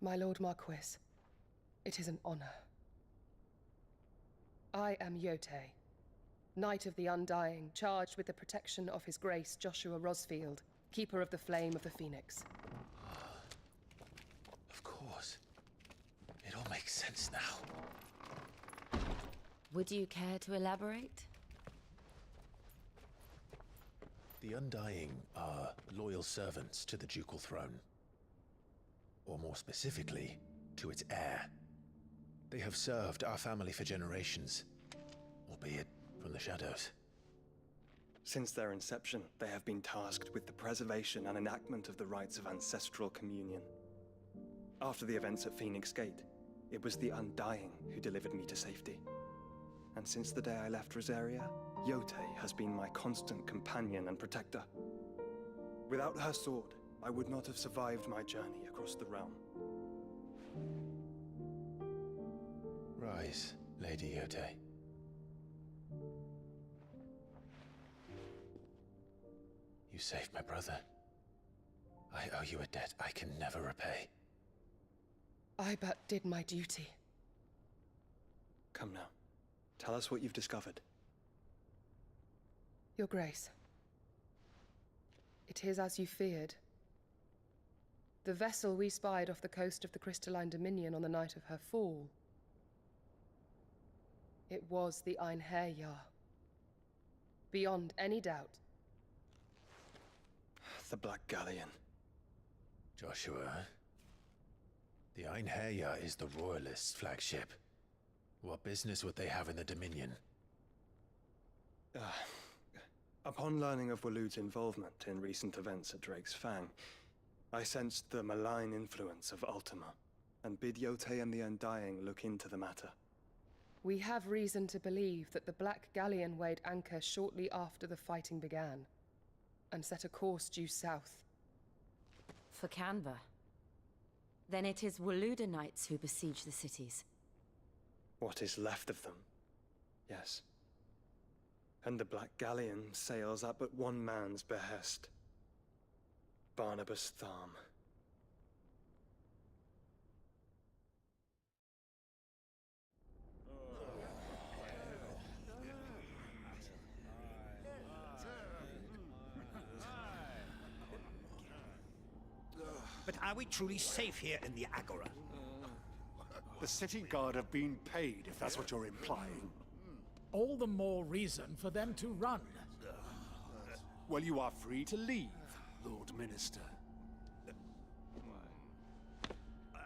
My Lord Marquis, it is an honor. I am Yote, Knight of the Undying, charged with the protection of His Grace Joshua Rosfield, Keeper of the Flame of the Phoenix. Of course. It all makes sense now. Would you care to elaborate? The Undying are loyal servants to the ducal throne. Or more specifically, to its heir. They have served our family for generations, albeit from the shadows. Since their inception, they have been tasked with the preservation and enactment of the rites of ancestral communion. After the events at Phoenix Gate, it was the Undying who delivered me to safety. And since the day I left Rosaria, Yote has been my constant companion and protector. Without her sword, I would not have survived my journey across the realm. Rise, Lady Yote. You saved my brother. I owe you a debt I can never repay. I but did my duty. Come now. Tell us what you've discovered. Your Grace. It is as you feared. The vessel we spied off the coast of the Crystalline Dominion on the night of her fall. It was the Einherjar. Beyond any doubt. The Black Galleon. Joshua, the Einherjar is the Royalists' flagship. What business would they have in the Dominion? Upon learning of Waloed's involvement in recent events at Drake's Fang, I sensed the malign influence of Ultima, and bid Yote and the Undying look into the matter. We have reason to believe that the Black Galleon weighed anchor shortly after the fighting began, and set a course due south. For Canva. Then it is Waloed Knights who besiege the cities. What is left of them, yes. And the Black Galleon sails at but one man's behest. Barnabas Tharm. But are we truly safe here in the Agora? The city guard have been paid, if that's what you're implying. All the more reason for them to run. Well, you are free to leave, Lord Minister.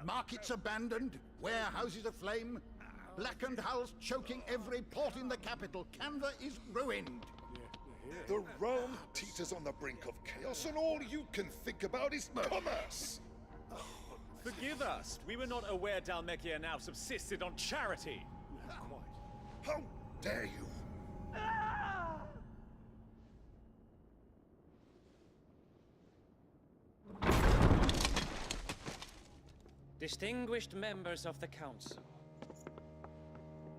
Markets abandoned, warehouses aflame, blackened hulls choking every port in the capital. Canva is ruined. The realm teeters on the brink of chaos, and all you can think about is commerce! Forgive us! We were not aware Dhalmekia now subsisted on charity! How dare you! Distinguished members of the Council,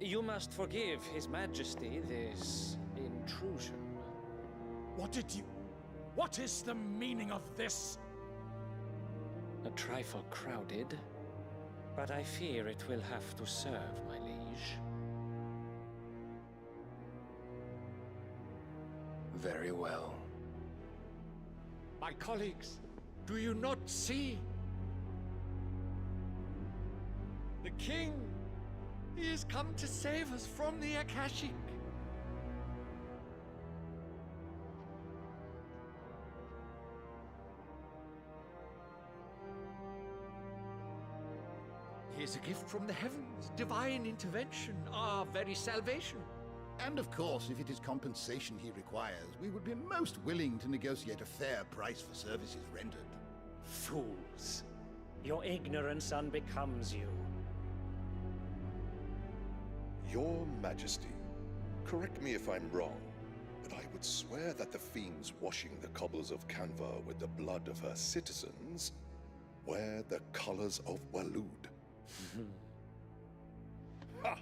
you must forgive His Majesty this intrusion. What is the meaning of this? A trifle crowded, but I fear it will have to serve, my liege. Very well. My colleagues, do you not see? The king! He has come to save us from the Akashic! He is a gift from the heavens, divine intervention, our very salvation. And of course, if it is compensation he requires, we would be most willing to negotiate a fair price for services rendered. Fools! Your ignorance unbecomes you. Your Majesty, correct me if I'm wrong, but I would swear that the fiends washing the cobbles of Canva with the blood of her citizens wear the colors of Waloed. Ha!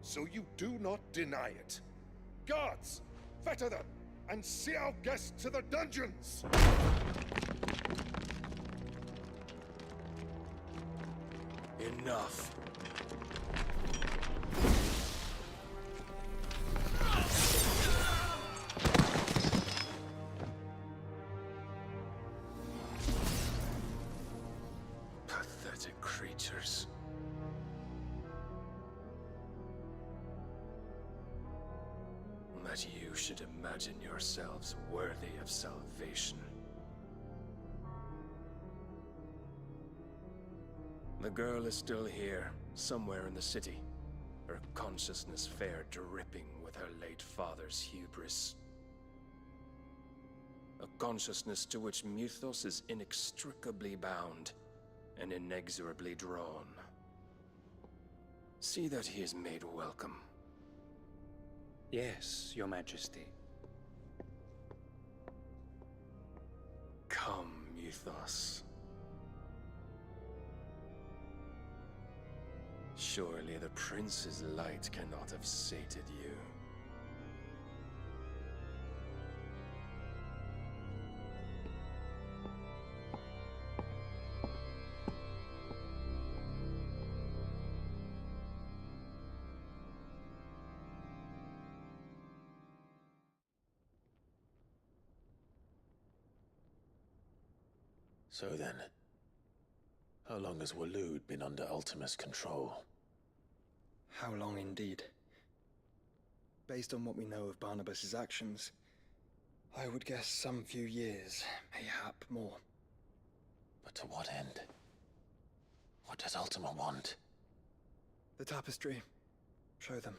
So you do not deny it. Guards, fetter them, and see our guests to the dungeons! Enough. Pathetic creatures. That you should imagine yourselves worthy of salvation. The girl is still here, somewhere in the city. Her consciousness fair dripping with her late father's hubris. A consciousness to which Mythos is inextricably bound and inexorably drawn. See that he is made welcome. Yes, Your Majesty. Come, Mythos. Surely the prince's light cannot have sated you. So then, how long has Waloed been under Ultima's control? How long indeed? Based on what we know of Barnabas's actions, I would guess some few years, mayhap more. But to what end? What does Ultima want? The tapestry. Show them.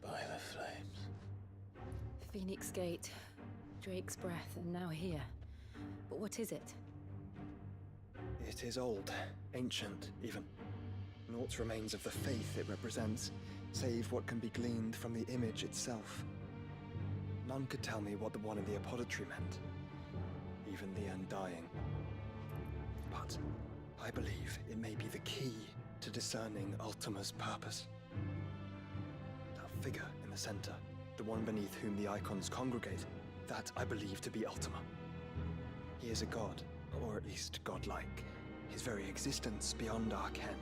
By the flames. Phoenix Gate, Drake's Breath, and now here. But what is it? It is old, ancient, even. Naught remains of the faith it represents, save what can be gleaned from the image itself. None could tell me what the one in the apothecary meant, even the Undying. But I believe it may be the key to discerning Ultima's purpose. That figure in the center, the one beneath whom the icons congregate, that I believe to be Ultima. He is a god, or at least godlike. His very existence beyond our ken.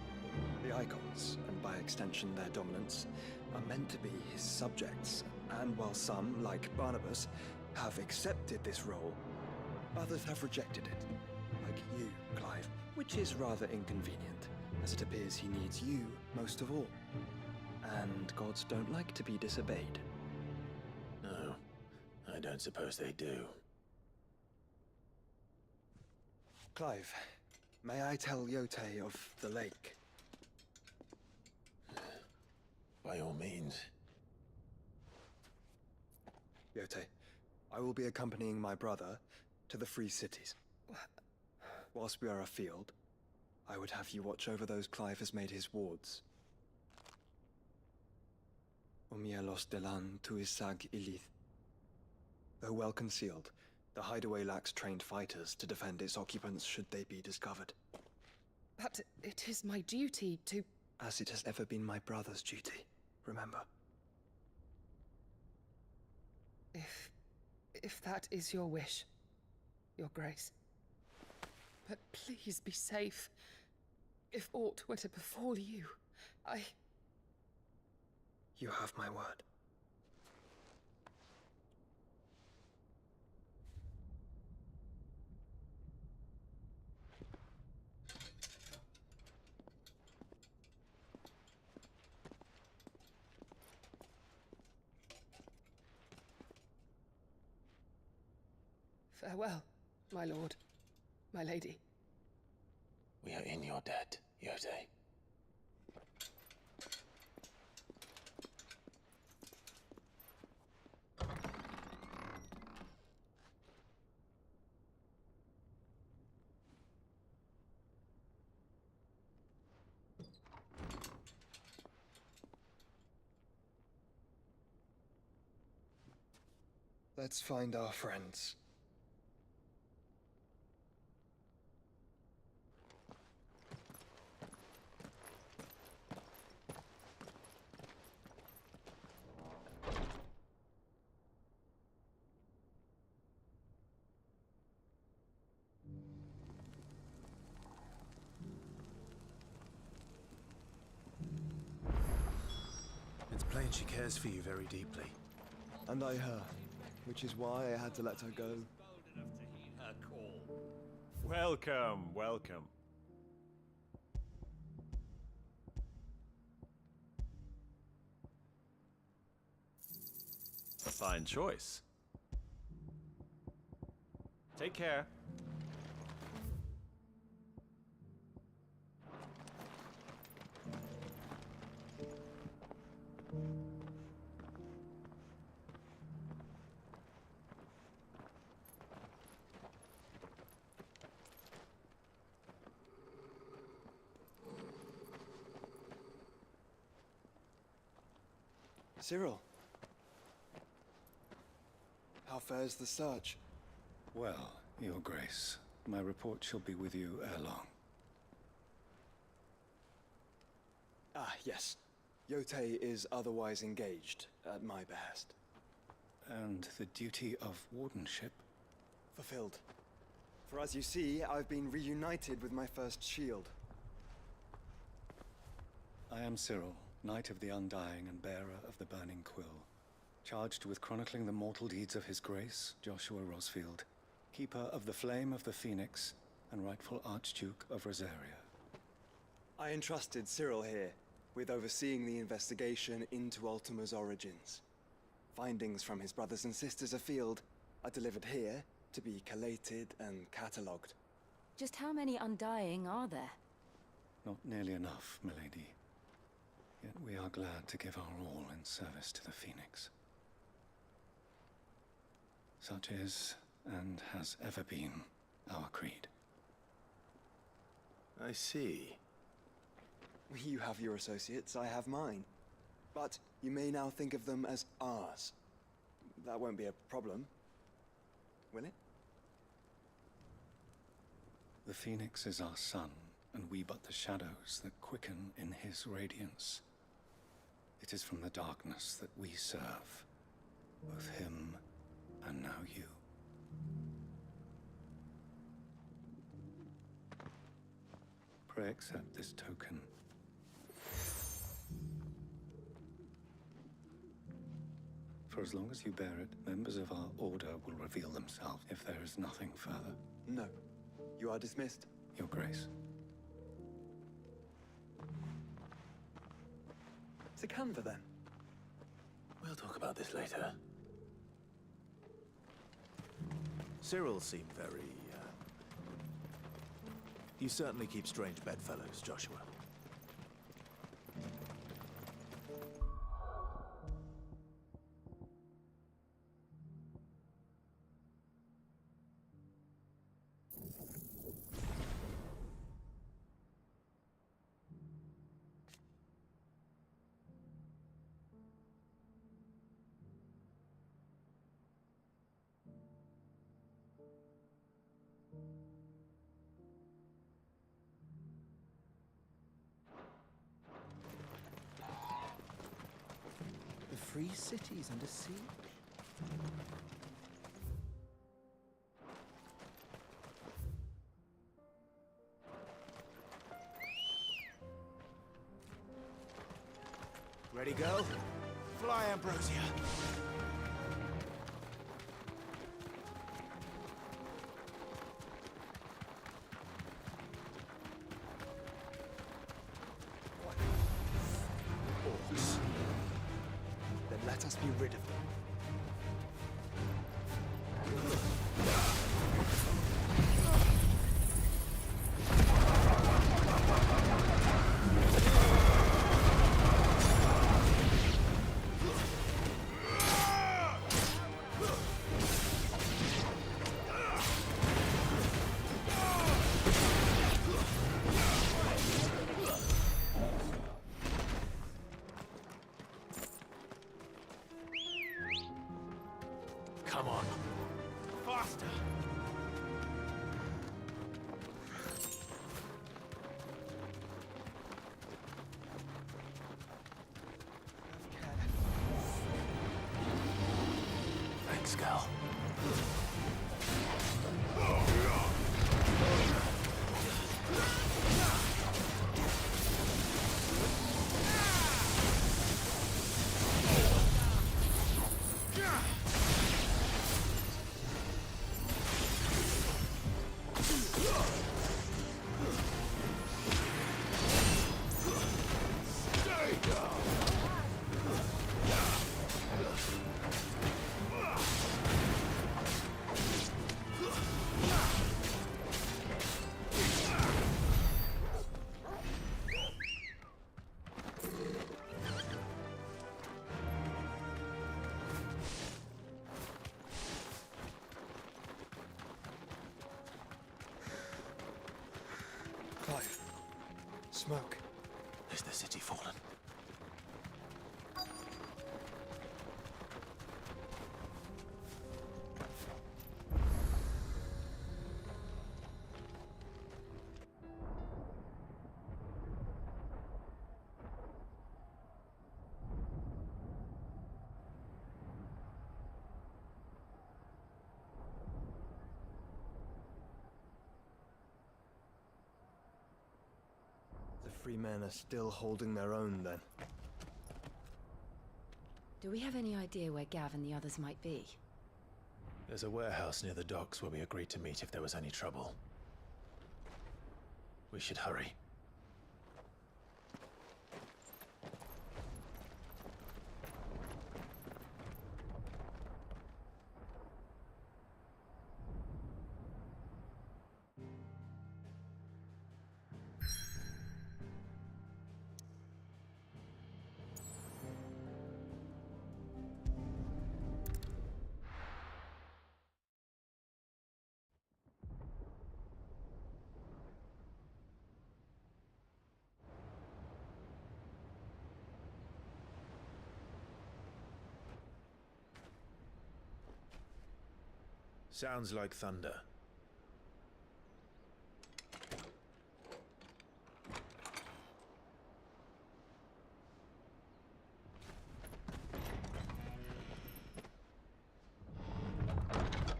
The icons, and by extension their dominance, are meant to be his subjects, and while some, like Barnabas, have accepted this role, others have rejected it, like you, Clive, which is rather inconvenient, as it appears he needs you most of all. And gods don't like to be disobeyed. No, I don't suppose they do. Clive, may I tell Yote of the lake? By all means. Yote, I will be accompanying my brother to the Free Cities. Whilst we are afield, I would have you watch over those Clive has made his wards. Omielos delan tuisag ilith. Though well concealed, the hideaway lacks trained fighters to defend its occupants should they be discovered. But it is my duty to... As it has ever been my brother's duty, remember. If that is your wish, Your Grace. But please be safe. If aught were to befall you, You have my word. Farewell, my lord, my lady. We are in your debt, Yote. Let's find our friends. It's plain she cares for you very deeply. And I her, which is why I had to let her go. Welcome, welcome. A fine choice. Take care. Cyril. How fares the search? Well, Your Grace, my report shall be with you ere long. Ah, yes. Yotei is otherwise engaged, at my behest. And the duty of wardenship? Fulfilled. For as you see, I've been reunited with my first shield. I am Cyril, Knight of the Undying and bearer of the Burning Quill, charged with chronicling the mortal deeds of His Grace, Joshua Rosfield, Keeper of the Flame of the Phoenix, and rightful Archduke of Rosaria. I entrusted Cyril here with overseeing the investigation into Ultima's origins. Findings from his brothers and sisters afield are delivered here to be collated and catalogued. Just how many Undying are there? Not nearly enough, milady. Yet we are glad to give our all in service to the Phoenix. Such is, and has ever been, our creed. I see. You have your associates, I have mine. But you may now think of them as ours. That won't be a problem, will it? The Phoenix is our sun, and we but the shadows that quicken in his radiance. It is from the darkness that we serve, both him and now you. Pray accept this token. For as long as you bear it, members of our order will reveal themselves if there is nothing further. No. You are dismissed. Your Grace. To Canva, then. We'll talk about this later. Cyril seemed very, You certainly keep strange bedfellows, Joshua. Free cities under siege. Ready, go? Fly, Ambrosia. Orcs. Then let us be rid of them. Great skull. Clive. Smoke. Is the city fallen? The free men are still holding their own, then. Do we have any idea where Gav and the others might be? There's a warehouse near the docks where we agreed to meet if there was any trouble. We should hurry. Sounds like thunder.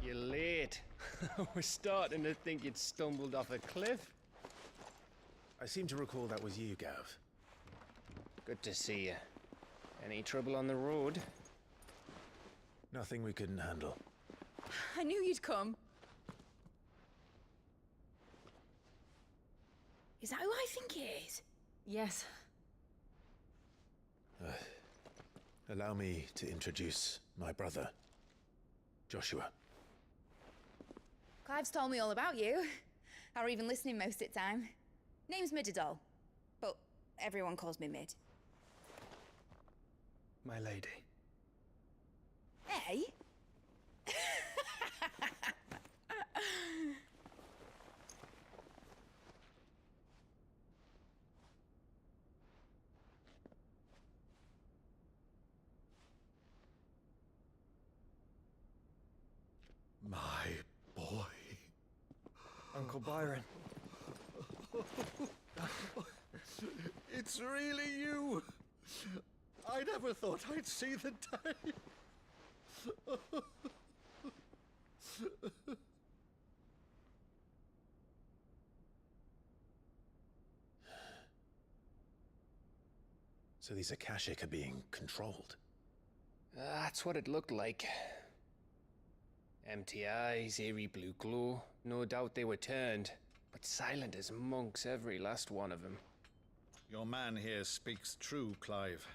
You're late. We're starting to think you'd stumbled off a cliff. I seem to recall that was you, Gav. Good to see you. Any trouble on the road? Nothing we couldn't handle. I knew you'd come. Is that who I think it is? Yes. Allow me to introduce my brother, Joshua. Clive's told me all about you. Or even listening most of the time. Name's Midadol, but everyone calls me Mid. My lady. Hey? My boy. Uncle Byron. It's really you. I never thought I'd see the day. So these Akashic are being controlled? That's what it looked like. Empty eyes, eerie blue glow. No doubt they were turned, but silent as monks, every last one of them. Your man here speaks true, Clive.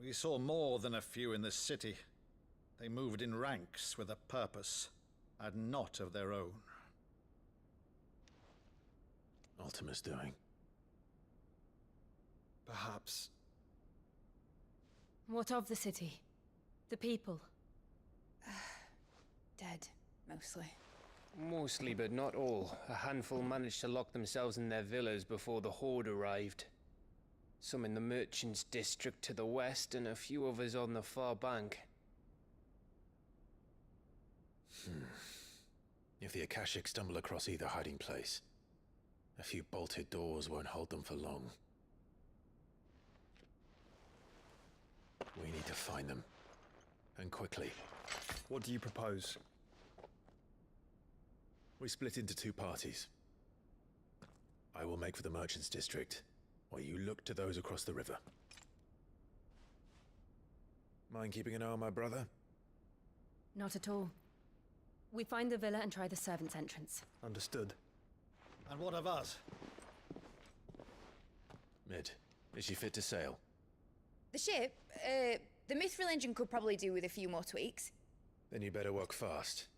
We saw more than a few in this city. They moved in ranks with a purpose, and not of their own. Ultima's doing. Perhaps. What of the city? The people? Dead, mostly. Mostly, but not all. A handful managed to lock themselves in their villas before the Horde arrived. Some in the Merchants' District to the west, and a few others on the far bank. If the Akashic stumble across either hiding place, a few bolted doors won't hold them for long. We need to find them and quickly. What do you propose? We split into two parties. I will make for the Merchants District, while you look to those across the river. Mind keeping an eye on my brother? Not at all. We find the villa and try the servants' entrance. Understood. And what of us? Mid, is she fit to sail? The ship, the Mithril engine could probably do with a few more tweaks. Then you better work fast.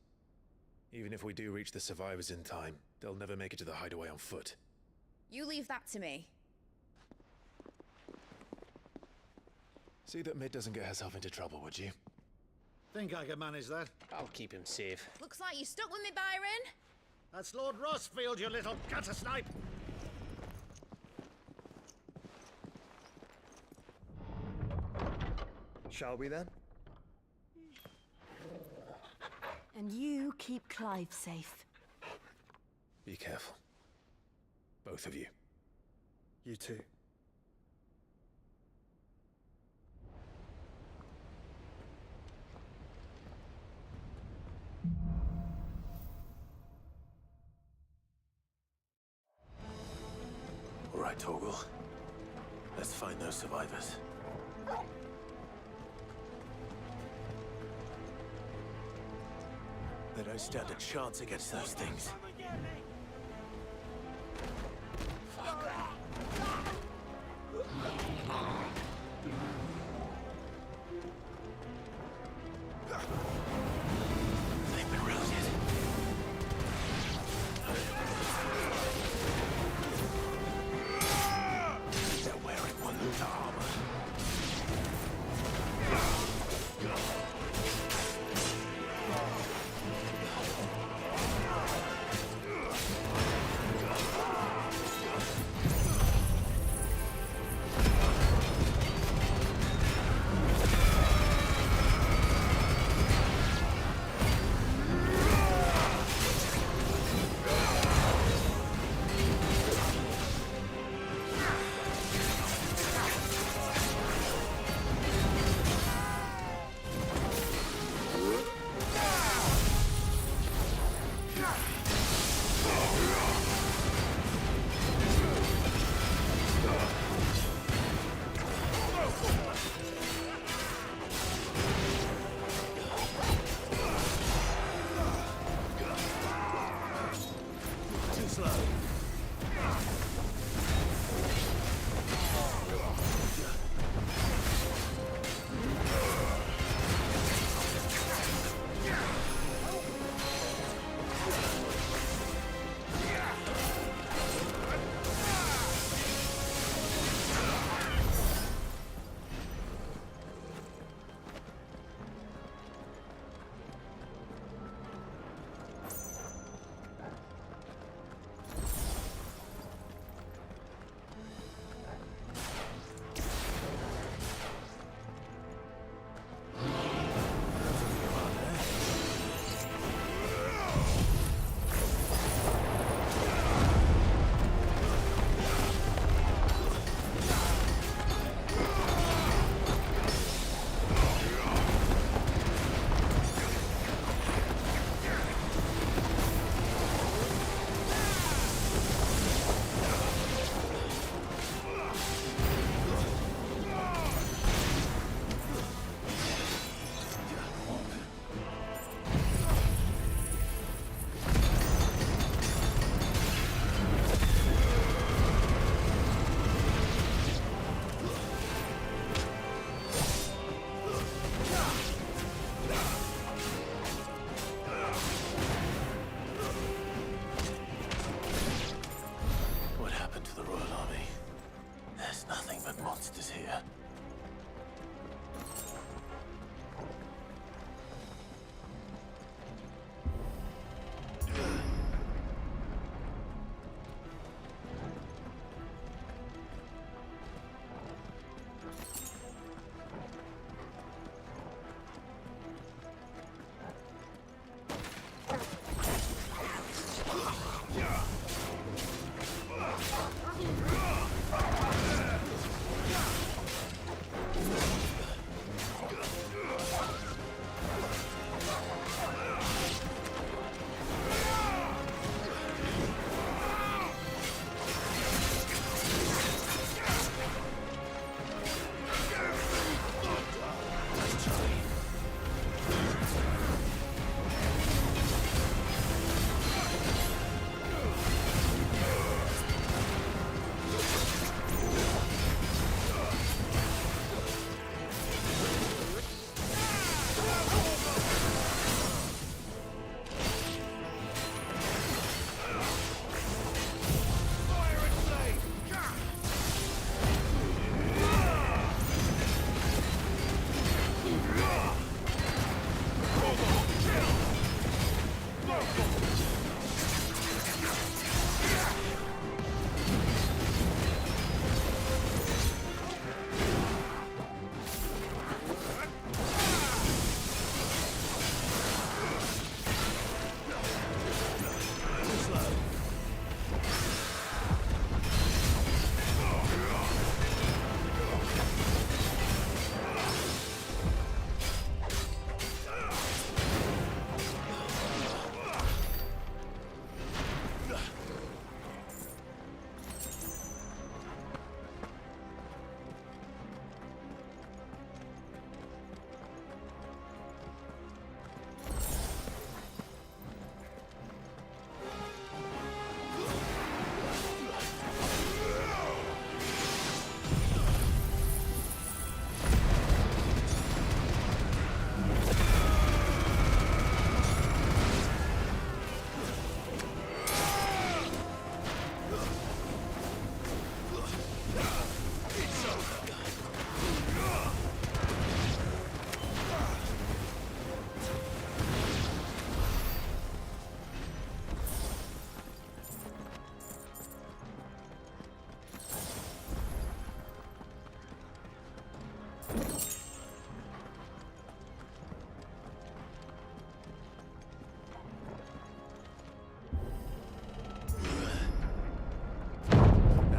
Even if we do reach the survivors in time, they'll never make it to the hideaway on foot. You leave that to me. See that Mid doesn't get herself into trouble, would you? Think I can manage that? I'll keep him safe. Looks like you stuck with me, Byron. That's Lord Rossfield, you little gutter snipe! Shall we then? And you keep Clive safe. Be careful. Both of you. You too. All right, Torgal. Let's find those survivors. They don't stand a chance against those things. They've been routed. They're wearing Waluta armor.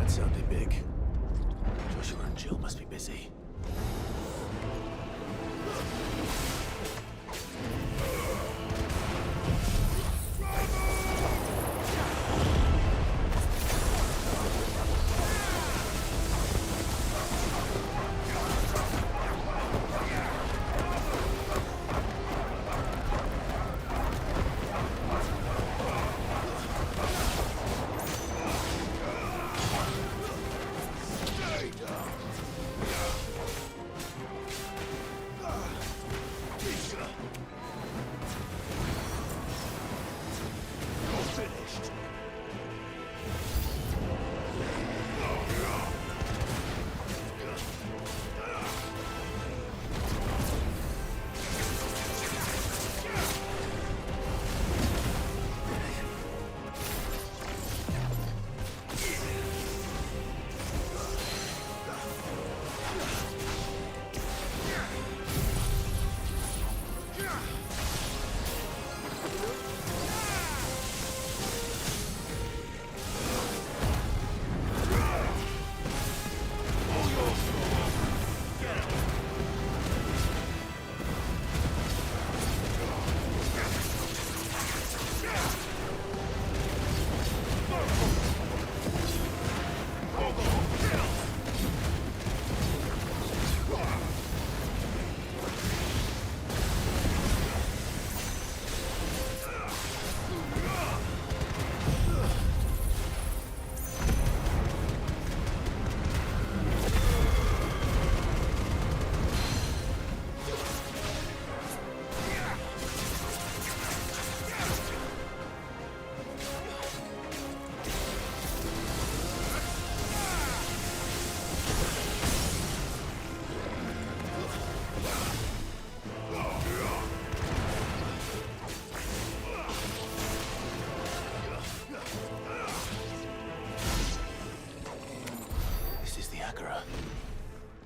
That sounded big. Joshua and Jill must be busy.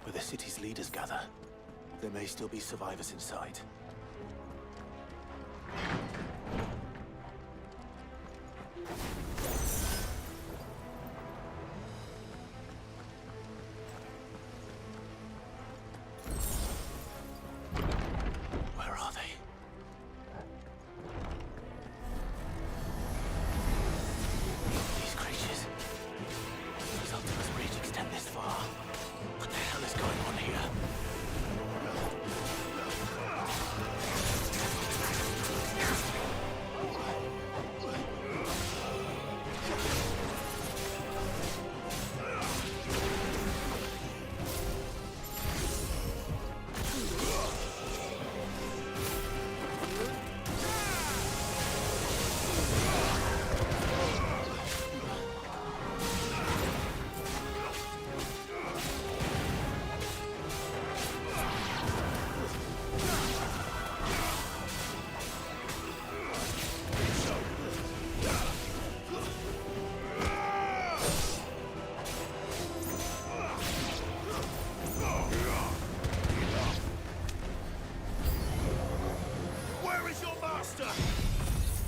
Where the city's leaders gather. There may still be survivors inside. Where are they? These creatures. These Optimus Reach extend this far. What the hell is going on here?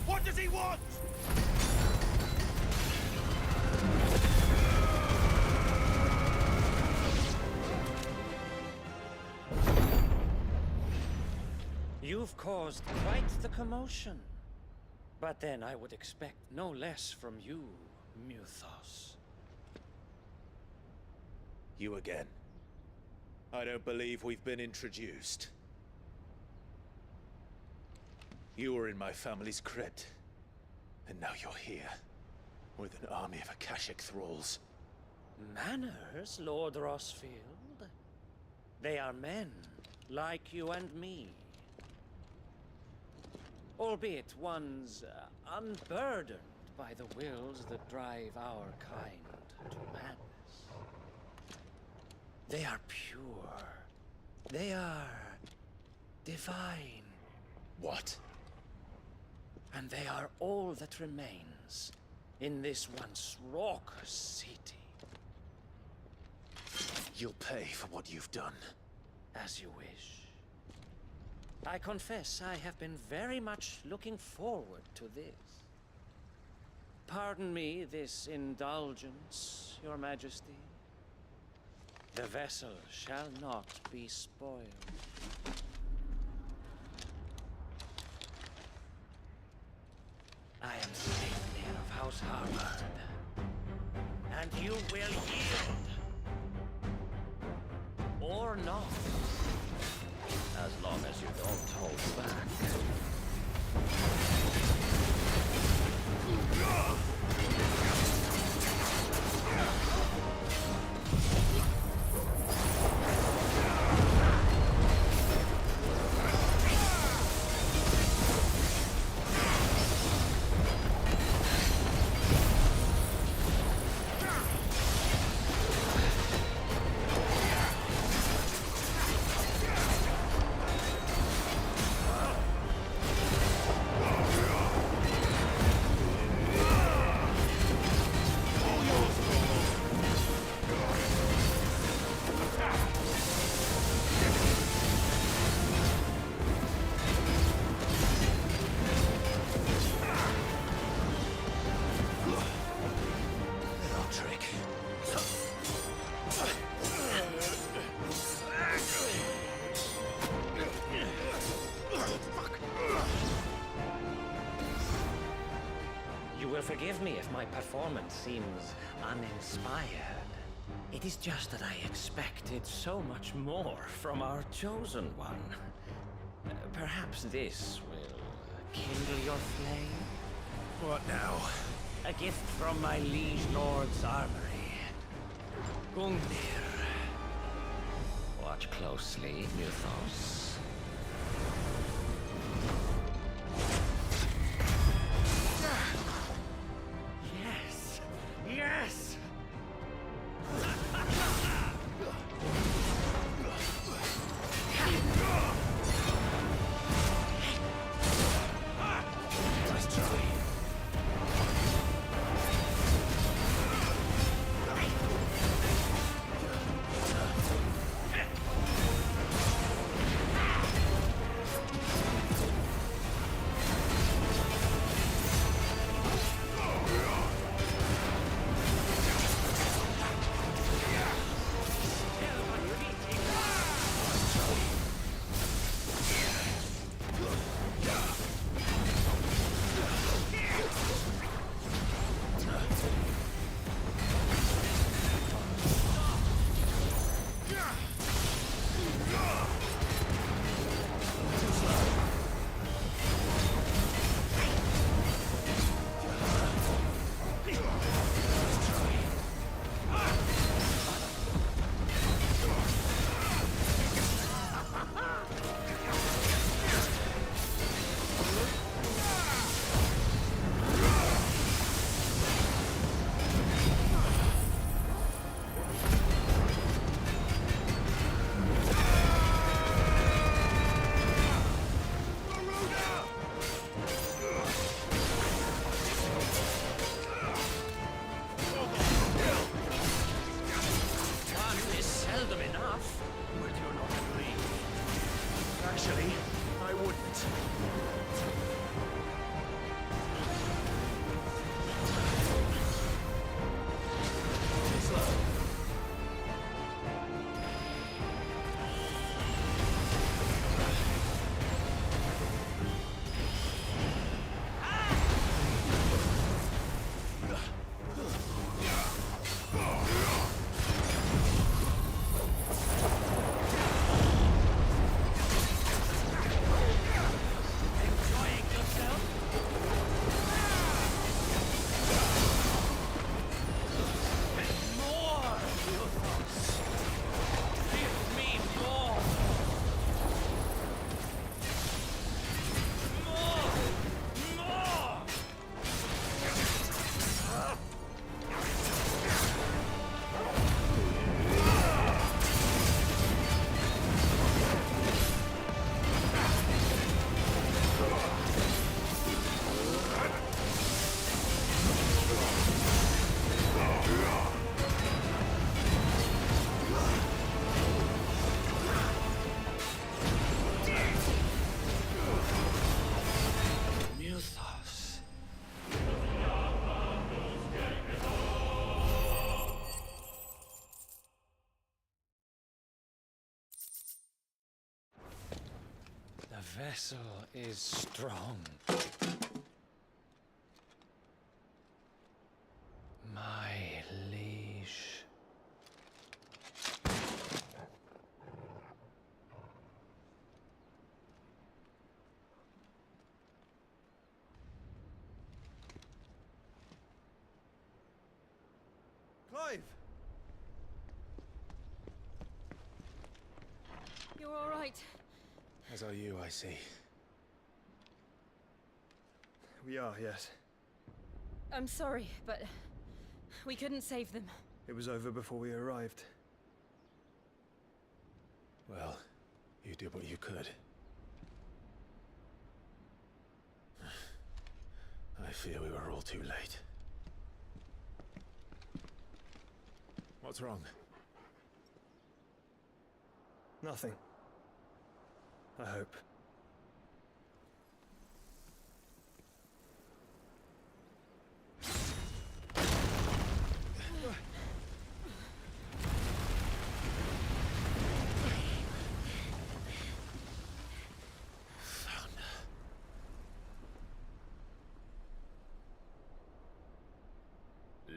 What does he want? You've caused quite the commotion. But then I would expect no less from you, Muthos. You again. I don't believe we've been introduced. You were in my family's crypt, and now you're here, with an army of Akashic thralls. Manners, Lord Rosfield? They are men, like you and me. Albeit ones unburdened by the wills that drive our kind to madness. They are pure. They are divine. What? And they are all that remains in this once raucous city. You'll pay for what you've done. As you wish. I confess I have been very much looking forward to this. Pardon me this indulgence, Your Majesty. The vessel shall not be spoiled. I am Sleipnir of House Harvard, and you will yield. Or not. As long as you don't hold back. Forgive me if my performance seems uninspired. It is just that I expected so much more from our chosen one. Perhaps this will kindle your flame? What now? A gift from my liege lord's armory. Gungnir. Watch closely, Mythos. Yes! Nice try. vessel is strong. My liege. Clive! You're all right. As are you, I see. We are, yes. I'm sorry, but we couldn't save them. It was over before we arrived. Well, you did what you could. I fear we were all too late. What's wrong? Nothing. I hope.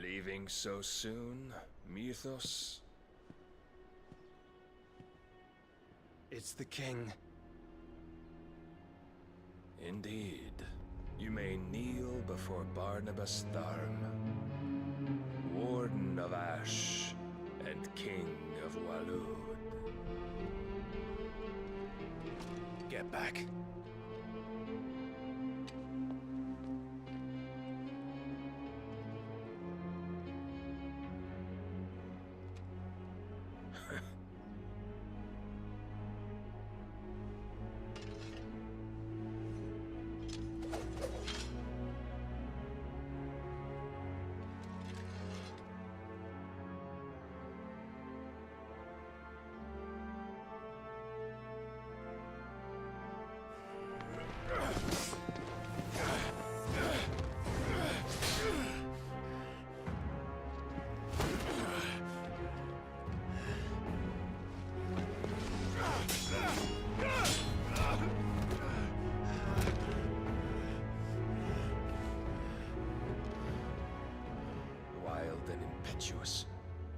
Leaving so soon, Mythos? It's the king. Indeed. You may kneel before Barnabas Tharm, Warden of Ash and King of Waloed. Get back.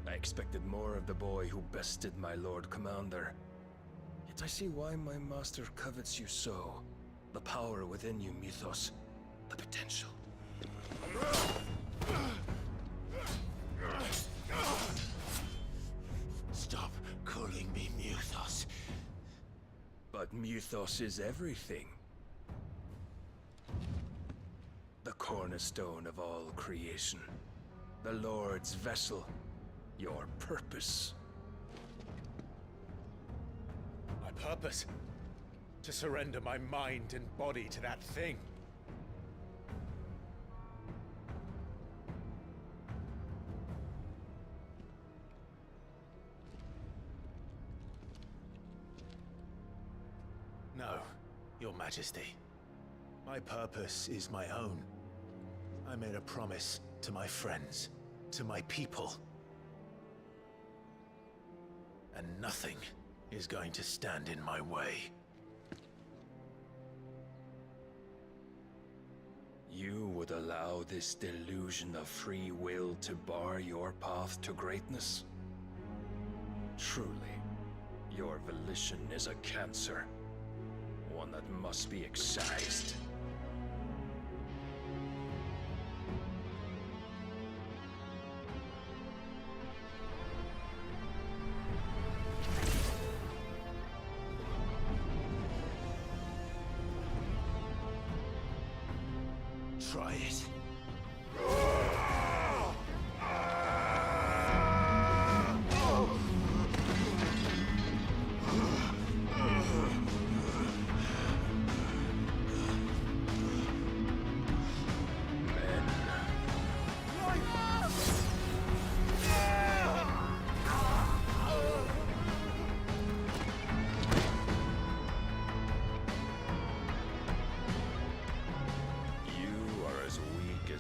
I expected more of the boy who bested my Lord Commander. Yet I see why my master covets you so. The power within you, Mythos. The potential. Stop calling me Mythos. But Mythos is everything. The cornerstone of all creation. The Lord's vessel. Your purpose. My purpose? To surrender my mind and body to that thing. No, Your Majesty. My purpose is my own. I made a promise to my friends, to my people. And nothing is going to stand in my way. You would allow this delusion of free will to bar your path to greatness? Truly, your volition is a cancer. One that must be excised. Try it.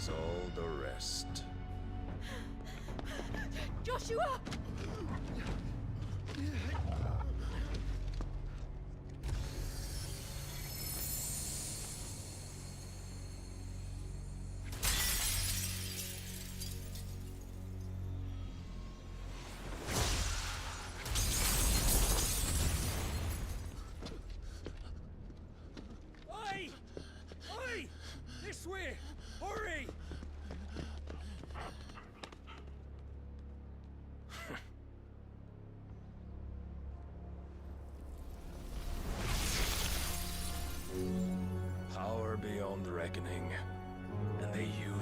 All the rest. Joshua!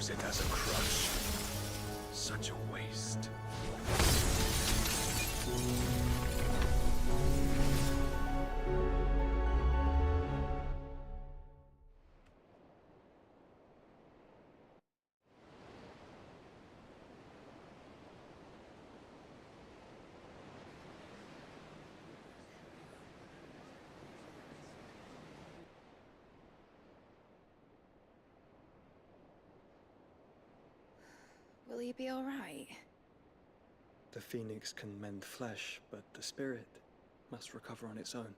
use it as a crutch. Such a waste. Will you be all right? The phoenix can mend flesh, but the spirit must recover on its own.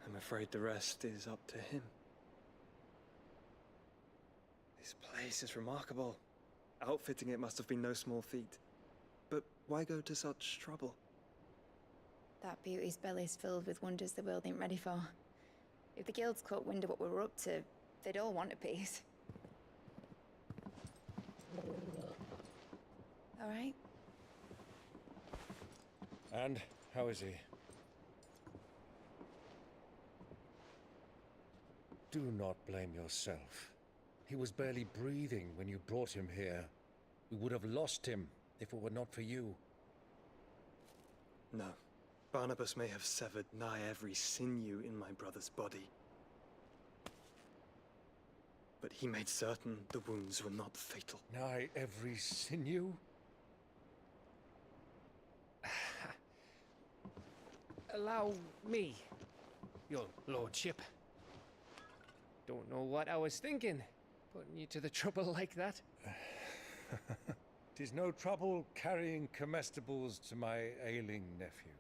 I'm afraid the rest is up to him. This place is remarkable. Outfitting it must have been no small feat. But why go to such trouble? That beauty's belly's filled with wonders the world ain't ready for. If the guilds caught wind of what we're up to, they'd all want a piece. All right? And how is he? Do not blame yourself. He was barely breathing when you brought him here. We would have lost him if it were not for you. No. Barnabas may have severed nigh every sinew in my brother's body. But he made certain the wounds were not fatal. Nigh every sinew? Allow me, your lordship. Don't know what I was thinking, putting you to the trouble like that. 'Tis no trouble carrying comestibles to my ailing nephew.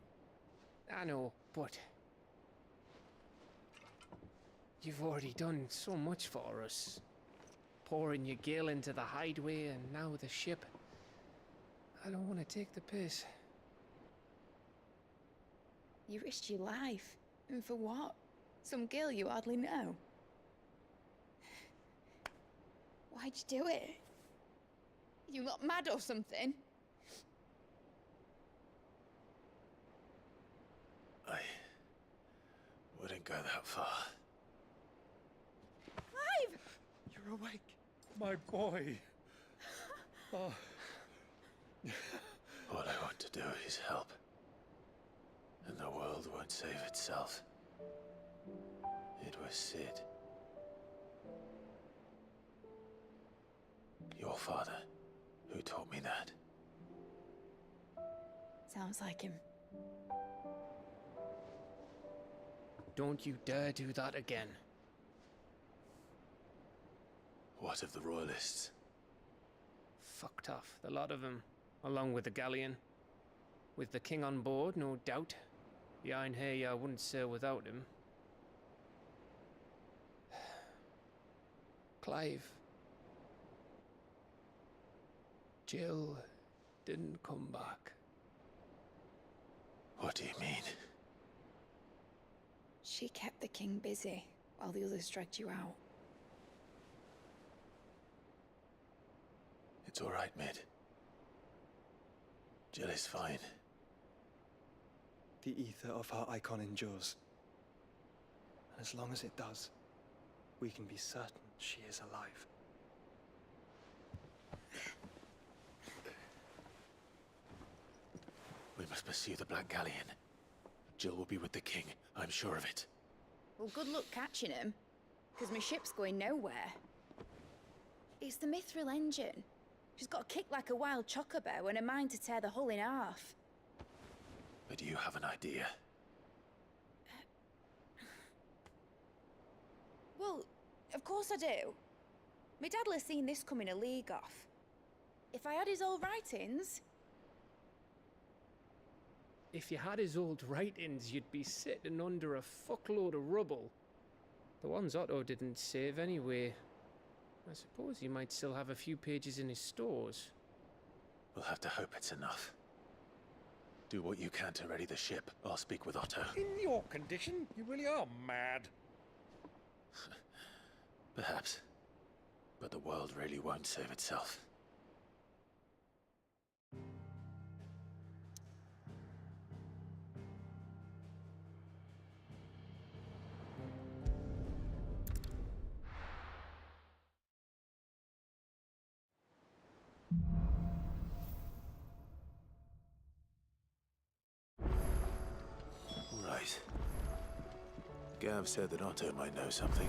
I know, but you've already done so much for us. Pouring your gil into the hideaway and now the ship. I don't want to take the piss. You risked your life. And for what? Some girl you hardly know. Why'd you do it? You not mad or something? I wouldn't go that far. Clive! You're awake, my boy. Oh. All I want to do is help. And the world won't save itself. It was Sid. Your father, who taught me that. Sounds like him. Don't you dare do that again. What of the Royalists? Fucked off, the lot of them, along with the galleon. With the king on board, no doubt. Behind here, I wouldn't sail without him. Clive. Jill didn't come back. What do you mean? She kept the king busy while the others dragged you out. It's all right, Mid. Jill is fine. The ether of her icon endures. And as long as it does, we can be certain she is alive. We must pursue the Black Galleon. Jill will be with the king, I'm sure of it. Well, good luck catching him, because my ship's going nowhere. It's the Mithril engine. She's got a kick like a wild chocobo and a mind to tear the hull in half. But you have an idea. Well, of course I do. My dad'll have seen this coming a league off. If I had his old writings... If you had his old writings, you'd be sitting under a fuckload of rubble. The ones Otto didn't save anyway. I suppose he might still have a few pages in his stores. We'll have to hope it's enough. Do what you can to ready the ship. I'll speak with Otto. In your condition, you really are mad. Perhaps. But the world really won't save itself. Gav said that Otto might know something.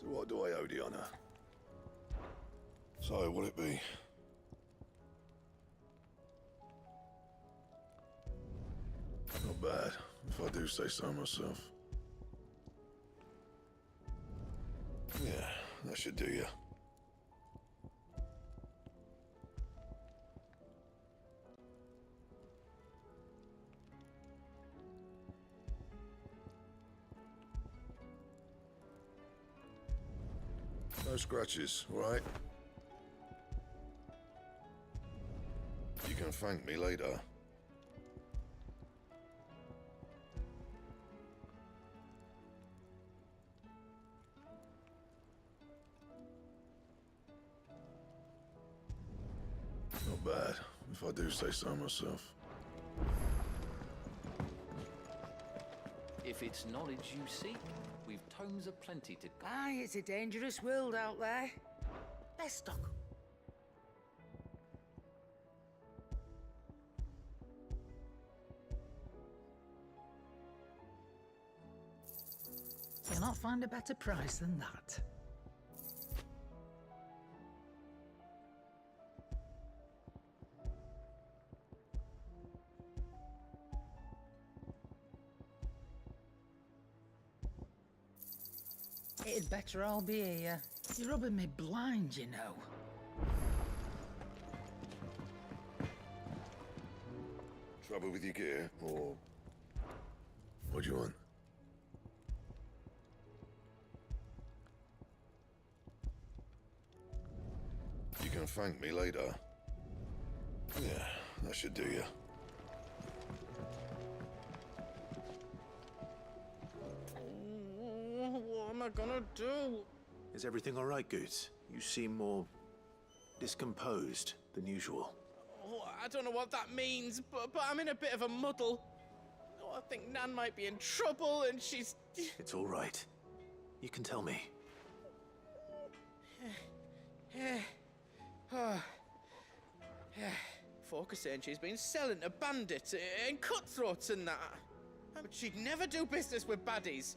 To what do I owe the honor? So, will it be? Not bad, if I do say so myself. Yeah, that should do you. No scratches, all right? You can thank me later. Not bad, if I do say so myself. If it's knowledge you seek, we've tomes aplenty to... Aye, it's a dangerous world out there. Best stock. You'll not find a better price than that. It'd better all be here. You're rubbing me blind, you know. Trouble with your gear, or... What do you want? You can thank me later. Yeah, that should do you. What am I gonna do? Is everything all right, Goots? You seem more discomposed than usual. Oh, I don't know what that means, but I'm in a bit of a muddle. Oh, I think Nan might be in trouble, and she's... It's all right. You can tell me. Folk are saying she's been selling to bandits and cutthroats and that. But she'd never do business with baddies.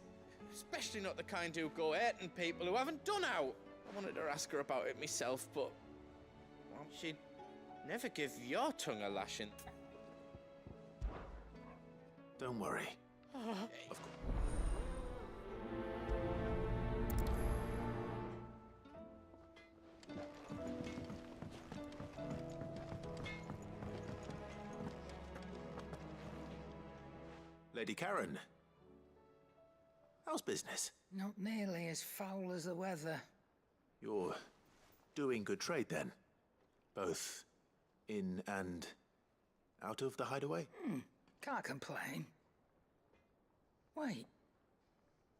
Especially not the kind who go hurting people who haven't done out. I wanted to ask her about it myself, but... Well, she'd never give your tongue a lashing. Don't worry. Of course. Lady Karen. How's business? Not nearly as foul as the weather. You're doing good trade then? Both in and out of the hideaway? Can't complain. Wait.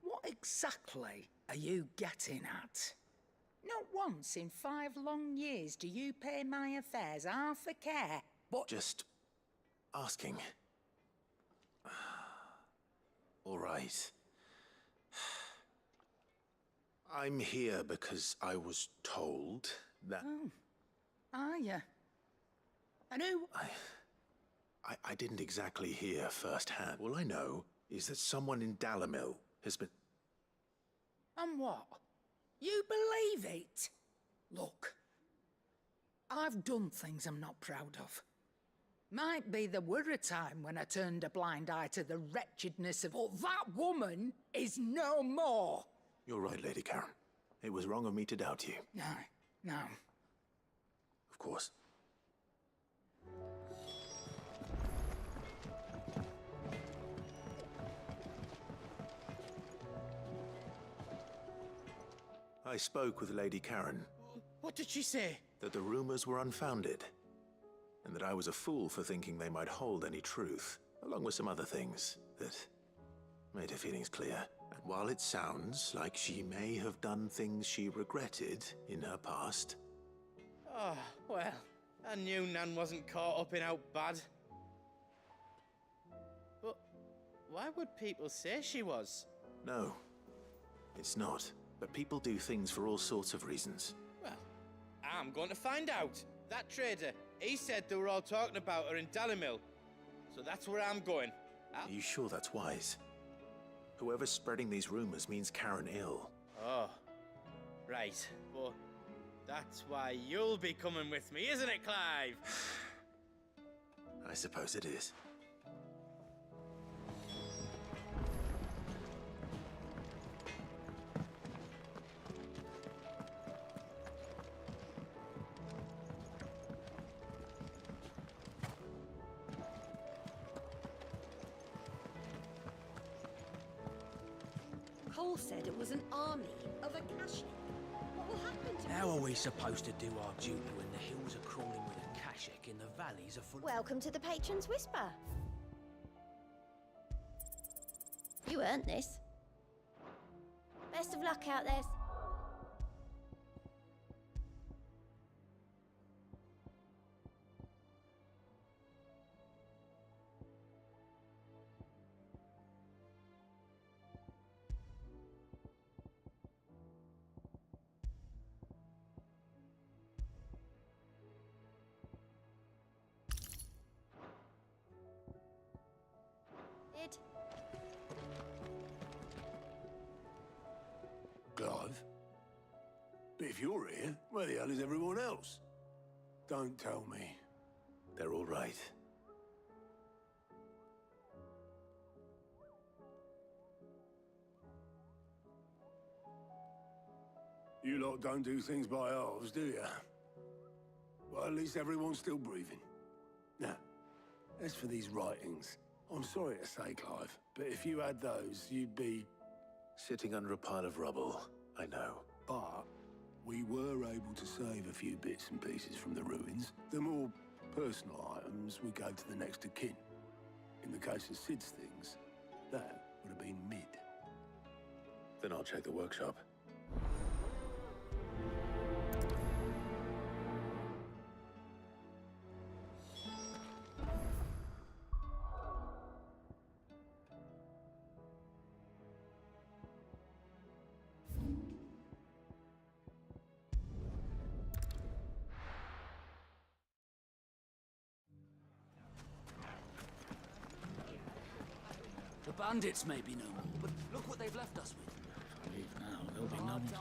What exactly are you getting at? Not once in 5 long years do you pay my affairs half a care, but... Just asking. All right. I'm here because I was told that... Oh. Are you? And who... I didn't exactly hear firsthand. All I know is that someone in Dalamil has been... And what? You believe it? Look, I've done things I'm not proud of. Might be there were a time when I turned a blind eye to the wretchedness of... But that woman is no more! You're right, Lady Karen. It was wrong of me to doubt you. No. Of course. I spoke with Lady Karen. What did she say? That the rumors were unfounded, and that I was a fool for thinking they might hold any truth, along with some other things that made her feelings clear. And while it sounds like she may have done things she regretted in her past... Oh, well, I knew Nan wasn't caught up in out bad. But why would people say she was? No, it's not. But people do things for all sorts of reasons. Well, I'm going to find out. That trader, he said they were all talking about her in Dalimil. So that's where I'm going. Are you sure that's wise? Whoever's spreading these rumors means Karen ill. Oh, right. Well, that's why you'll be coming with me, isn't it, Clive? I suppose it is. Cole said it was an army of Akashi. What will happen to How are we supposed to do our duty when the hills are crawling with Akashic and the valleys are full Welcome to the Patron's Whisper. You earned this. Best of luck out there. Clive? But if you're here, where the hell is everyone else? Don't tell me. They're all right. You lot don't do things by halves, do you? Well, at least everyone's still breathing. Now, as for these writings, I'm sorry to say, Clive, but if you had those, you'd be... Sitting under a pile of rubble, I know. But we were able to save a few bits and pieces from the ruins. The more personal items we gave to the next of kin. In the case of Sid's things, that would have been mid. Then I'll check the workshop. The bandits may be no more, but look what they've left us with. If I leave now, there'll be no one to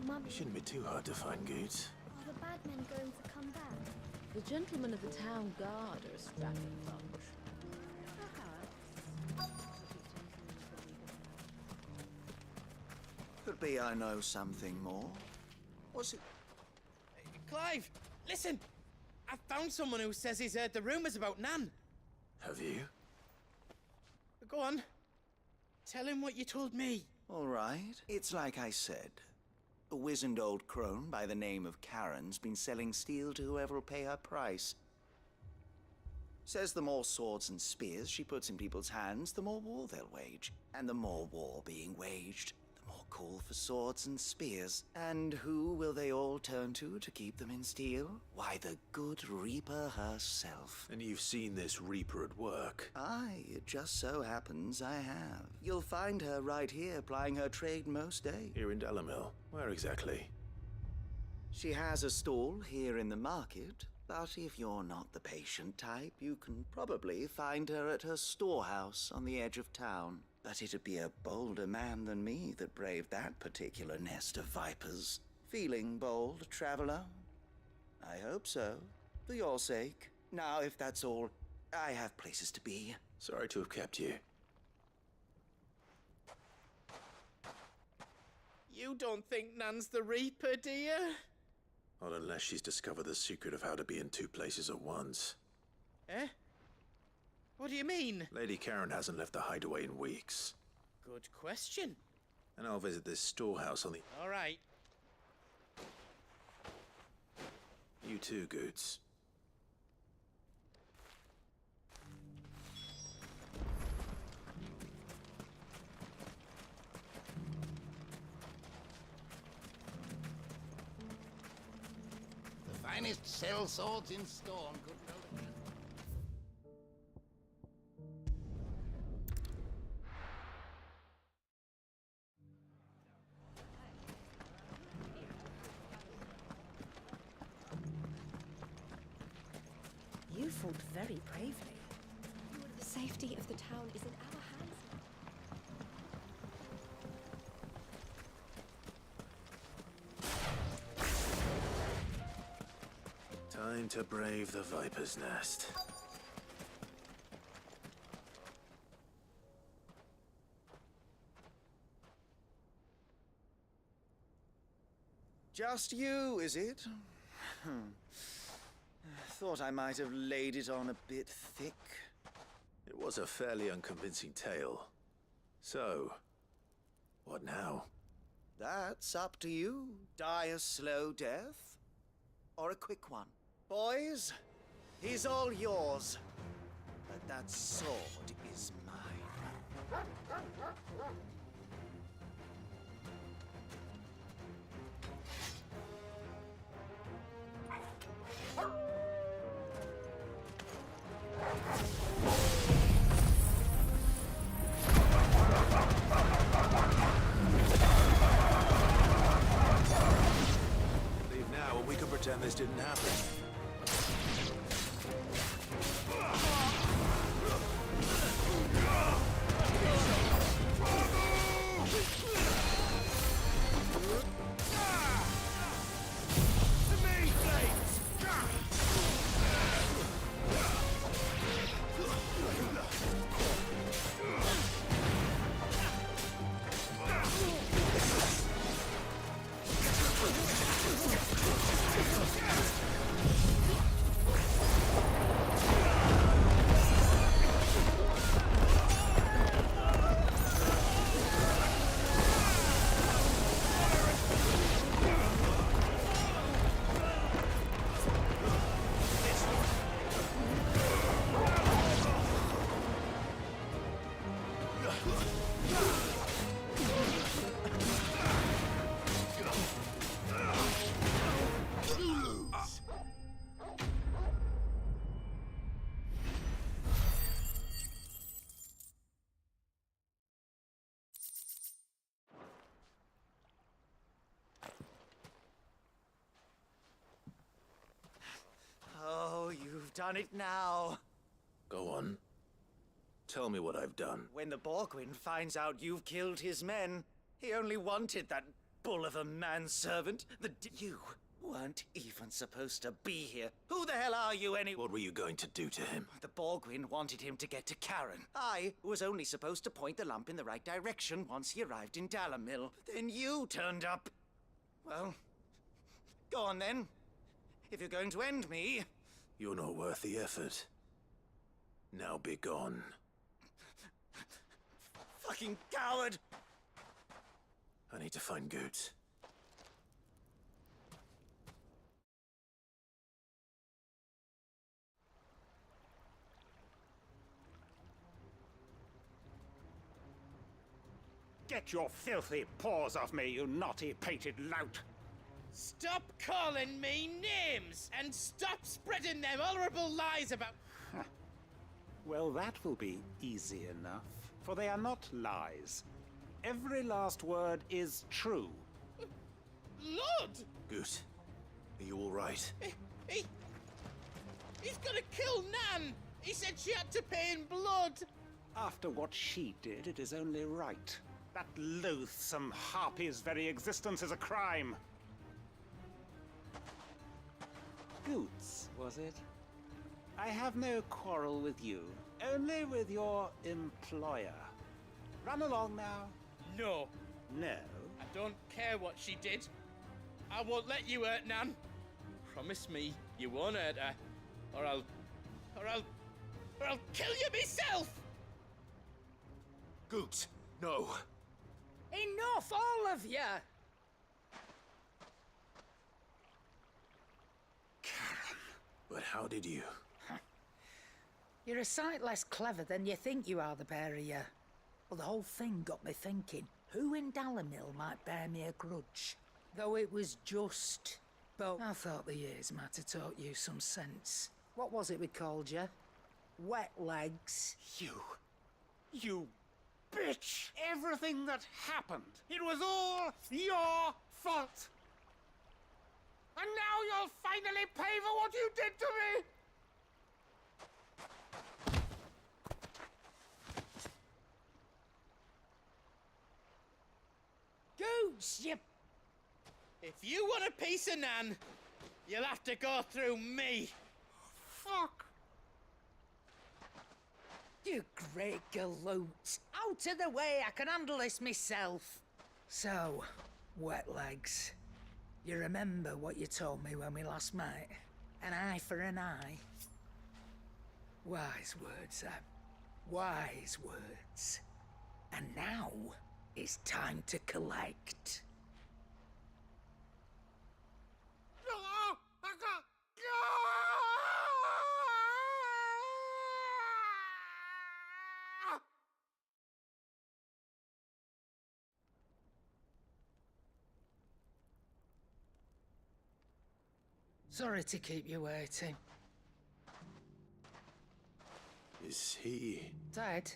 match. It shouldn't be too hard to find goods. Are the bad men going to come back? The gentlemen of the town guard are a strapping bunch. Could be I know something more. What's it? Clive, listen! I found someone who says he's heard the rumors about Nan. Have you? Go on. Tell him what you told me. All right. It's like I said. A wizened old crone by the name of Karen's been selling steel to whoever'll pay her price. Says the more swords and spears she puts in people's hands, the more war they'll wage. And the more war being waged, the more call for swords and spears. And who will they all turn to keep them in steel? Why, the good Reaper herself. And you've seen this Reaper at work? Aye, it just so happens I have. You'll find her right here plying her trade most days. Here in Dalimil? Where exactly? She has a stall here in the market, but if you're not the patient type, you can probably find her at her storehouse on the edge of town. But it'd be a bolder man than me that braved that particular nest of vipers. Feeling bold, traveler? I hope so, for your sake. Now, if that's all, I have places to be. Sorry to have kept you. You don't think Nan's the Reaper, do you? Not unless she's discovered the secret of how to be in two places at once. Eh? What do you mean? Lady Karen hasn't left the hideaway in weeks. Good question. And I'll visit this storehouse on the... All right. You too, Goots. The finest sell swords in Storm couldn't hold a candle. fought very bravely. The safety of the town is in our hands. Time to brave the Viper's Nest. Just you, is it? Thought I might have laid it on a bit thick. It was a fairly unconvincing tale. So, what now? That's up to you. Die a slow death, or a quick one. Boys, he's all yours. But that sword is mine. Leave now and we can pretend this didn't happen. Oh, you've done it now. Go on. Tell me what I've done. When the Borgwyn finds out you've killed his men, he only wanted that bull of a manservant. You weren't even supposed to be here. Who the hell are you anyway? What were you going to do to him? The Borgwyn wanted him to get to Karen. I was only supposed to point the lamp in the right direction once he arrived in Dalamil. But then you turned up. Well, go on then. If you're going to end me... You're not worth the effort. Now be gone. Fucking coward! I need to find Goots. Get your filthy paws off me, you naughty-pated lout! Stop calling me names and stop spreading them horrible lies about... Well, that will be easy enough, for they are not lies. Every last word is true. Lord! Goot, are you all right? He's gonna kill Nan! He said she had to pay in blood! After what she did, it is only right. That loathsome harpy's very existence is a crime. Goots, was it? I have no quarrel with you, only with your employer. Run along now. No. No? I don't care what she did. I won't let you hurt Nan. Promise me you won't hurt her, or I'll kill you myself! Goots, no. Enough, all of you! But how did you? You're a sight less clever than you think you are, the pair of you. Well, the whole thing got me thinking, who in Dalamil might bear me a grudge? Though it was just... But I thought the years might have taught you some sense. What was it we called you? Wet legs. You bitch! Everything that happened, it was all your fault! And now you'll finally pay for what you did to me! Goats, you... If you want a piece of Nan, you'll have to go through me. Fuck! You great galoot. Out of the way, I can handle this myself. So, wet legs. You remember what you told me when we last met? An eye for an eye? Wise words, wise words. And now, it's time to collect. Sorry to keep you waiting. Is he... Dead?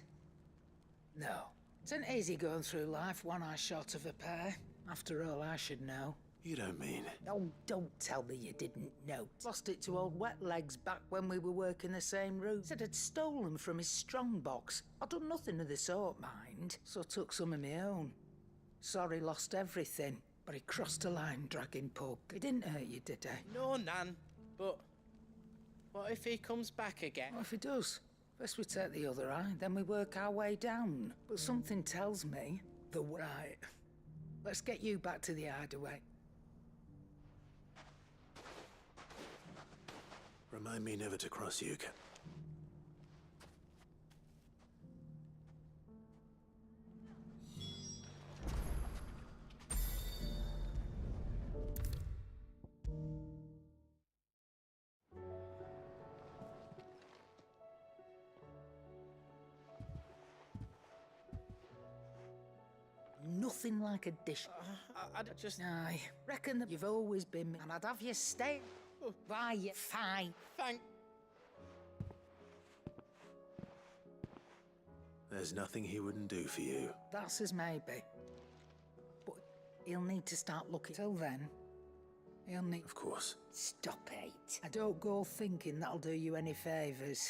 No. It isn't easy going through life one eye short of a pair. After all, I should know. You don't mean... Oh, don't tell me you didn't know. Lost it to old Wet Legs back when we were working the same route. Said I'd stolen from his strongbox. I'd done nothing of the sort, mind. So took some of my own. Sorry, lost everything. But he crossed a line, dragging pub. He didn't hurt you, did he? No, Nan. But what if he comes back again? What if he does? First we take the other eye, then we work our way down. But something tells me the right. Let's get you back to the hideaway. Remind me never to cross you, Cap. Nothing like a dish. I just... I reckon that you've always been... And I'd have you stay... Why, you fine. Thank... There's nothing he wouldn't do for you. That's as maybe. But he'll need to start looking. Till then, he'll need... Of course. Stop it. I don't go thinking that'll do you any favours.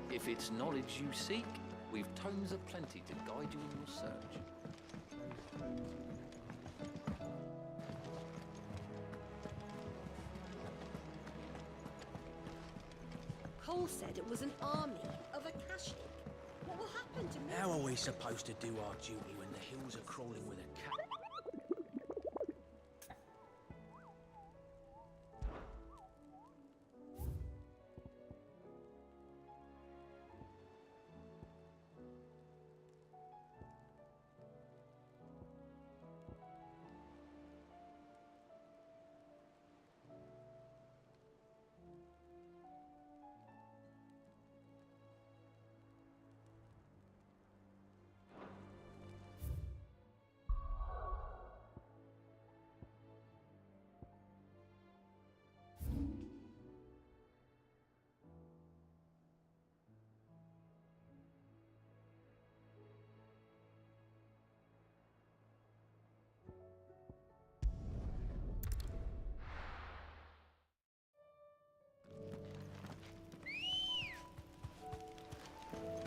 If it's knowledge you seek, we've tomes aplenty to guide you in your search. Cole said it was an army of Akashic. What will happen to me? How are we supposed to do our duty when the hills are crawling with a cat?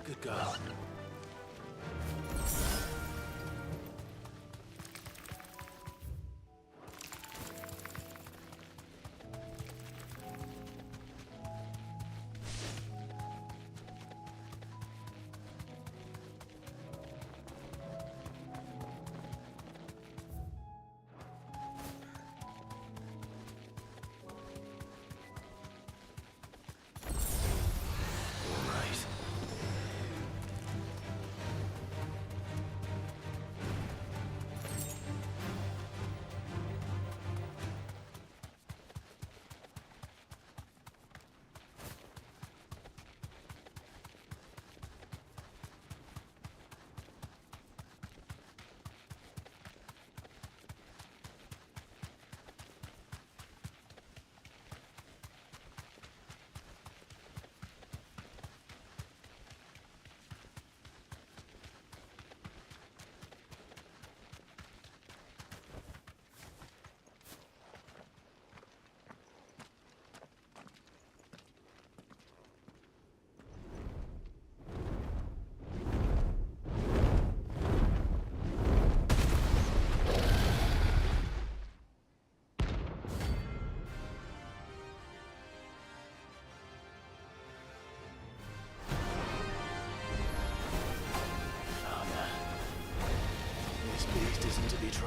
Good girl.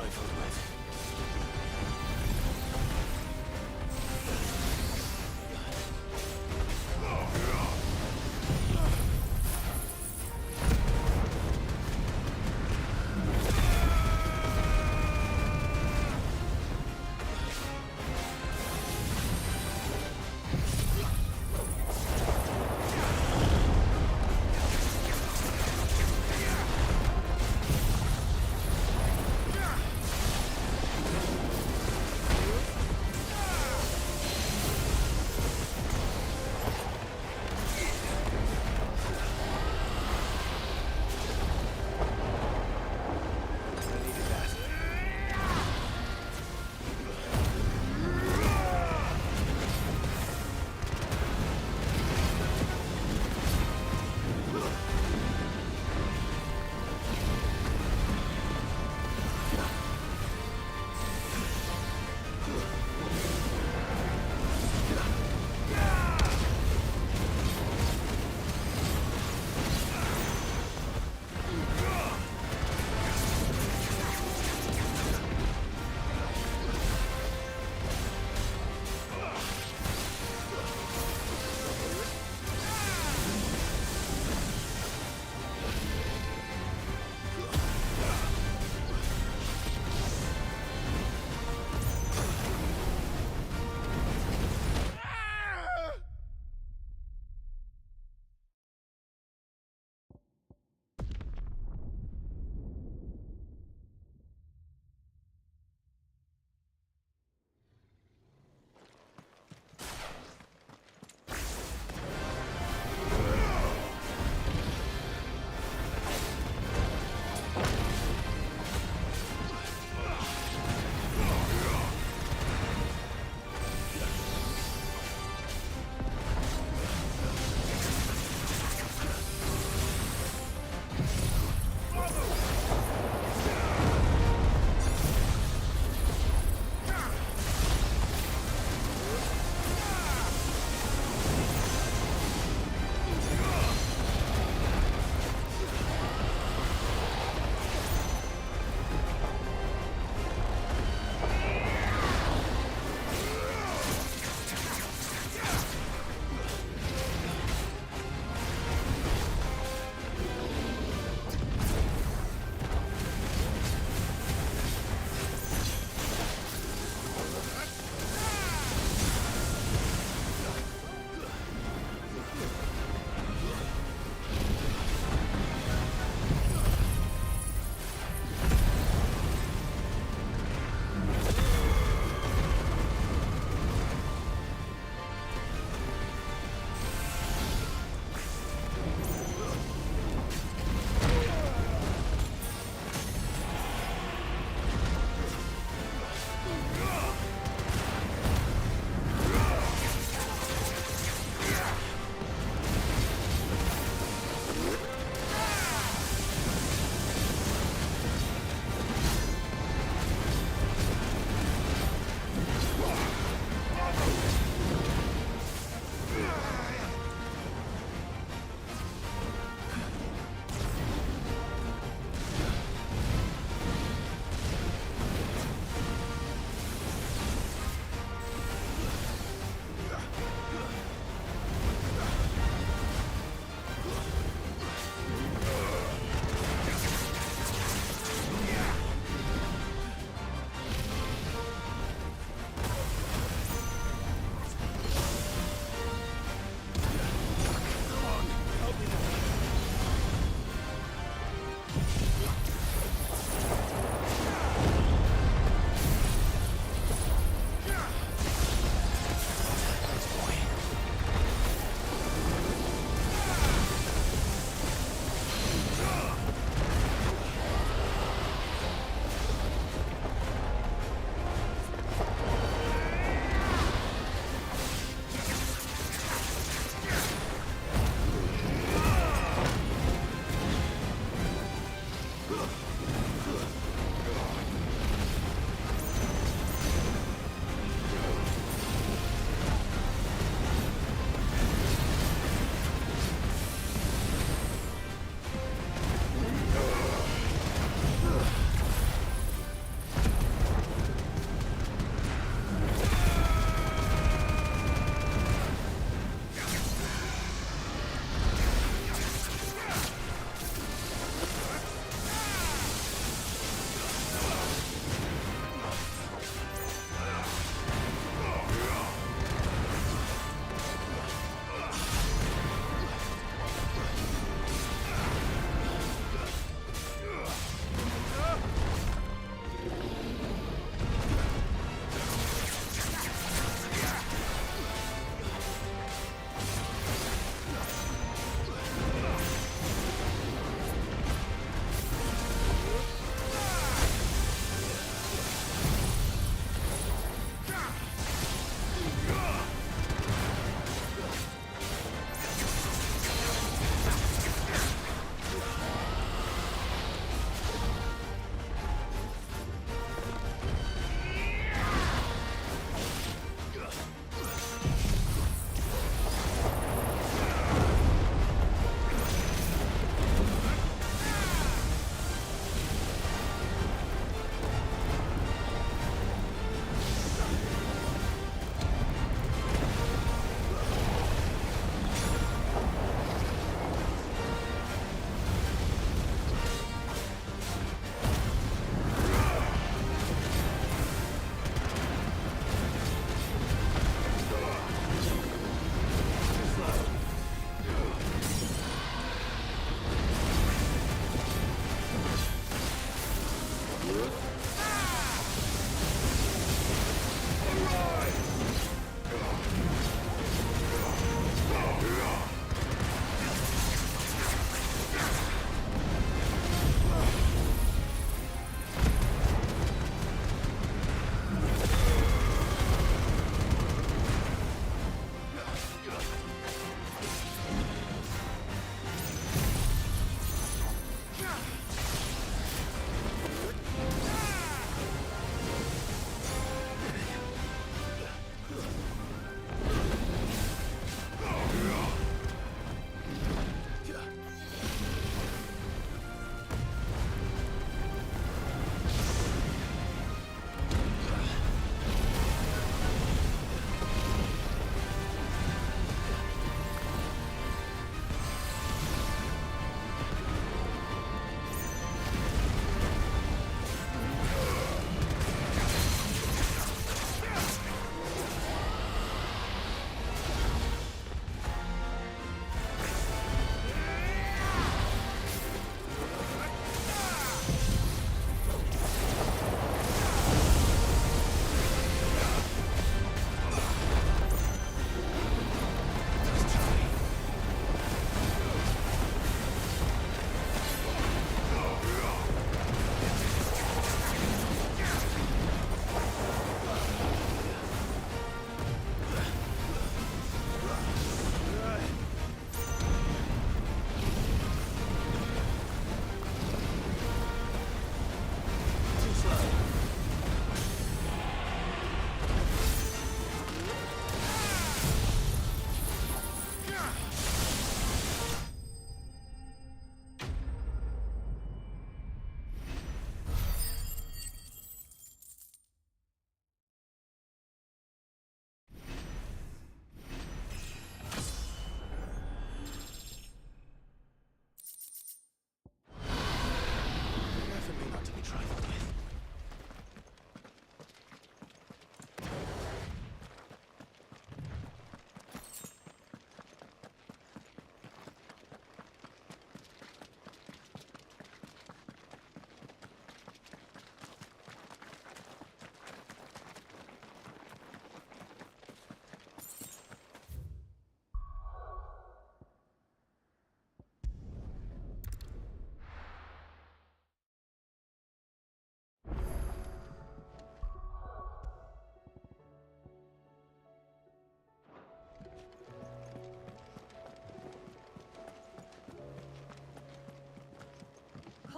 trifle with.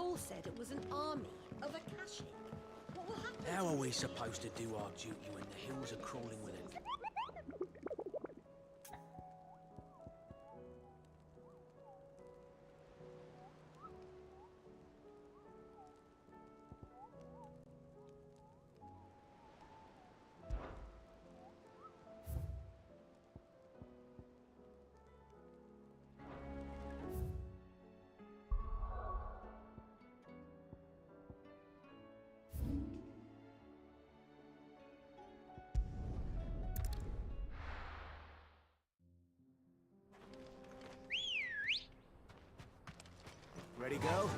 Paul said it was an army of Akashic. What will happen? How are we supposed to do our duty when the hills are crawling with it? Ready, go?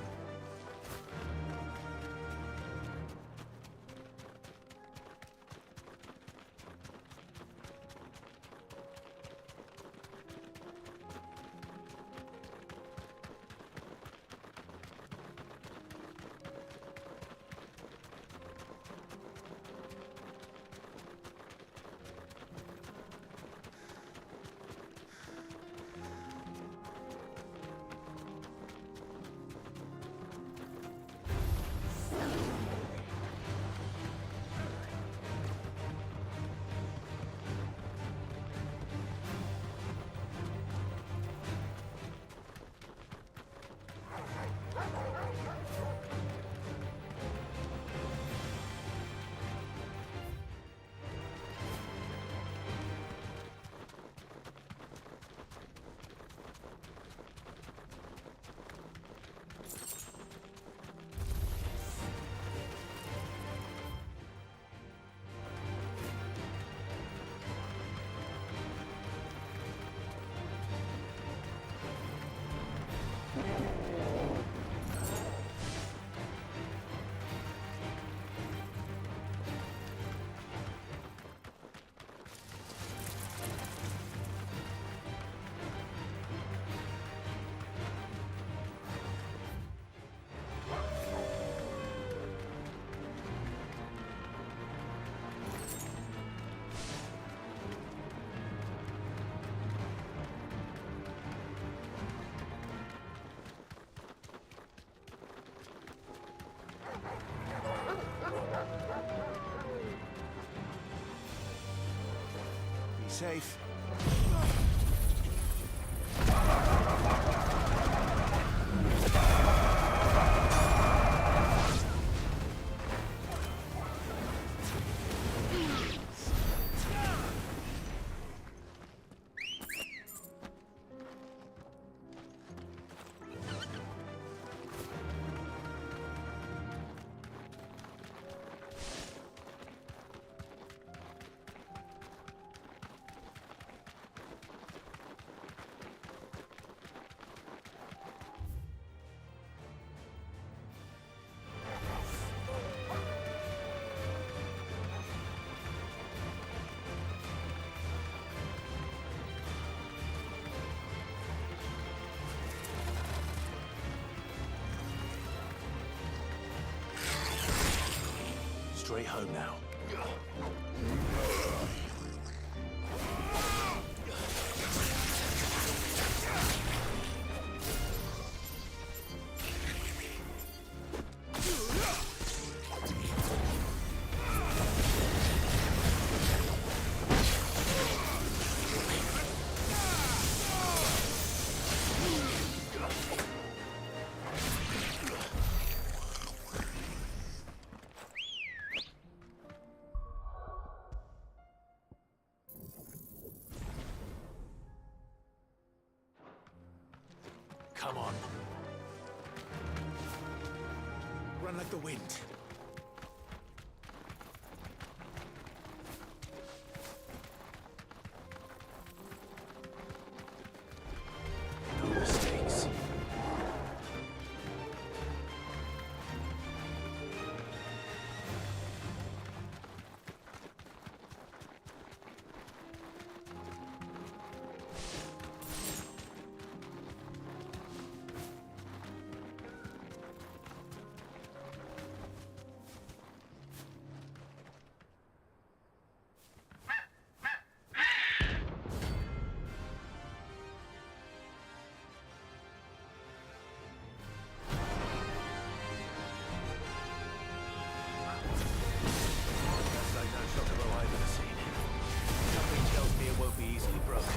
Be safe. Straight home now. Come on. Run like the wind. No mistakes. be easily broken.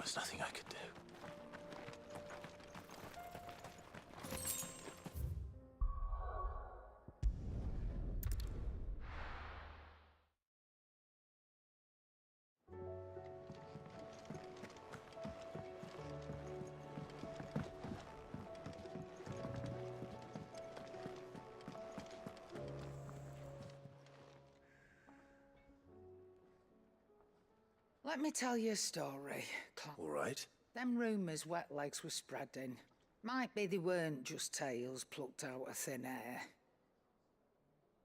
was nothing I could do. Let me tell you a story, All right. Them rumours wet legs were spreading. Might be they weren't just tales plucked out of thin air.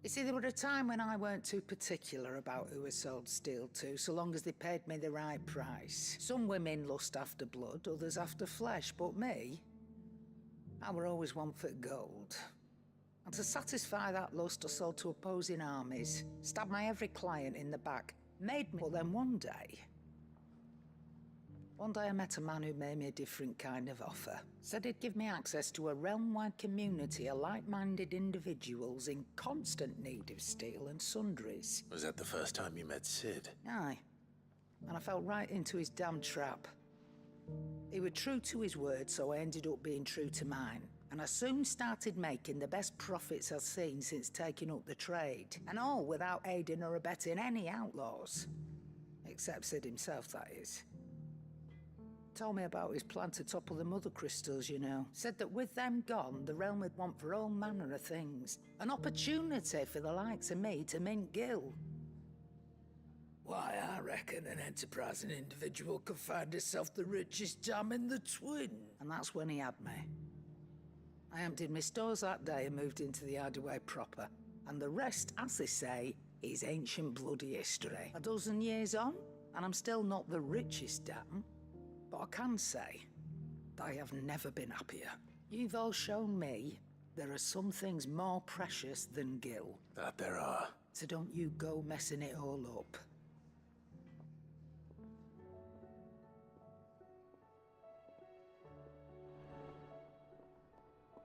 You see, there were a time when I weren't too particular about who I sold steel to, so long as they paid me the right price. Some women lust after blood, others after flesh, but me, I were always one for gold. And to satisfy that lust, I sold to opposing armies, stabbed my every client in the back, made me, but then one day I met a man who made me a different kind of offer. Said he'd give me access to a realm-wide community of like-minded individuals in constant need of steel and sundries. Was that the first time you met Sid? Aye. and I fell right into his damn trap. He was true to his word, so I ended up being true to mine. And I soon started making the best profits I've seen since taking up the trade. And all without aiding or abetting any outlaws. Except Sid himself, that is. Told me about his plan to topple the mother crystals, you know. Said that with them gone, the realm would want for all manner of things. An opportunity for the likes of me to mint gil. Why, I reckon an enterprising individual could find himself the richest dam in the twin. And that's when he had me. I emptied my stores that day and moved into the Hideaway proper. And the rest, as they say, is ancient bloody history. A dozen years on, and I'm still not the richest dam. But I can say that I have never been happier. You've all shown me there are some things more precious than gil. That there are. So don't you go messing it all up.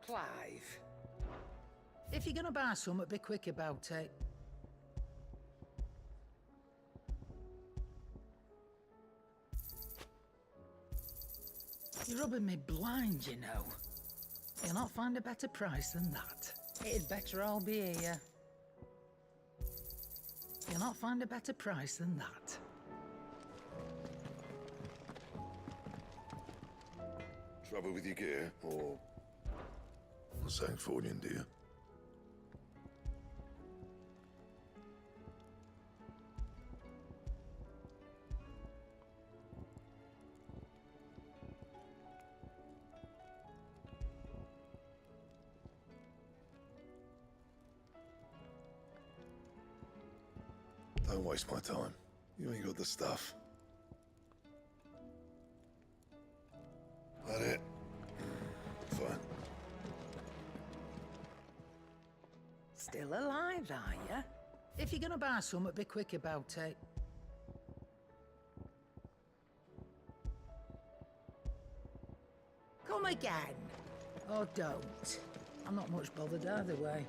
Clive. If you're gonna buy something, be quick about it. You're rubbing me blind, you know. You'll not find a better price than that. It'd better all be here. You'll not find a better price than that. Trouble with your gear, or something forwarding, do you? Don't waste my time. You ain't got the stuff. That it? Fine. Still alive, are ya? If you're gonna buy something, be quick about it. Come again. Or don't. I'm not much bothered either way.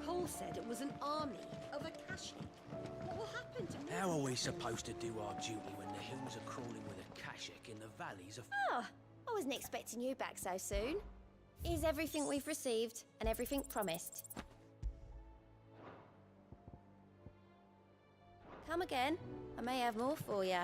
Cole said it was an army of Akashic. What will happen to me? How are we supposed to do our duty when the hills are crawling with Akashic in the valleys of... Oh, I wasn't expecting you back so soon. Here's everything we've received and everything promised. Come again. I may have more for you.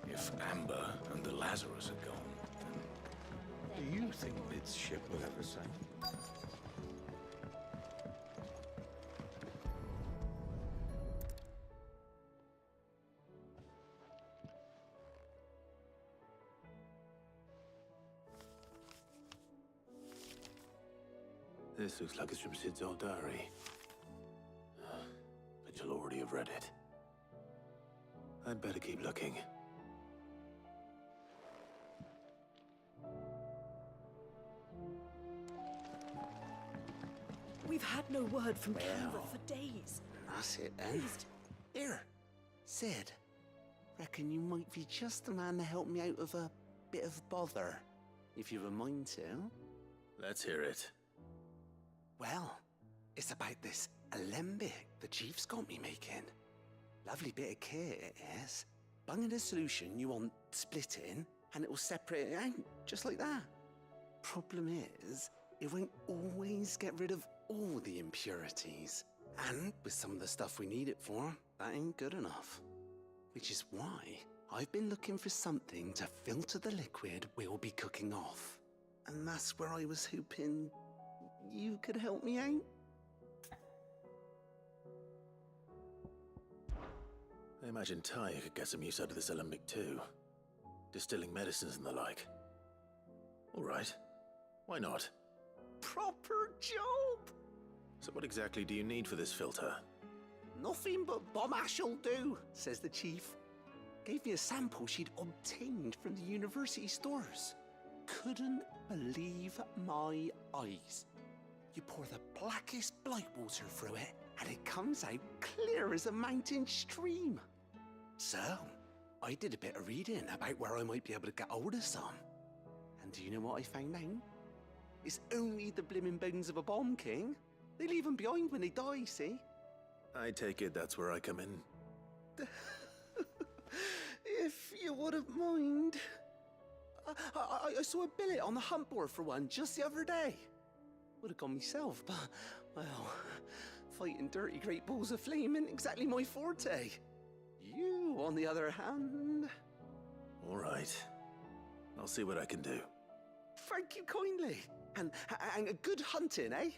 If Amber and the Lazarus are gone, then do you think Mid's ship will ever sail? This looks like it's from Sid's old diary. But you'll already have read it. I'd better keep looking. We've had no word from Canva for days. That's it then. Here, Sid. Reckon you might be just the man to help me out of a bit of bother, if you've a mind to. Let's hear it. Well, it's about this alembic the chief's got me making. Lovely bit of kit it is. Bung in a solution you want splitting, and it will separate it out, just like that. Problem is, it won't always get rid of all the impurities. And with some of the stuff we need it for, that ain't good enough. Which is why I've been looking for something to filter the liquid we'll be cooking off. And that's where I was hoping you could help me out. I imagine Ty could get some use out of this alembic too. Distilling medicines and the like. All right. Why not? Proper job! So what exactly do you need for this filter? Nothing but bomb ash'll do, says the chief. Gave me a sample she'd obtained from the university stores. Couldn't believe my eyes. You pour the blackest blight water through it, and it comes out clear as a mountain stream. So, I did a bit of reading about where I might be able to get hold of some. And do you know what I found out? It's only the blimmin' bones of a bomb king. They leave them behind when they die, see? I take it that's where I come in. If you wouldn't mind. I saw a billet on the hunt board for one just the other day. Would have gone myself, but, well, fighting dirty great balls of flame ain't exactly my forte. You, on the other hand... All right. I'll see what I can do. Thank you kindly. And good hunting, eh?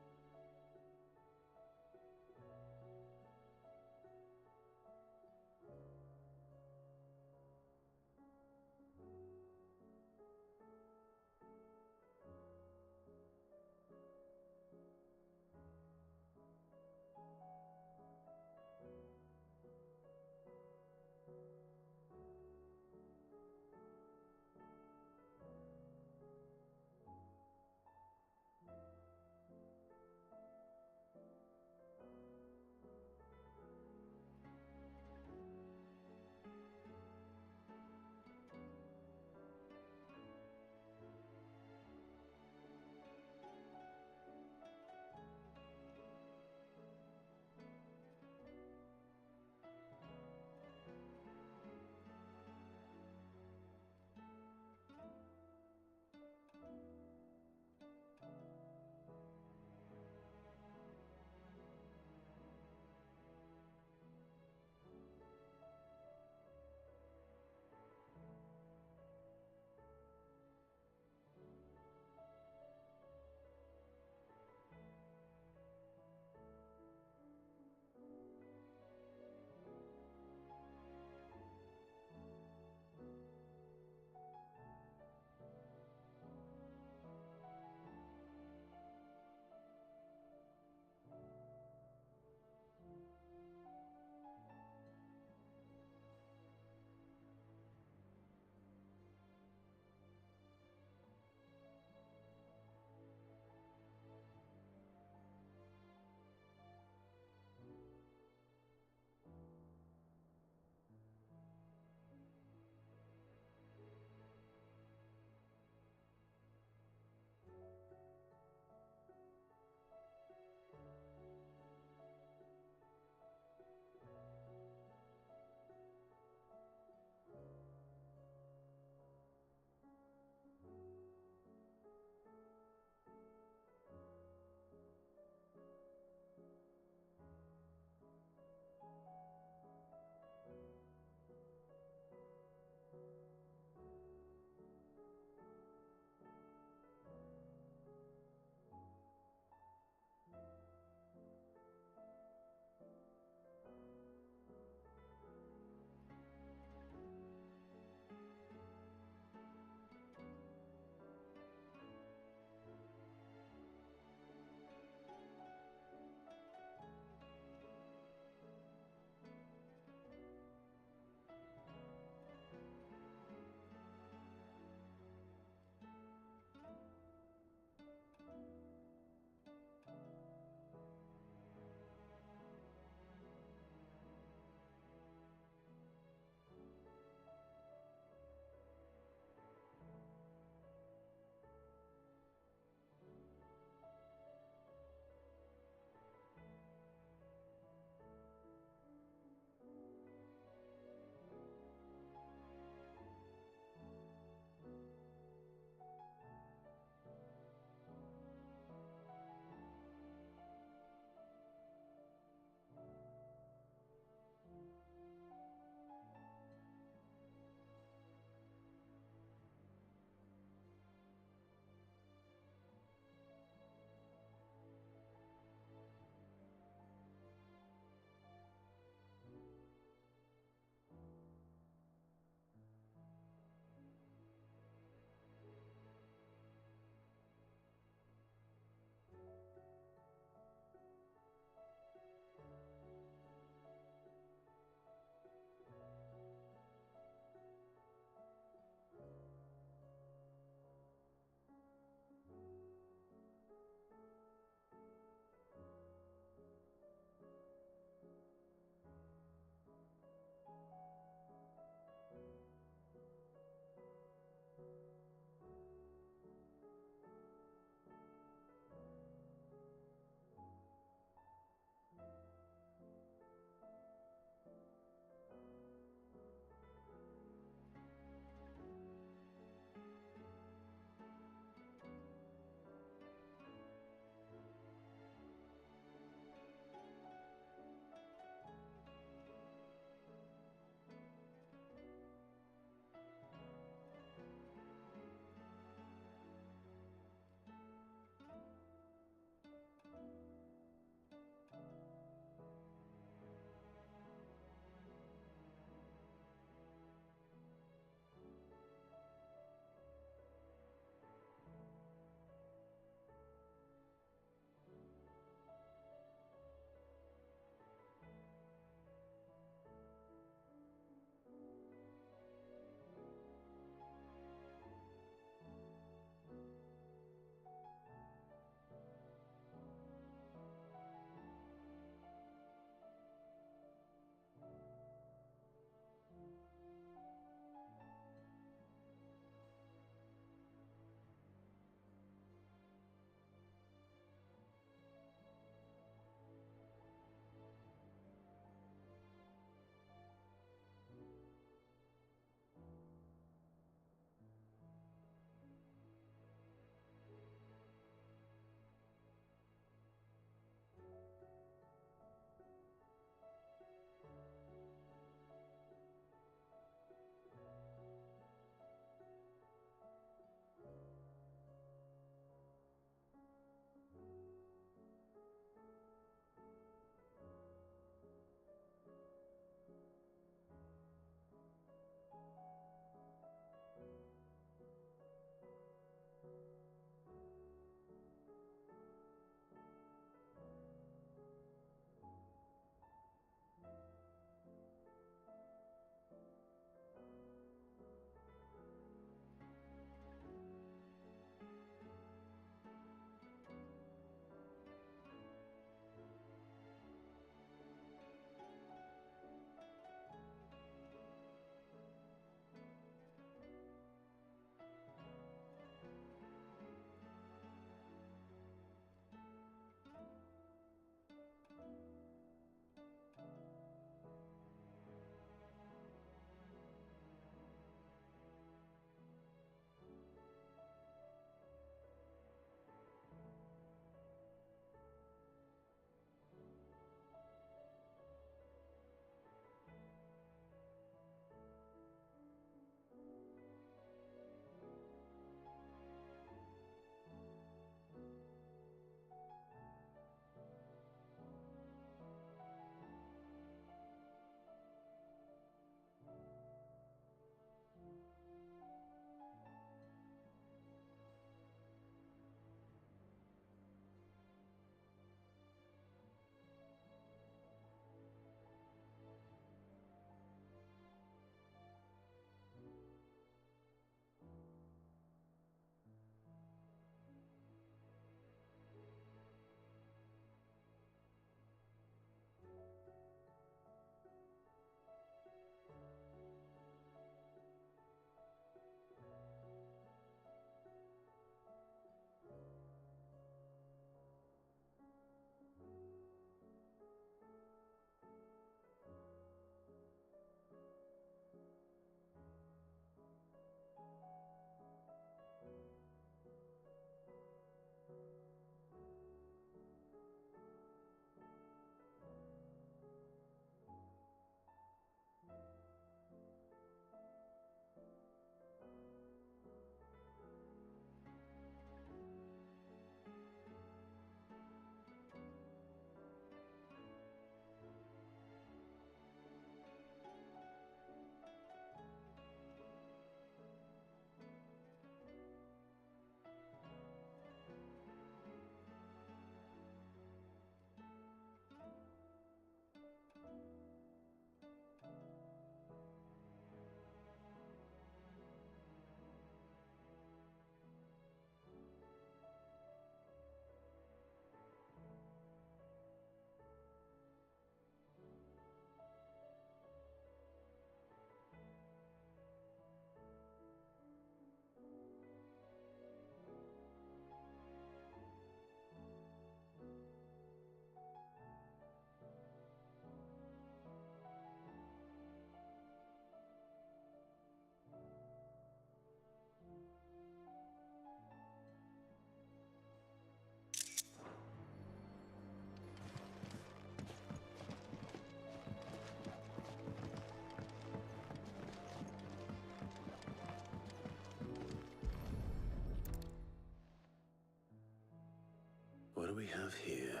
do we have here?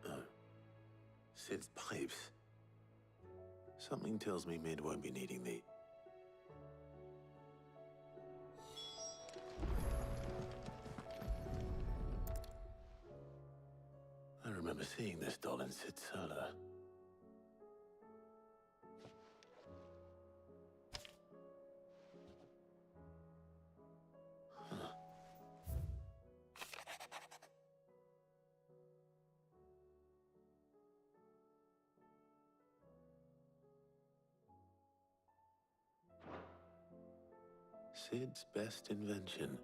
Oh. Sid's pipes. Something tells me Mid won't be needing the... I remember seeing this doll in Sid's cellar. Sid's best invention.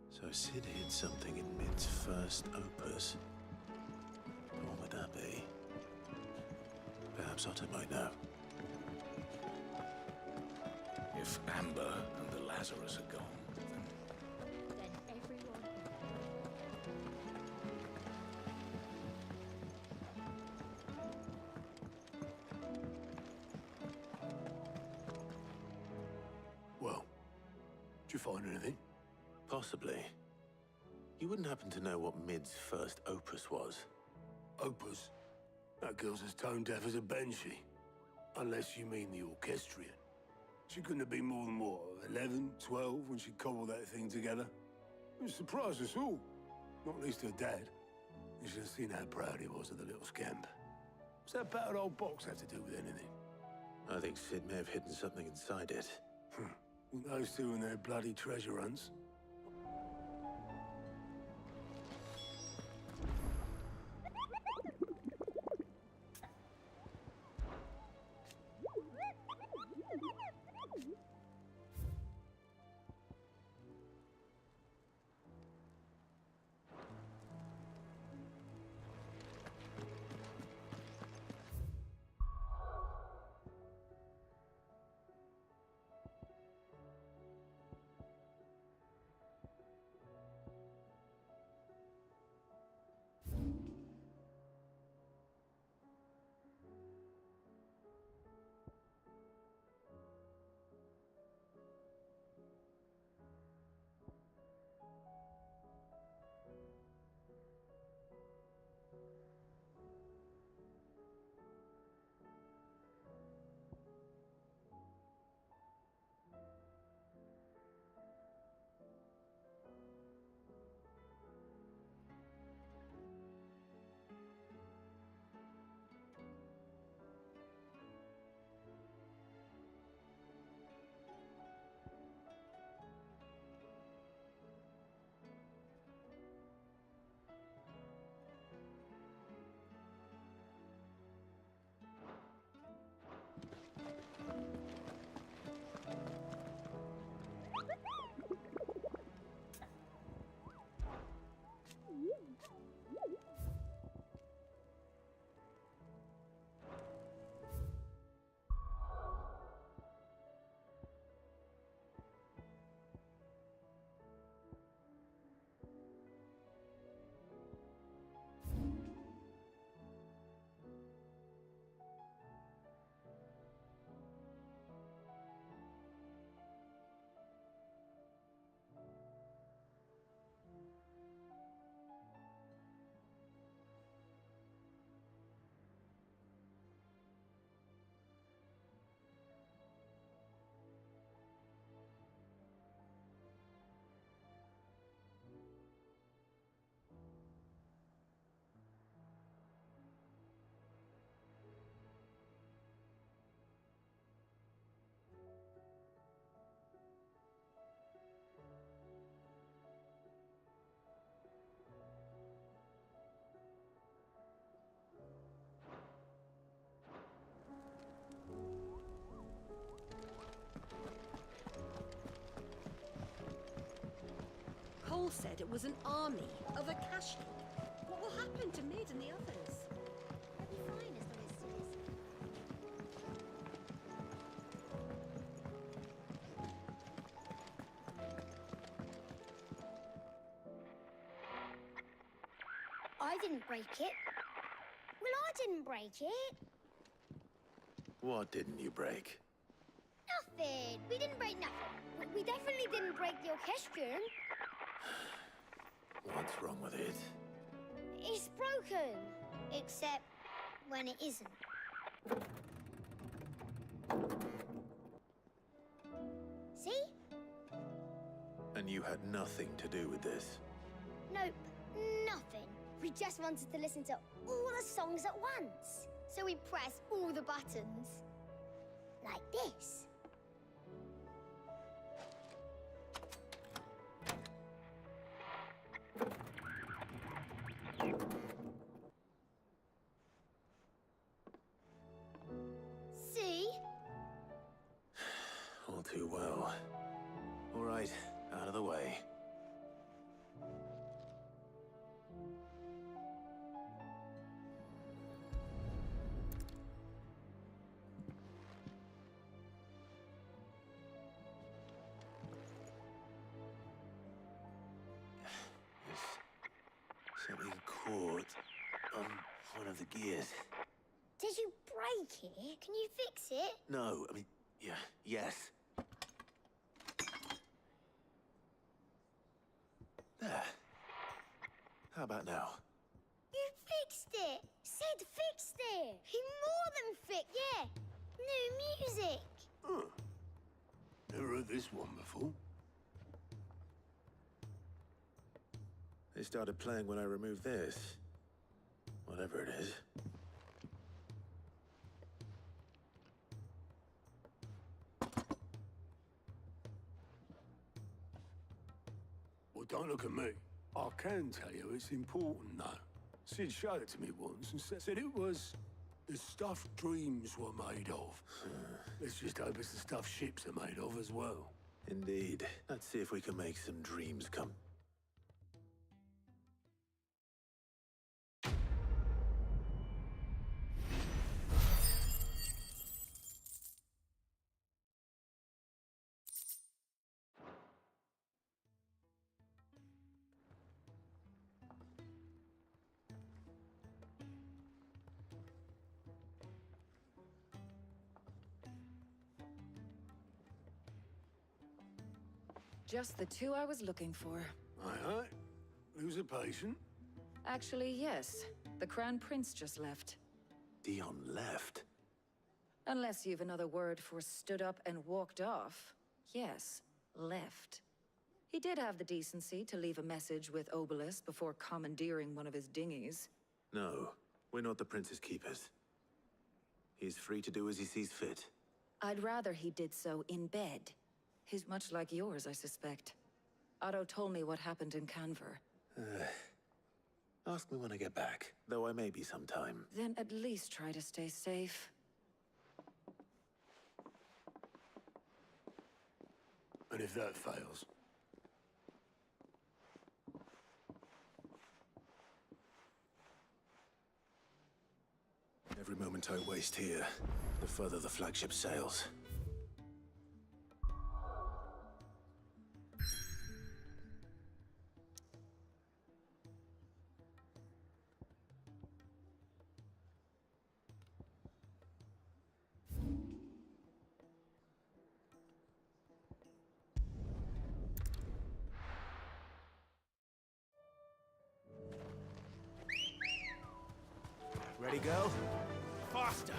So Sid hid something in Mid's first opus. But what would that be? Perhaps Otto might know. If Amber and the Lazarus are gone, Then everyone... Well, did you find anything? Possibly. You wouldn't happen to know what Mid's first opus was? Opus? That girl's as tone deaf as a banshee. Unless you mean the orchestrion. She couldn't have been more than, what, 11, 12 when she cobbled that thing together? It surprised us all. Not least her dad. You should have seen how proud he was of the little scamp. What's that battered old box have to do with anything? I think Sid may have hidden something inside it. Those two and their bloody treasure hunts. Cole said it was an army of Akashic. What will happen to Mid and the others? They'll be fine as long as Sid is. I didn't break it. Well, I didn't break it. What didn't you break? Nothing. We didn't break nothing. We definitely didn't break the orchestrion. What's wrong with it? It's broken. Except when it isn't. See? And you had nothing to do with this? Nope, nothing. We just wanted to listen to all the songs at once. So we pressed all the buttons. Like this. See? All too well. All right, out of the way. Something caught on one of the gears. Did you break it? Can you fix it? No, I mean, yeah, yes. There. How about now? You fixed it! Sid fixed it! He more than fixed, yeah! New music! Huh. Never heard this one before. They started playing when I removed this. Whatever it is. Well, don't look at me. I can tell you it's important, though. Sid showed it to me once and said it was the stuff dreams were made of. Let's just hope it's the stuff ships are made of as well. Indeed. Let's see if we can make some dreams come. Just the two I was looking for. Aye, aye. Lose a patient? Actually, yes. The Crown Prince just left. Dion left? Unless you've another word for stood up and walked off. Yes, left. He did have the decency to leave a message with Obelisk before commandeering one of his dinghies. No, we're not the Prince's keepers. He's free to do as he sees fit. I'd rather he did so in bed. He's much like yours, I suspect. Otto told me what happened in Canver. Ask me when I get back, though I may be sometime. Then at least try to stay safe. And if that fails? Every moment I waste here, the further the flagship sails. Ready, go? Faster!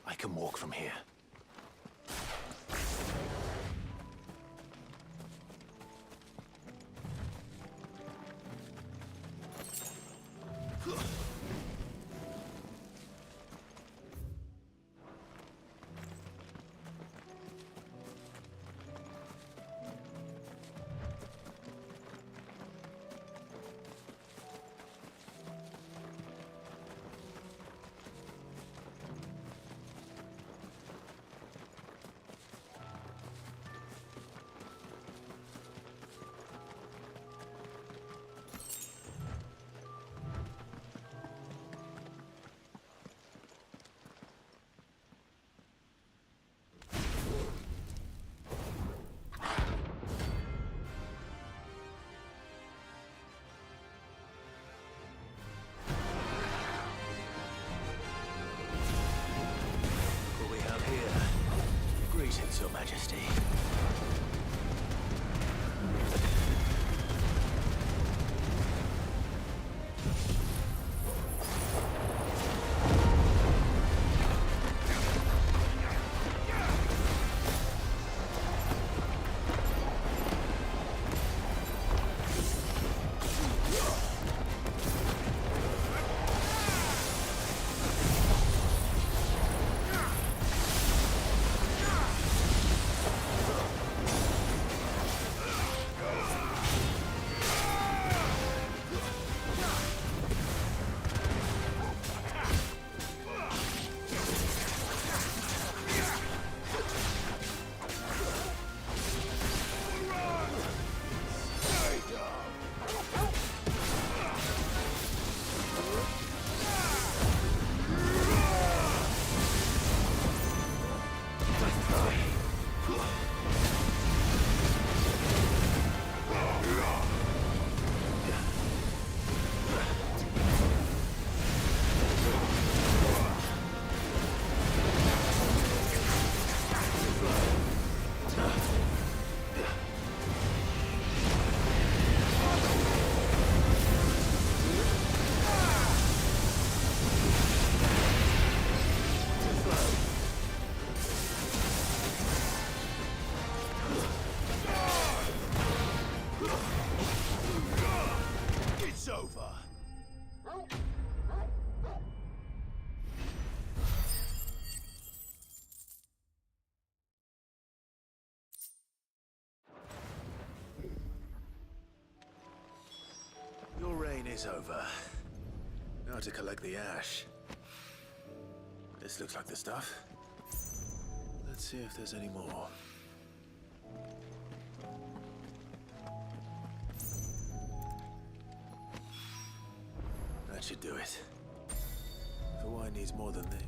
I can walk from here. Here. Greetings, Your Majesty. Your reign is over. Now to collect the ash. This looks like the stuff. Let's see if there's any more. That should do it. For wine needs more than this.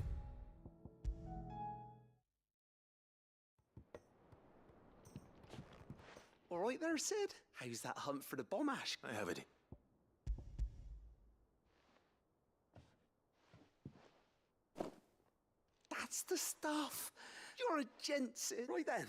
All right there, Sid. How's that hunt for the bomb ash? I have it. That's the stuff. You're a gent, Sid. Right then.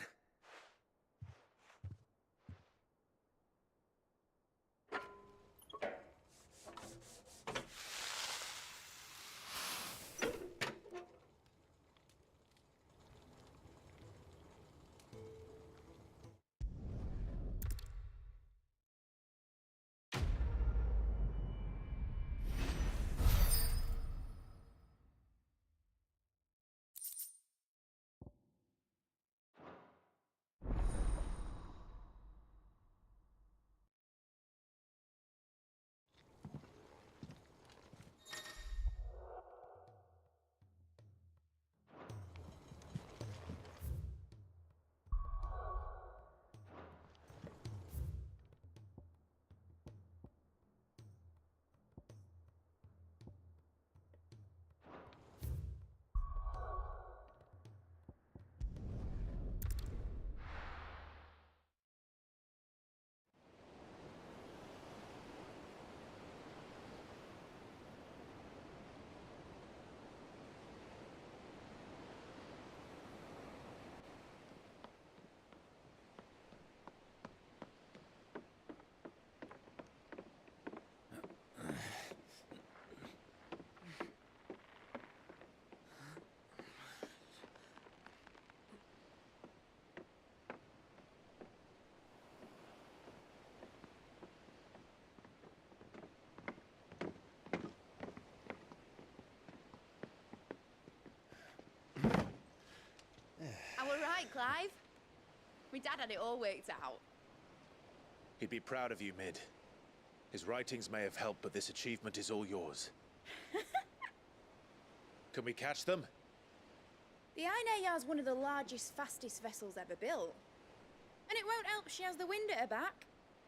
Right, Clive? My dad had it all worked out. He'd be proud of you, Mid. His writings may have helped, but this achievement is all yours. Can we catch them? The Ainayar's one of the largest, fastest vessels ever built. And it won't help she has the wind at her back.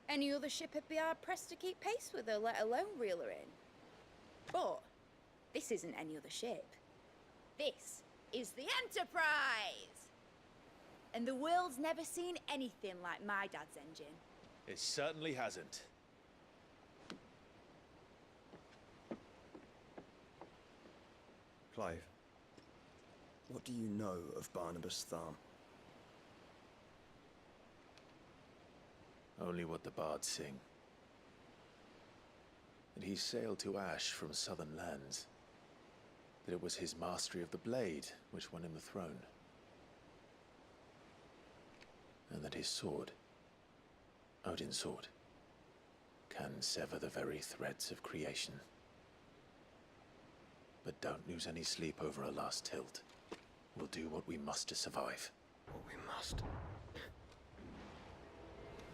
Any other ship would be hard-pressed to keep pace with her, let alone reel her in. But this isn't any other ship. This is the Enterprise! And the world's never seen anything like my dad's engine. It certainly hasn't. Clive, What do you know of Barnabas Tharm? Only what the bards sing. That he sailed to Ash from southern lands. That it was his mastery of the blade which won him the throne. And that his sword, Odin's sword, can sever the very threads of creation. But don't lose any sleep over a last tilt. We'll do what we must to survive. What we must.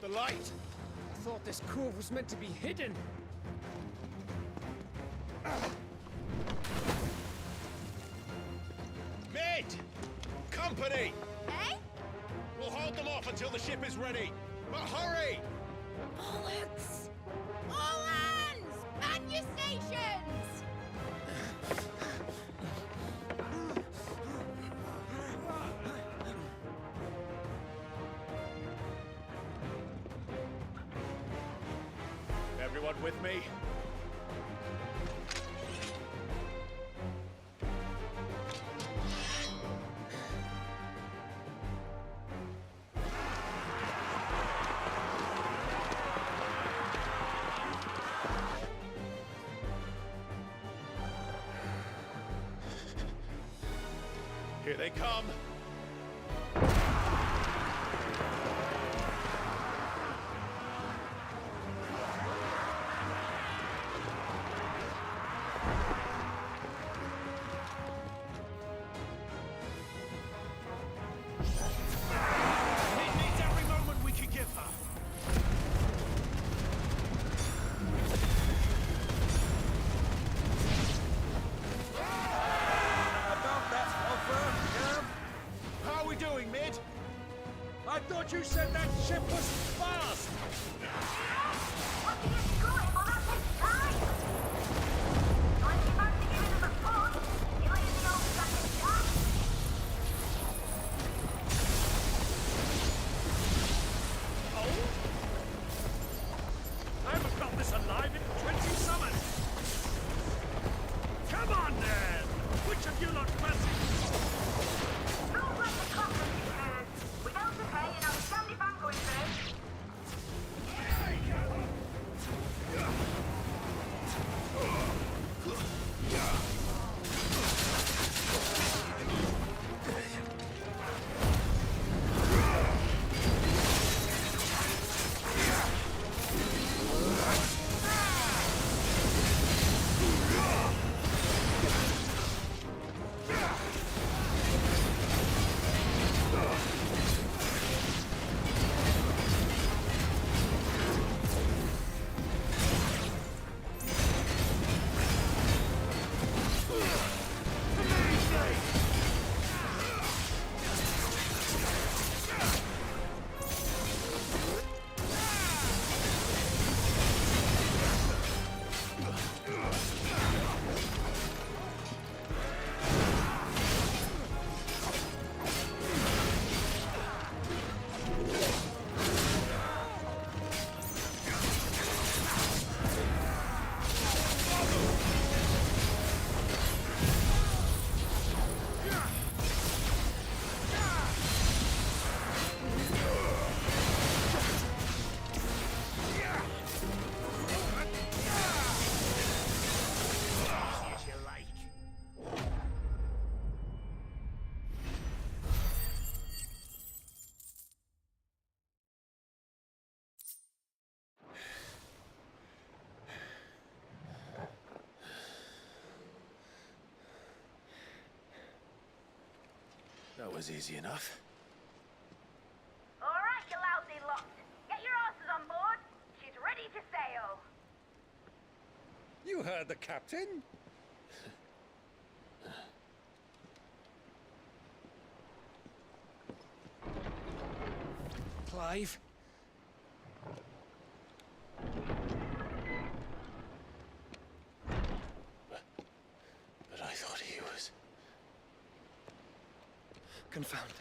The light! I thought this cove was meant to be hidden. Mid! Company! Eh? We'll hold them off until the ship is ready. But hurry! Bollocks! All hands! Man your stations! Everyone with me? Here they come. He needs every moment we can give her. How are we doing, Mid? I thought you said that ship was fast! I haven't felt this alive in 20 summers! Come on, then! Which of you lot fancy? Don't let the coffin be heard. Without the pay and outstanding banquet first. That was easy enough. All right, you lousy lot. Get your asses on board. She's ready to sail. You heard the captain? Clive? But I thought he was... Confounded.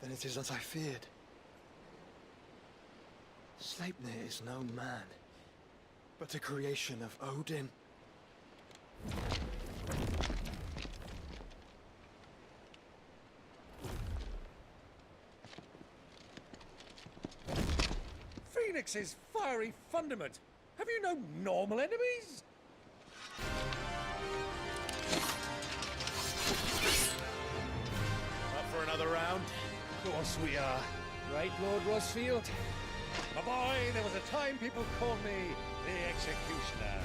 Then it is as I feared. Sleipnir is no man, but a creation of Odin. Phoenix's fiery fundament. Have you no normal enemies? Up for another round? Of course we are. Right, Lord Rosfield? My boy, there was a time people called me the Executioner.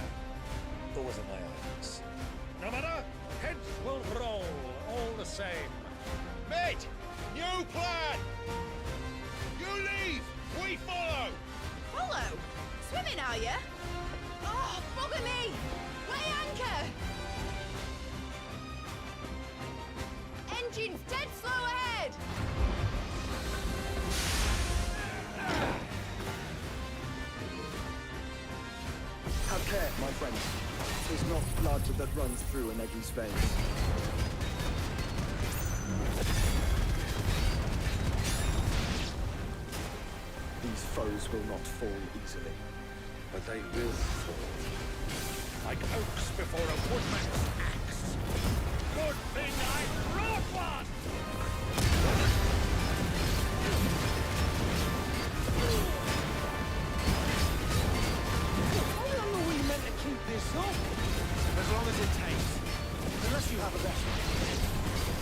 Or was it my eyes? No matter, heads will roll, all the same. Mate, new plan! You leave, we follow! Follow? Swimming, are you? Oh, bugger me! Weigh anchor! Engine's dead slow ahead! Have care, my friends. 'Tis not blood that runs through an Eggie's veins. These foes will not fall easily. But they will fall. Like oaks before a woodman's axe. Good thing I brought one! How long are we meant to keep this up? As long as it takes. Unless you have a better.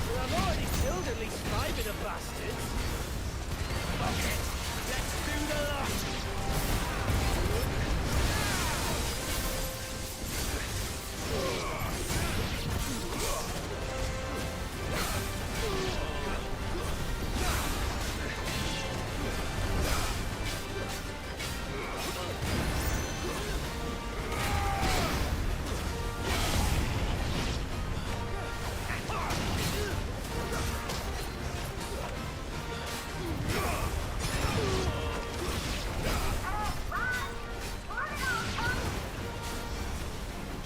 Well, I've already killed at least 5 of the bastards. Fuck it. Let's do the lot.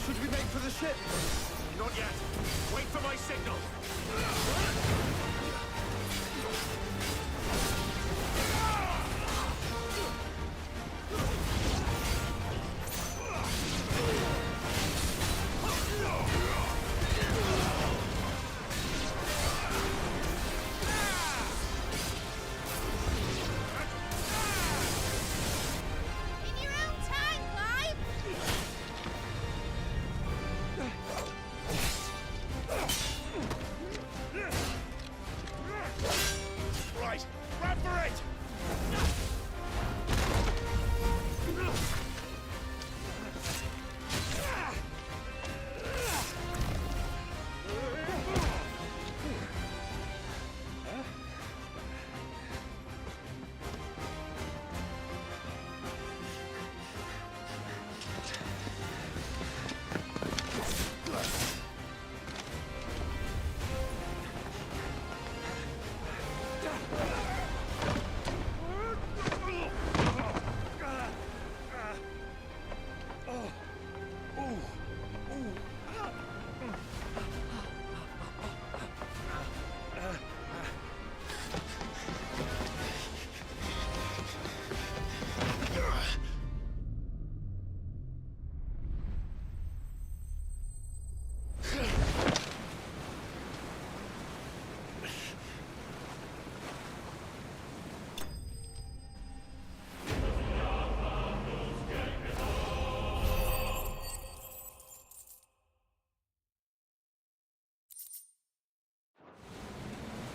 Should we make for the ship? Not yet. Wait for my signal. In your own time, Clive! Right, run for it!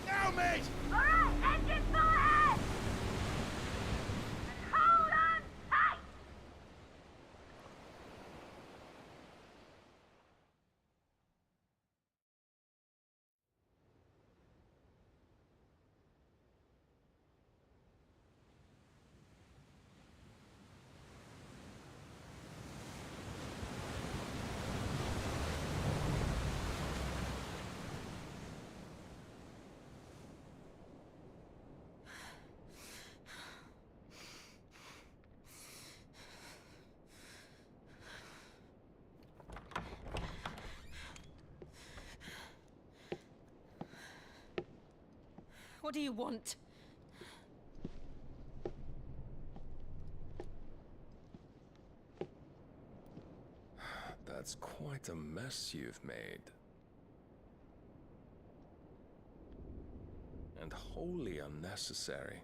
Now, mate! Alright, engine full ahead! And hold on tight! What do you want? That's quite a mess you've made. And wholly unnecessary.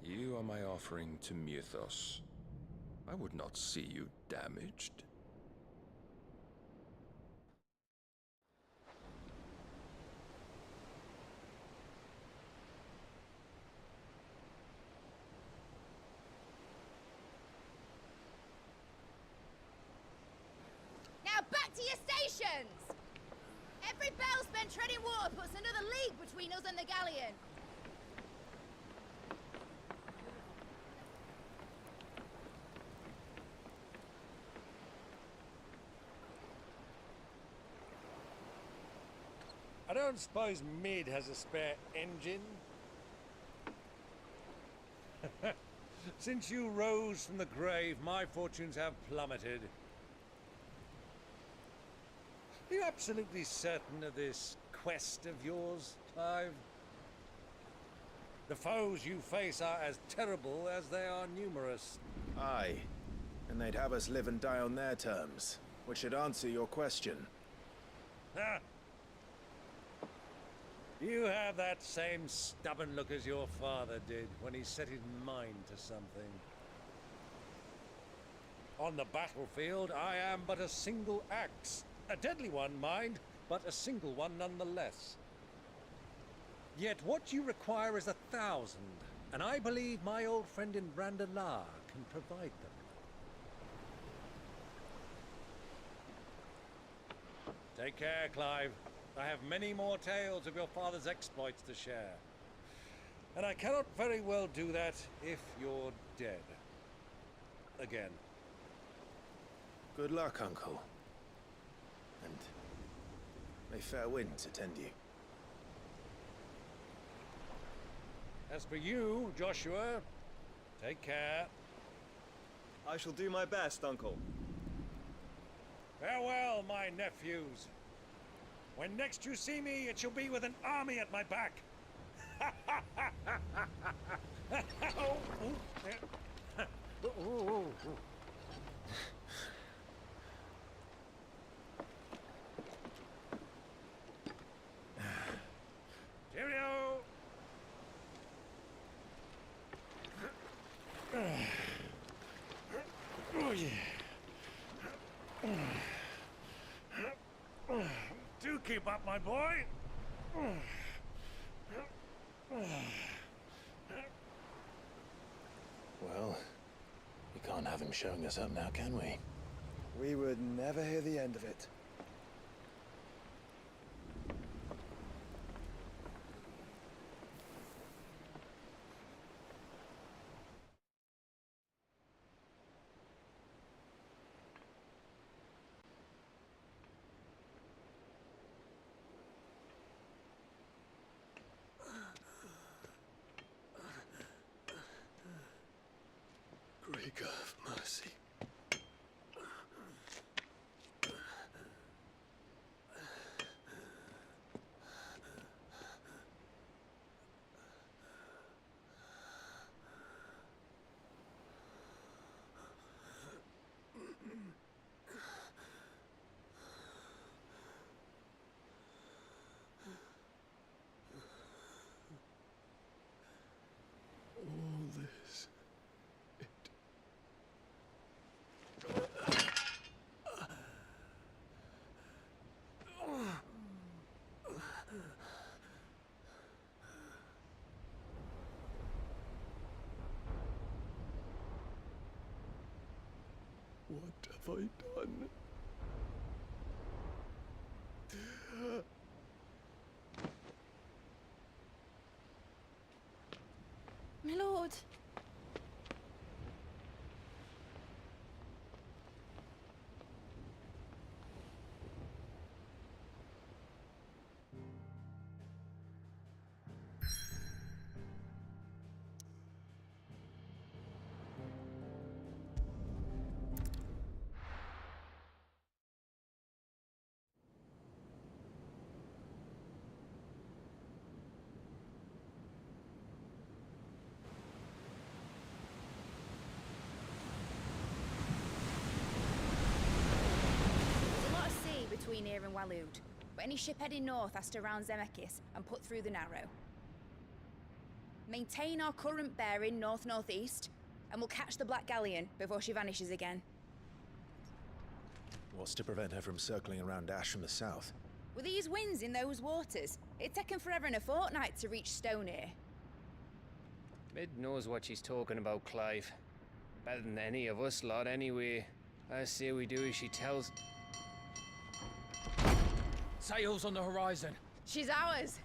You are my offering to Mythos. I would not see you damaged. Now back to your stations! Every bell spent treading water puts another league between us and the galleon. I don't suppose Mid has a spare engine? Since you rose from the grave, my fortunes have plummeted. Are you absolutely certain of this quest of yours, Clive? The foes you face are as terrible as they are numerous. Aye, and they'd have us live and die on their terms, which should answer your question. Ha! You have that same stubborn look as your father did when he set his mind to something. On the battlefield, I am but a single axe. A deadly one, mind, but a single one nonetheless. Yet what you require is 1,000, and I believe my old friend in Randalar can provide them. Take care, Clive. I have many more tales of your father's exploits to share. And I cannot very well do that if you're dead. Again. Good luck, Uncle. And may fair winds attend you. As for you, Joshua, take care. I shall do my best, Uncle. Farewell, my nephews. When next you see me, it shall be with an army at my back. Cheerio! Oh, yeah. Do keep up, my boy. Well, we can't have him showing us up now, can we? We would never hear the end of it. Greek of mercy. All this. What have I done? My lord. Between here and Waloed, but any ship heading north has to round Zemeckis and put through the Narrow. maintain our current bearing north-northeast, and we'll catch the Black Galleon before she vanishes again. What's to prevent her from circling around Ash from the south? With these winds in those waters, it'd taken forever and a fortnight to reach Stonehenge. Mid knows what she's talking about, Clive. Better than any of us lot, anyway. I say we do as she tells. Sails on the horizon. She's ours.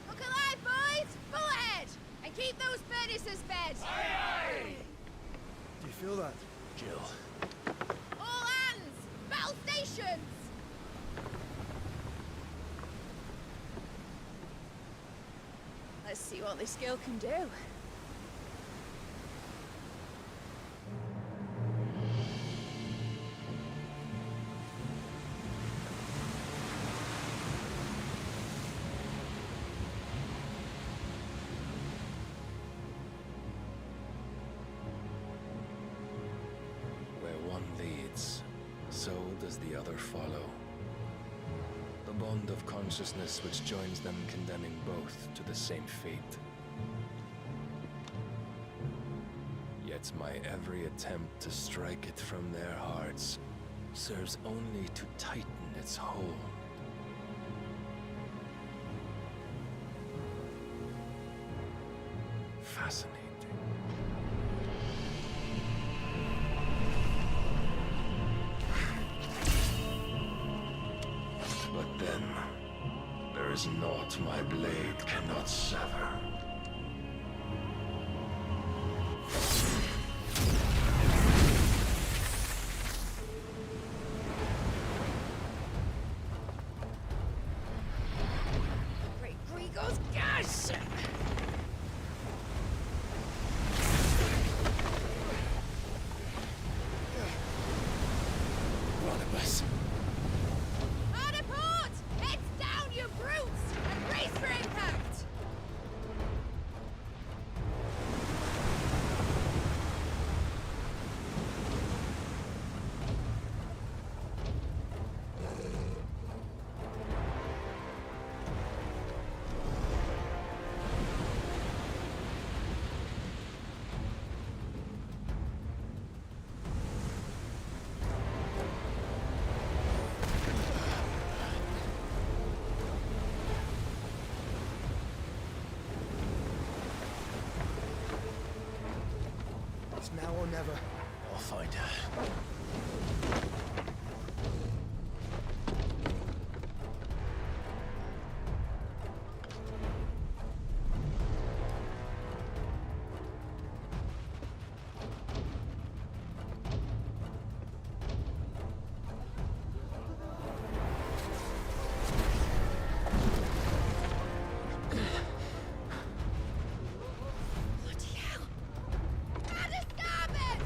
Look alive, boys! Full ahead! And keep those furnaces fed! Aye, aye! Do you feel that? Jill. All hands! Battle stations! Let's see what this girl can do. Where one leads, so does the other follow. The bond of consciousness which joins them, condemning both to the same fate. Yet my every attempt to strike it from their hearts serves only to tighten its hold. Fascinating. But then, there is naught my blade cannot sever. Great Gregor's gas! Barnabas. Hard a port! Heads down, you brutes! And brace for impact! It's now or never. I'll find her. Bloody hell! Out of starboard!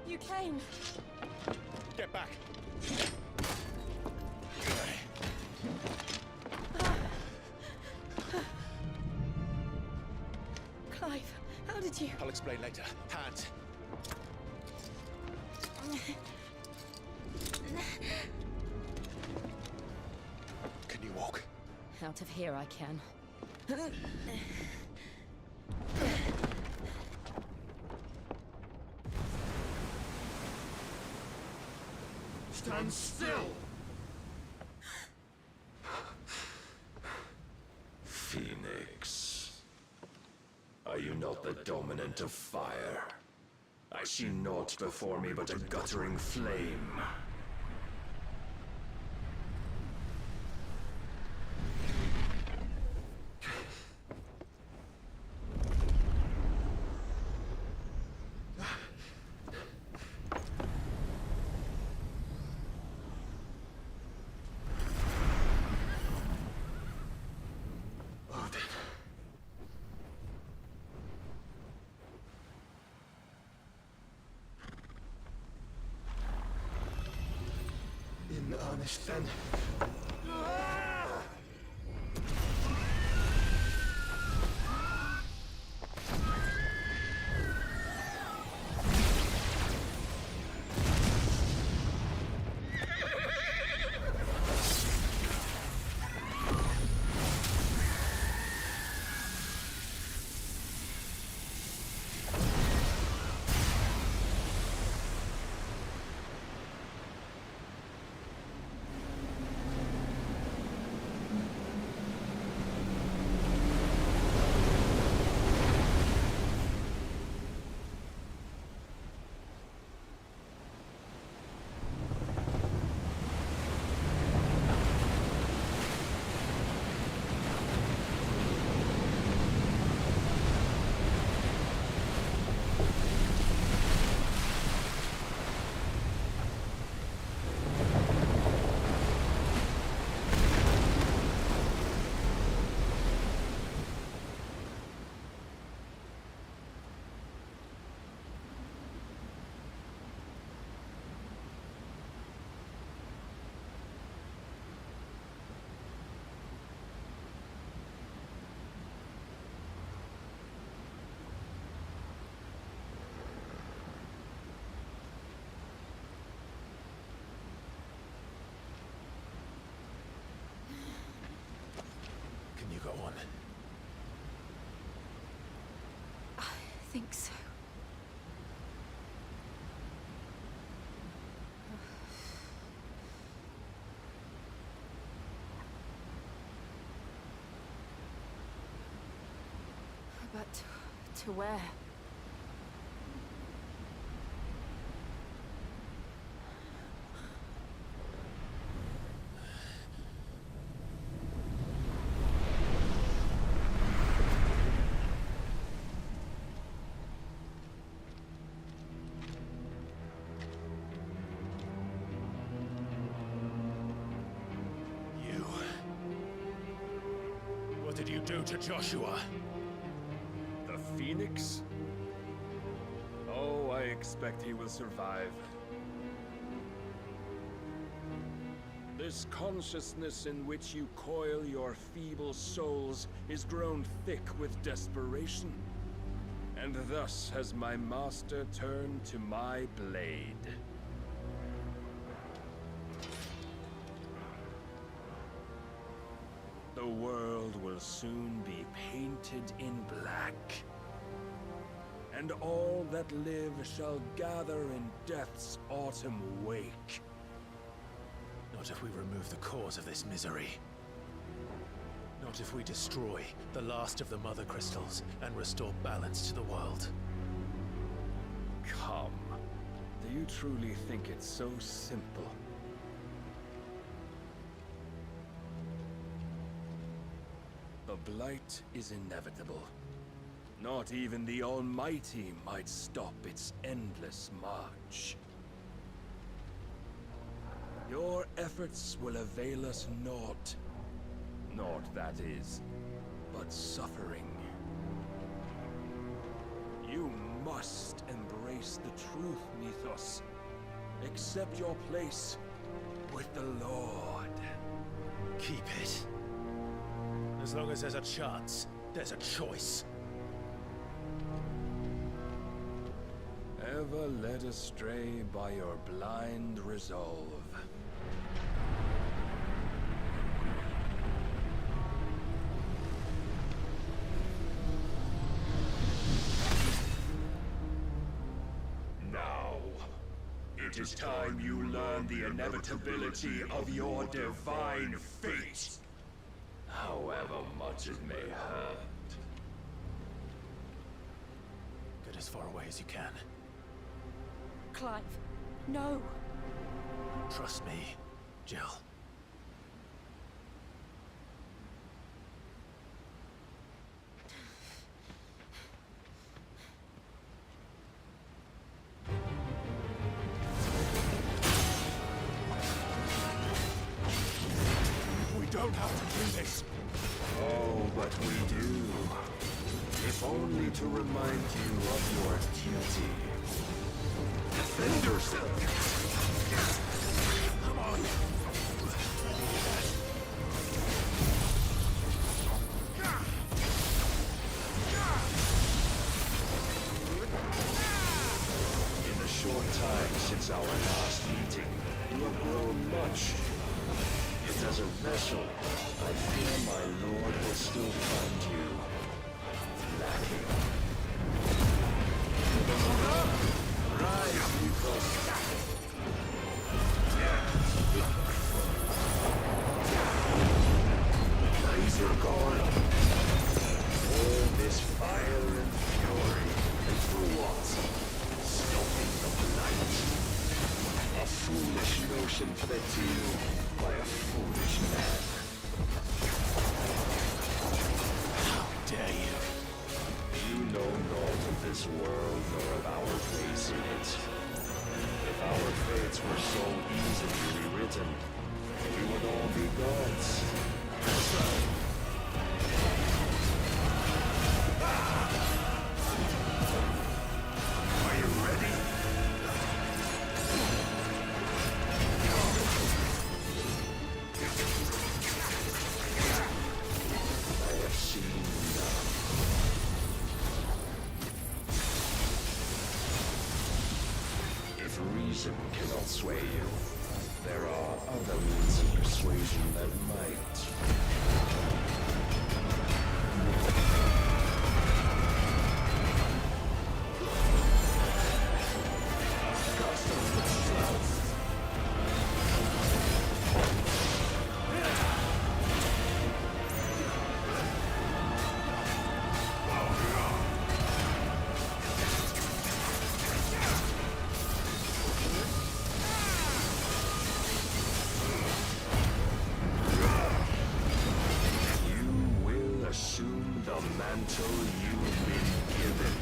You came. Get back! Clive, how did you... I'll explain later. Hands. Can you walk? Out of here I can. Stand still! Phoenix. Are you not the dominant of fire? I see naught before me but a guttering flame. In earnest, then. Can you go on? I think so. But to where? What did you do to Joshua? The Phoenix? Oh, I expect he will survive. This consciousness in which you coil your feeble souls is grown thick with desperation. And thus has my master turned to my blade. The world will soon be painted in black. And all that live shall gather in death's autumn wake. Not if we remove the cause of this misery. Not if we destroy the last of the Mother Crystals and restore balance to the world. Come. Do you truly think it's so simple? The Blight is inevitable. Not even the Almighty might stop its endless march. Your efforts will avail us naught. Naught, that is, but suffering. You must embrace the truth, Mythos. Accept your place with the Lord. Keep it. As long as there's a chance, there's a choice. Ever led astray by your blind resolve. Now, it is time you learn the inevitability of your divine fate, however much it may hurt. Get as far away as you can. Clive, no. Trust me, Jill. We don't have to do this. Oh, but we do. If only to remind you of your duty. Defend yourself! Come on! In the short time since our last meeting, you have grown much. Yet as a vessel, I fear my lord will still find you lacking. Rise, Mythos. Laser guard. All this fire and fury. And for what? Stopping the blight. A foolish notion fed to you by a foolish man. How dare you? You know naught of this world nor of our place in it. If our fates were so easily rewritten, we would all be gods. Are you ready? I have seen enough. If reason cannot sway you, there are other means of persuasion that might. Mantle you've been given.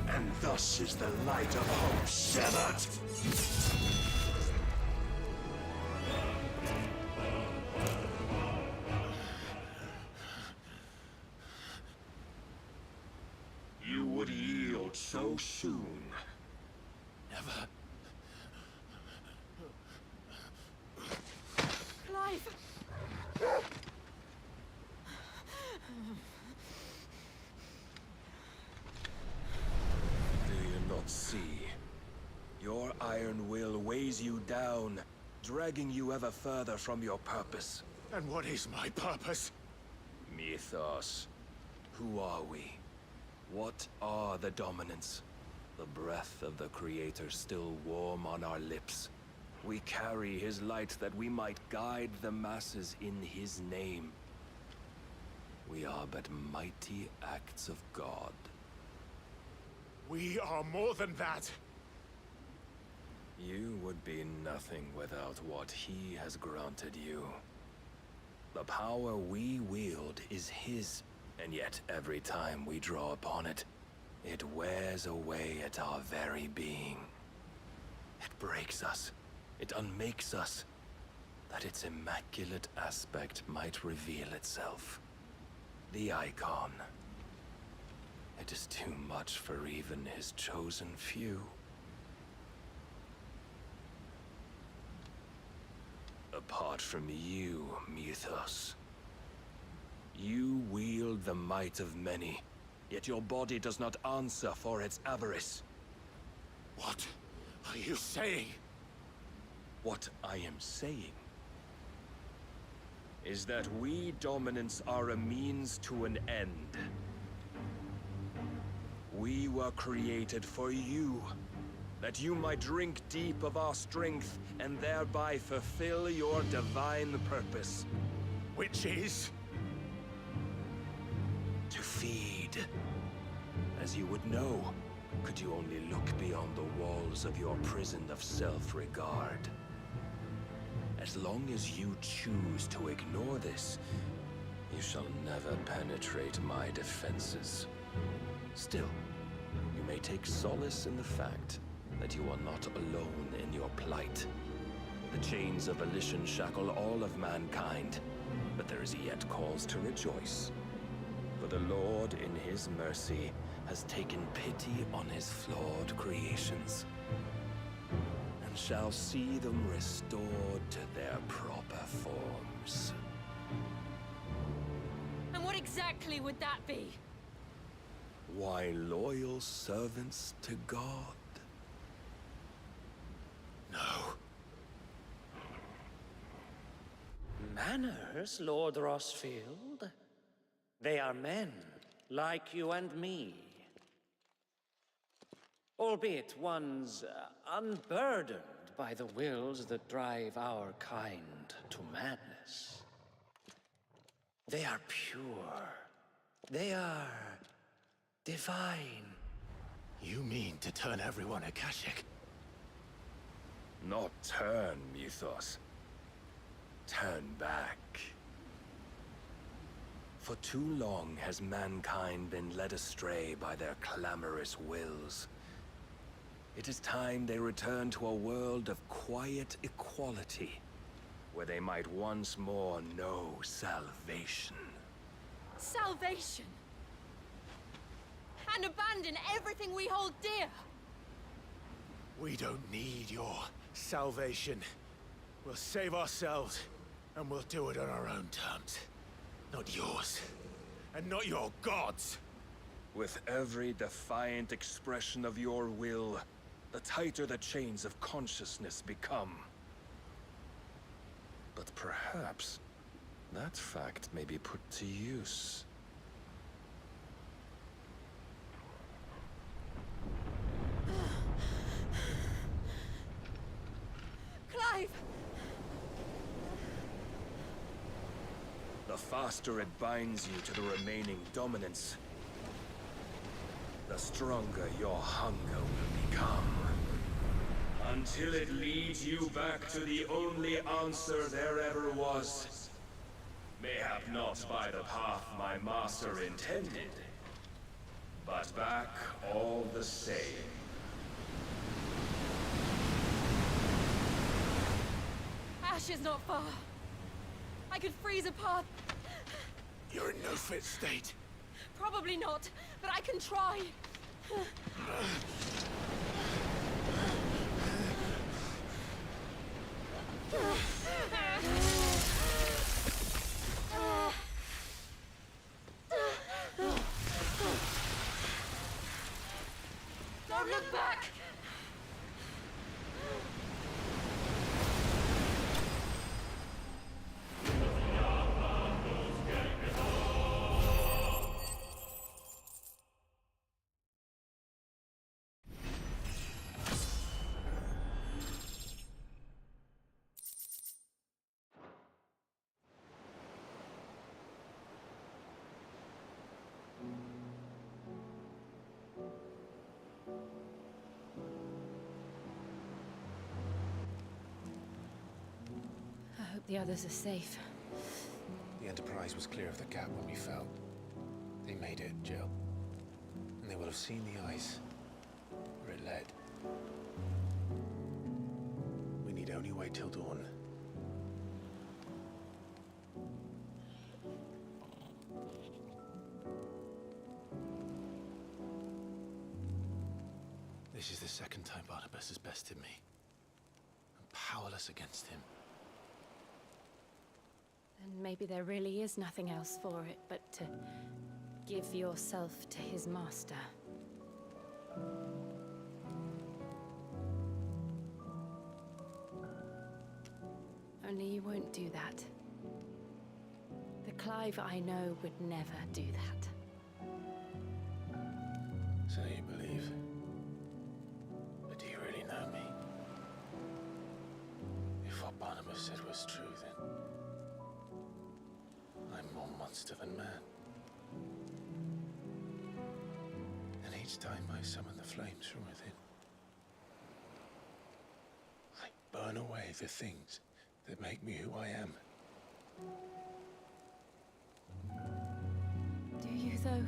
And thus is the light of hope severed. You would yield so soon. Never. Clive! Do you not see? Your iron will weighs you down, dragging you ever further from your purpose. And what is my purpose? Mythos. Who are we? What are the dominants? The breath of the Creator still warm on our lips. We carry his light that we might guide the masses in his name. We are but mighty acts of God. We are more than that. You would be nothing without what he has granted you. The power we wield is his, and yet every time we draw upon it, it wears away at our very being. It breaks us. It unmakes us, that its immaculate aspect might reveal itself. The icon. It is too much for even his chosen few. Apart from you, Mythos, you wield the might of many, yet your body does not answer for its avarice. What are you saying? What I am saying is that we dominants are a means to an end. We were created for you, that you might drink deep of our strength and thereby fulfill your divine purpose. Which is? To feed. As you would know, could you only look beyond the walls of your prison of self-regard. As long as you choose to ignore this, you shall never penetrate my defenses. Still, you may take solace in the fact that you are not alone in your plight. The chains of volition shackle all of mankind, but there is yet cause to rejoice. For the Lord, in his mercy, has taken pity on his flawed creations, and shall see them restored to their proper forms. And what exactly would that be? Why, loyal servants to God. No. Manners, Lord Rossfield? They are men, like you and me. Albeit ones unburdened by the wills that drive our kind to madness. They are pure. They are divine. You mean to turn everyone Akashic? Not turn, Mythos. Turn back. For too long has mankind been led astray by their clamorous wills. It is time they return to a world of quiet equality, where they might once more know salvation. Salvation? And abandon everything we hold dear? We don't need your salvation. We'll save ourselves, and we'll do it on our own terms. Not yours, and not your gods. With every defiant expression of your will, the tighter the chains of consciousness become. But perhaps that fact may be put to use. Clive! The faster it binds you to the remaining dominance, the stronger your hunger will become. Until it leads you back to the only answer there ever was. Mayhap not by the path my master intended, but back all the same. Ash is not far. I could freeze a path. You're in no fit state. Probably not, but I can try. Don't look back! I hope the others are safe. The Enterprise was clear of the gap when we fell. They made it, Jill. And they will have seen the ice, where it led. We need only wait till dawn. This is the second time Barnabas has bested me. I'm powerless against him. And maybe there really is nothing else for it but to give yourself to his master. Only you won't do that. The Clive I know would never do that. So you believe? But do you really know me? If what Barnabas said was true, then I'm more monster than man. And each time I summon the flames from within, I burn away the things that make me who I am. Do you, though?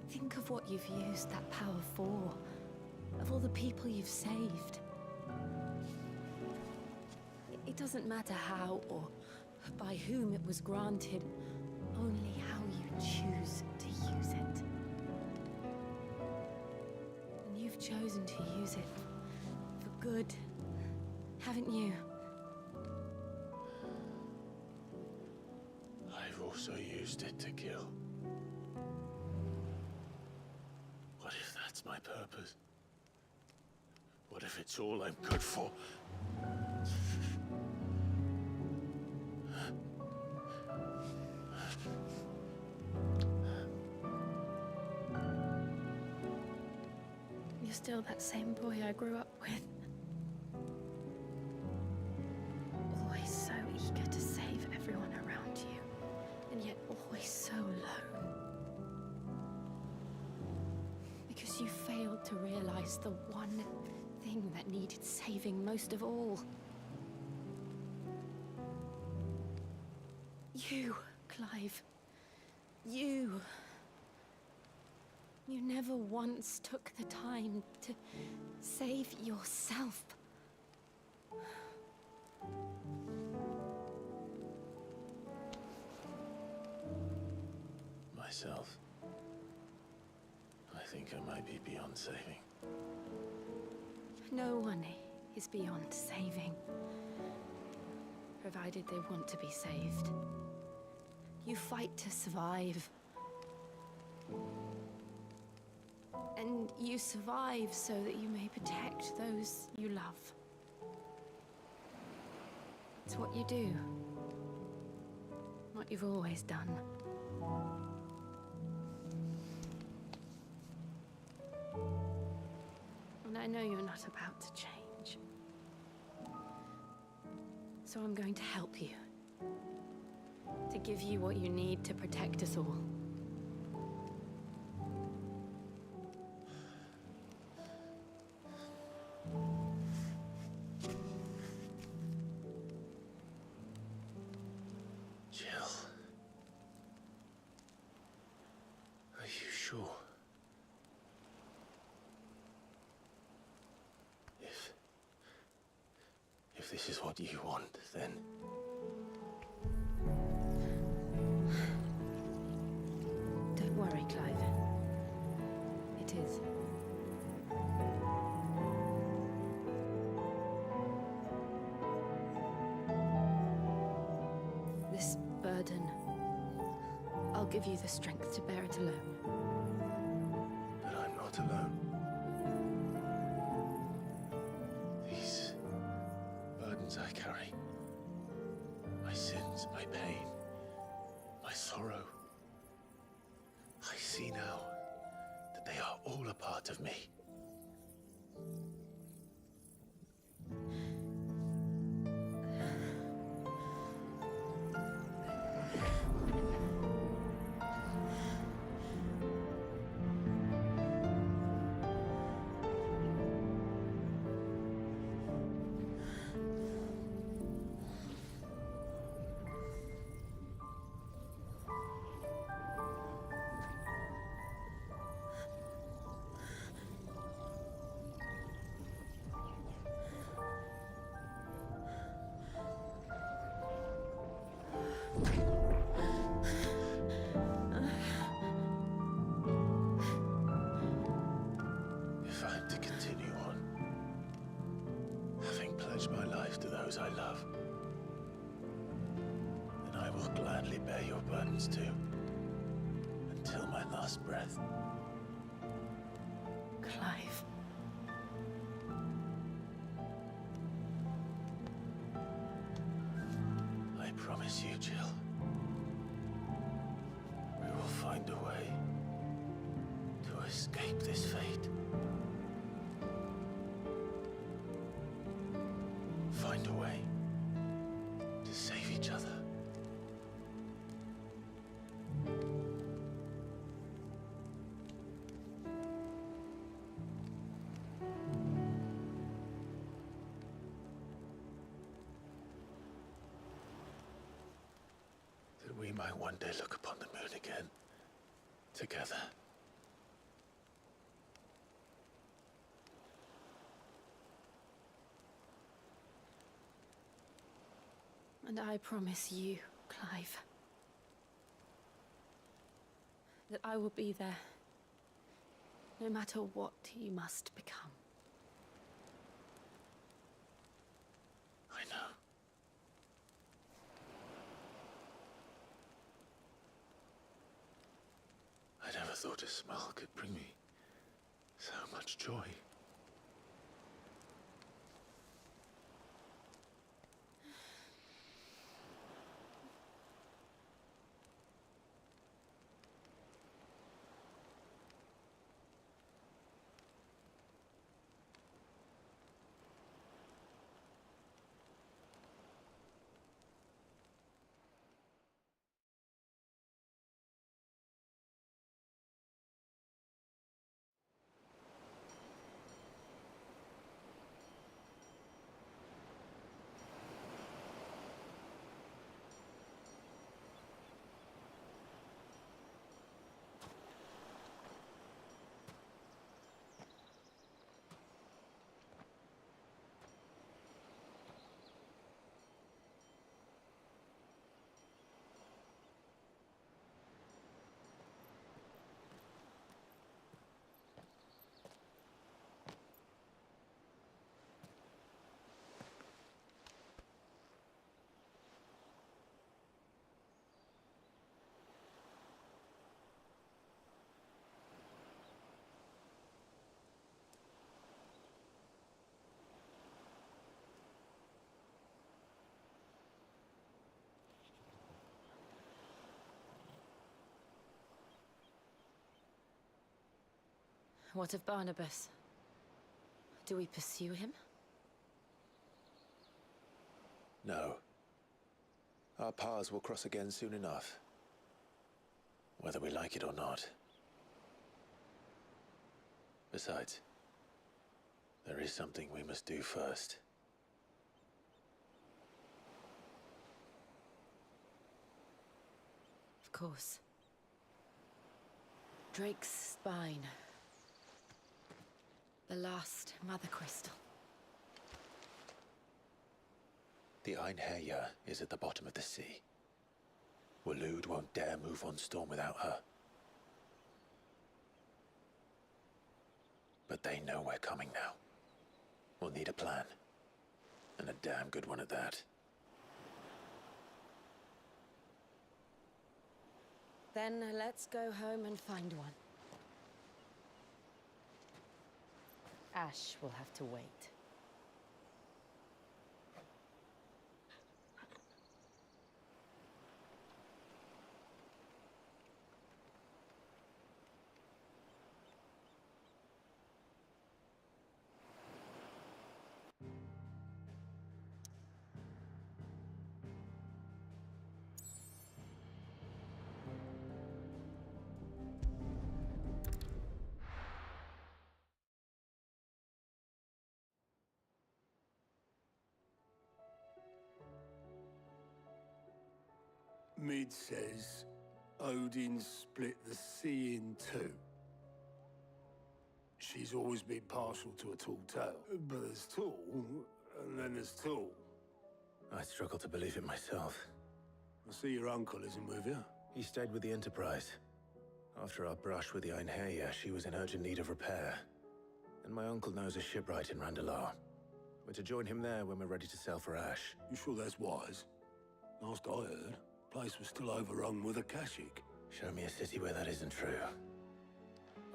Think of what you've used that power for. Of all the people you've saved. It doesn't matter how or by whom it was granted, only how you choose to use it. And you've chosen to use it for good, haven't you? I've also used it to kill. What if that's my purpose? What if it's all I'm good for? You're still that same boy I grew up with. Always so eager to save everyone around you, and yet always so alone. Because you failed to realize the one thing that needed saving most of all. You, Clive. You. You never once took the time to save yourself. Myself? I think I might be beyond saving. No one is beyond saving, provided they want to be saved. You fight to survive. And you survive so that you may protect those you love. It's what you do. What you've always done. And I know you're not about to change. So I'm going to help you. To give you what you need to protect us all. Jill. Are you sure? If this is what you want, then... Don't worry, Clive. It is. This burden, I'll give you the strength to bear it alone. But I'm not alone. These burdens I carry, my sins, my pain, my sorrow, I see now that they are all a part of me. like to continue on, having pledged my life to those I love. And I will gladly bear your burdens too, until my last breath. Clive. I promise you, Jill, we will find a way to escape this fate. Find a way to save each other. That we might one day look upon the moon again, together. And I promise you, Clive, that I will be there, no matter what you must become. I know. I never thought a smile could bring me so much joy. What of Barnabas? Do we pursue him? No. Our paths will cross again soon enough. Whether we like it or not. Besides, there is something we must do first. Of course. Drake's spine. The last Mother Crystal. The Einherjar is at the bottom of the sea. Waloed won't dare move on Storm without her. But they know we're coming now. We'll need a plan. And a damn good one at that. Then let's go home and find one. Ash will have to wait. Mid says Odin split the sea in two. She's always been partial to a tall tale. But there's tall, and then there's tall. I struggle to believe it myself. I see your uncle isn't with you. He stayed with the Enterprise. After our brush with the Einherjar, she was in urgent need of repair. And my uncle knows a shipwright in Randalar. We're to join him there when we're ready to sail for Ash. You sure that's wise? Last I heard, the place was still overrun with Akashic. Show me a city where that isn't true.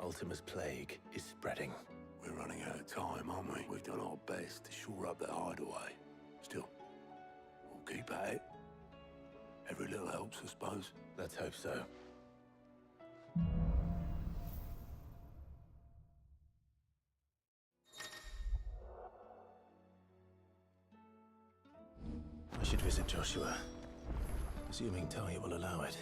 Ultima's plague is spreading. We're running out of time, aren't we? We've done our best to shore up that hideaway. Still, we'll keep at it. Every little helps, I suppose. Let's hope so. I should visit Joshua, assuming Talia will allow it.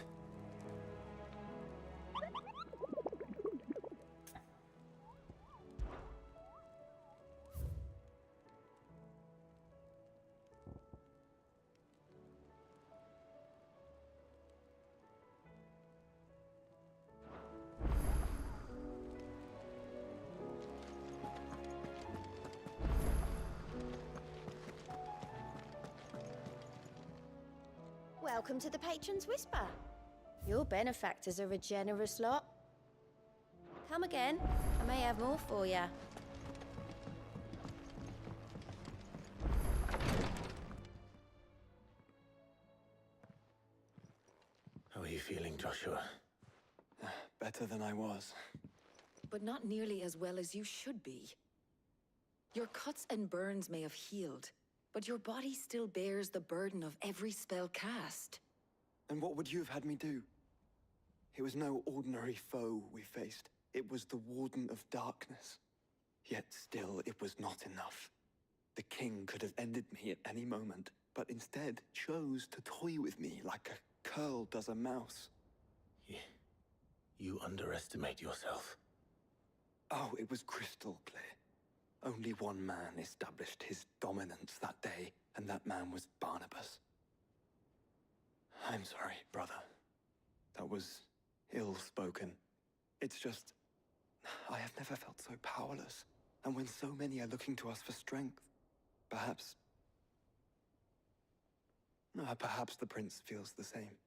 Welcome to the Patron's Whisper. Your benefactors are a generous lot. Come again. I may have more for you. How are you feeling, Joshua? Better than I was. But not nearly as well as you should be. Your cuts and burns may have healed, but your body still bears the burden of every spell cast. And what would you have had me do? It was no ordinary foe we faced. It was the Warden of Darkness. Yet still, it was not enough. The king could have ended me at any moment, but instead chose to toy with me like a curl does a mouse. You underestimate yourself. Oh, it was crystal clear. Only one man established his dominance that day, and that man was Barnabas. I'm sorry, brother. That was ill-spoken. It's just, I have never felt so powerless. And when so many are looking to us for strength, perhaps the prince feels the same.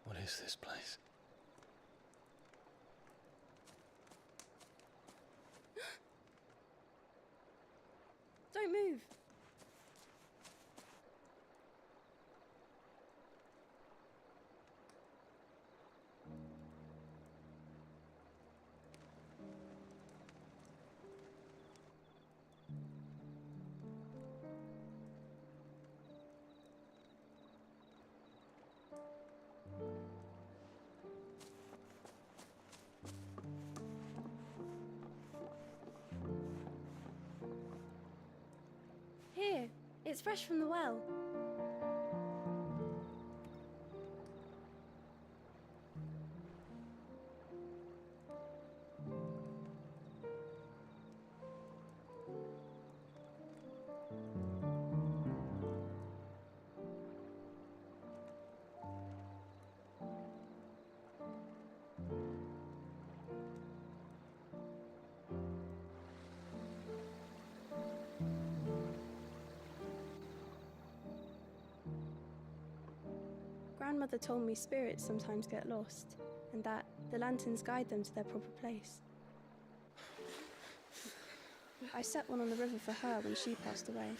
What is this place? Don't move. Here, it's fresh from the well. Grandmother told me spirits sometimes get lost, and that the lanterns guide them to their proper place. I set one on the river for her when she passed away.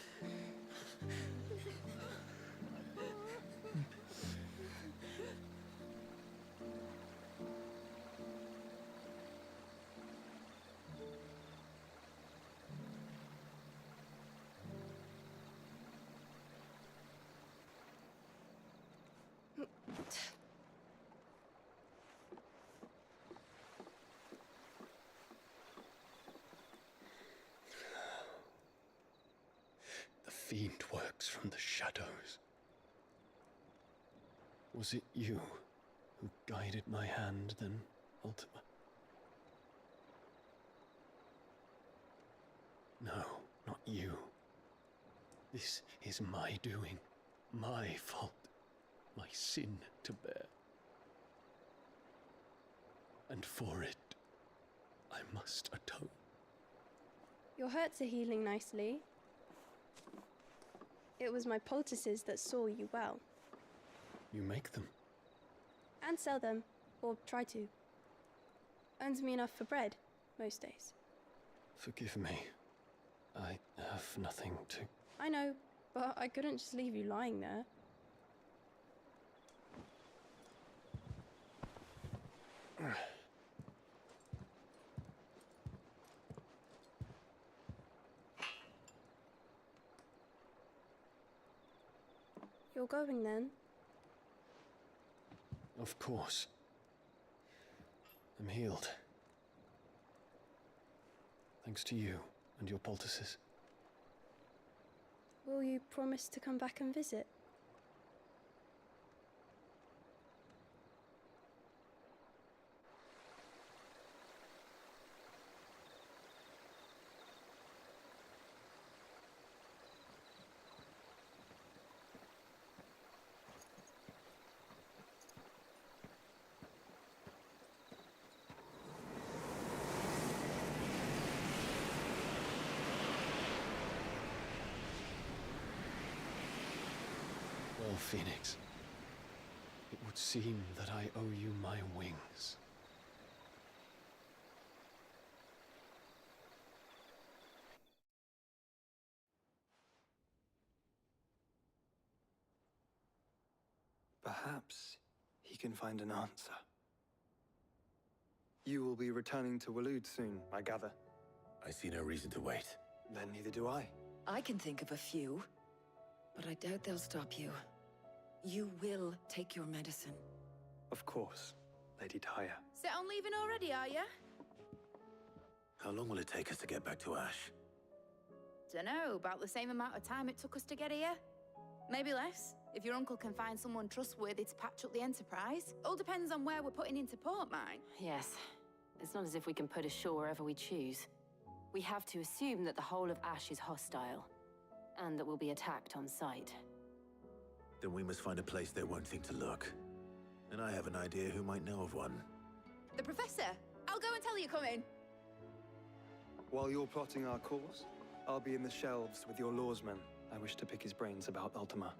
fiend works from the shadows. Was it you who guided my hand then, Ultima? No, not you. This is my doing, my fault, my sin to bear. And for it, I must atone. Your hurts are healing nicely. It was my poultices that saw you well. You make them? And sell them, or try to. Earns me enough for bread, most days. Forgive me. I have nothing to... I know, but I couldn't just leave you lying there. You're going then? Of course. I'm healed. Thanks to you and your poultices. Will you promise to come back and visit? Well, Phoenix, it would seem that I owe you my wings. Perhaps he can find an answer. You will be returning to Waloed soon, I gather. I see no reason to wait. Then neither do I. I can think of a few, but I doubt they'll stop you. You will take your medicine. Of course, Lady Tyre. Set on leaving already, are ya? How long will it take us to get back to Ash? Dunno, about the same amount of time it took us to get here. Maybe less, if your uncle can find someone trustworthy to patch up the Enterprise. All depends on where we're putting into port, mine. Yes. It's not as if we can put ashore wherever we choose. We have to assume that the whole of Ash is hostile, and that we'll be attacked on sight. Then we must find a place they won't think to look. And I have an idea who might know of one. The Professor! I'll go and tell you coming. While you're plotting our course, I'll be in the shelves with your lawsman. I wish to pick his brains about Ultima.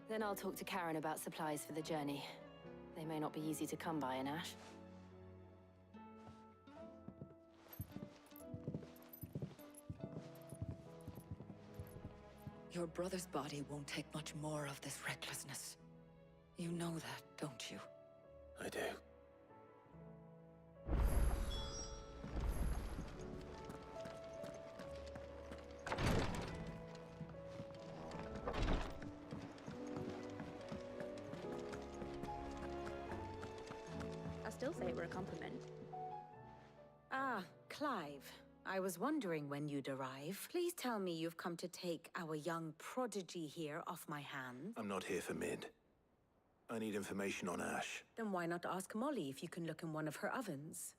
Then I'll talk to Karen about supplies for the journey. They may not be easy to come by in Ash. Your brother's body won't take much more of this recklessness. You know that, don't you? I do. I still say it were a compliment. Ah, Clive. I was wondering when you'd arrive. Please tell me you've come to take our young prodigy here off my hands. I'm not here for Mid. I need information on Ash. Then why not ask Molly if you can look in one of her ovens?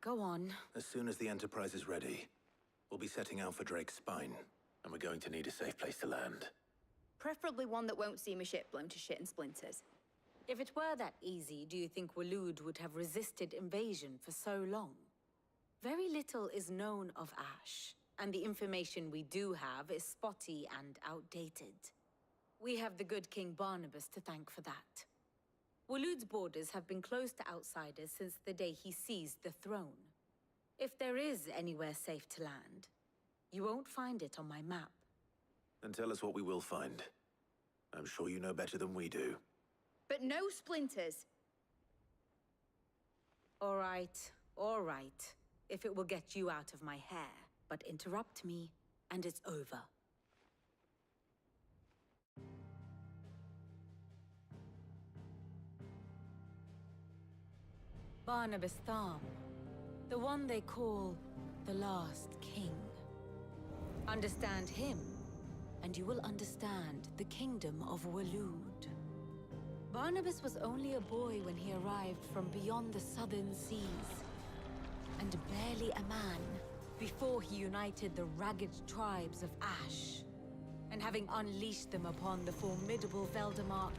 Go on. As soon as the Enterprise is ready, we'll be setting out for Drake's Spine, and we're going to need a safe place to land. Preferably one that won't see my ship blown to shit and splinters. If it were that easy, do you think Waloed would have resisted invasion for so long? Very little is known of Ash, and the information we do have is spotty and outdated. We have the good King Barnabas to thank for that. Waloed's borders have been closed to outsiders since the day he seized the throne. If there is anywhere safe to land, you won't find it on my map. Then tell us what we will find. I'm sure you know better than we do. But no splinters. All right, all right. If it will get you out of my hair. But interrupt me, and it's over. Barnabas Thom. The one they call the Last King. Understand him, and you will understand the kingdom of Waloed. Barnabas was only a boy when he arrived from beyond the southern seas, and barely a man before he united the ragged tribes of Ash. And having unleashed them upon the formidable Veldemark,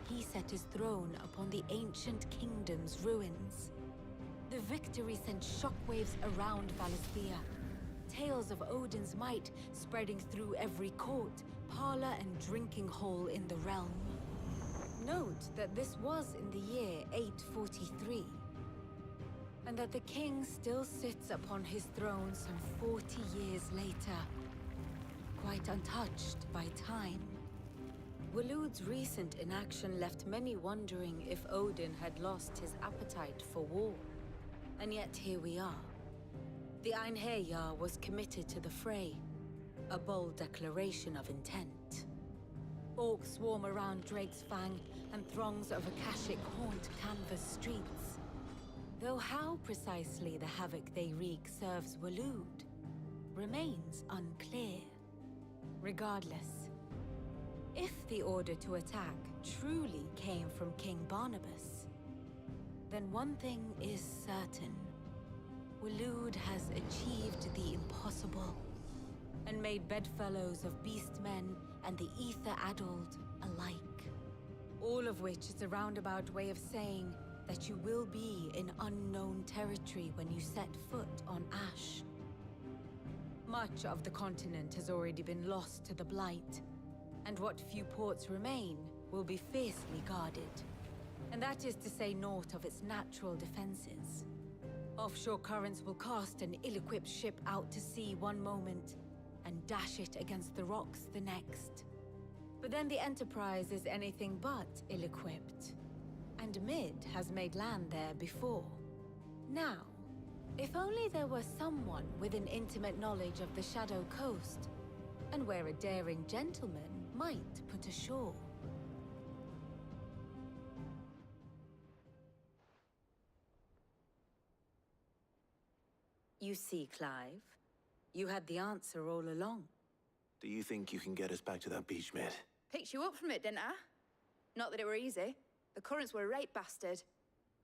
he set his throne upon the ancient kingdom's ruins. The victory sent shockwaves around Valisthea, tales of Odin's might spreading through every court, parlor, and drinking hole in the realm. Note that this was in the year 843, and that the king still sits upon his throne some 40 years later, quite untouched by time. Waloed's recent inaction left many wondering if Odin had lost his appetite for war. And yet here we are. The Einherjar was committed to the fray, a bold declaration of intent. Orcs swarm around Drake's Fang, and throngs of Akashic haunt Canvas streets. Though how precisely the havoc they wreak serves Waloed remains unclear. Regardless, if the order to attack truly came from King Barnabas, then one thing is certain. Waloed has achieved the impossible, and made bedfellows of beastmen and the ether-addled alike. All of which is a roundabout way of saying that you will be in unknown territory when you set foot on Ash. Much of the continent has already been lost to the Blight, and what few ports remain will be fiercely guarded. And that is to say naught of its natural defenses. Offshore currents will cast an ill-equipped ship out to sea one moment, and dash it against the rocks the next. But then the Enterprise is anything but ill-equipped, and Mid has made land there before. Now, if only there were someone with an intimate knowledge of the Shadow Coast, and where a daring gentleman might put ashore. You see, Clive, you had the answer all along. Do you think you can get us back to that beach, Mid? Picked you up from it, didn't I? Not that it were easy. The currents were a right bastard.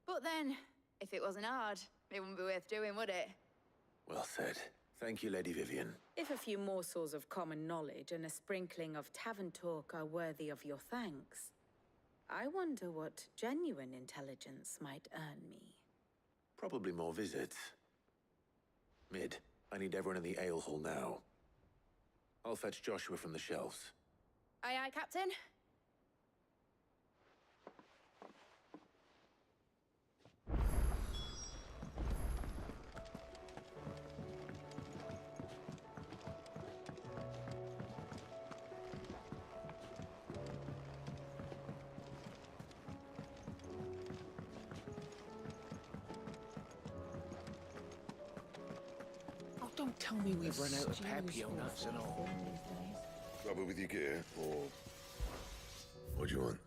But then, if it wasn't hard, it wouldn't be worth doing, would it? Well said. Thank you, Lady Vivian. If a few morsels of common knowledge and a sprinkling of tavern talk are worthy of your thanks, I wonder what genuine intelligence might earn me. Probably more visits. Mid, I need everyone in the ale hall now. I'll fetch Joshua from the shelves. Aye, aye, Captain. Don't tell me we've run out of Papio nuts and all. Trouble with your gear, or what do you want?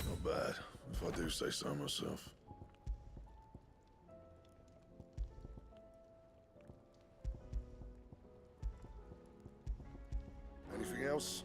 Not bad, if I do say so myself. Anything else?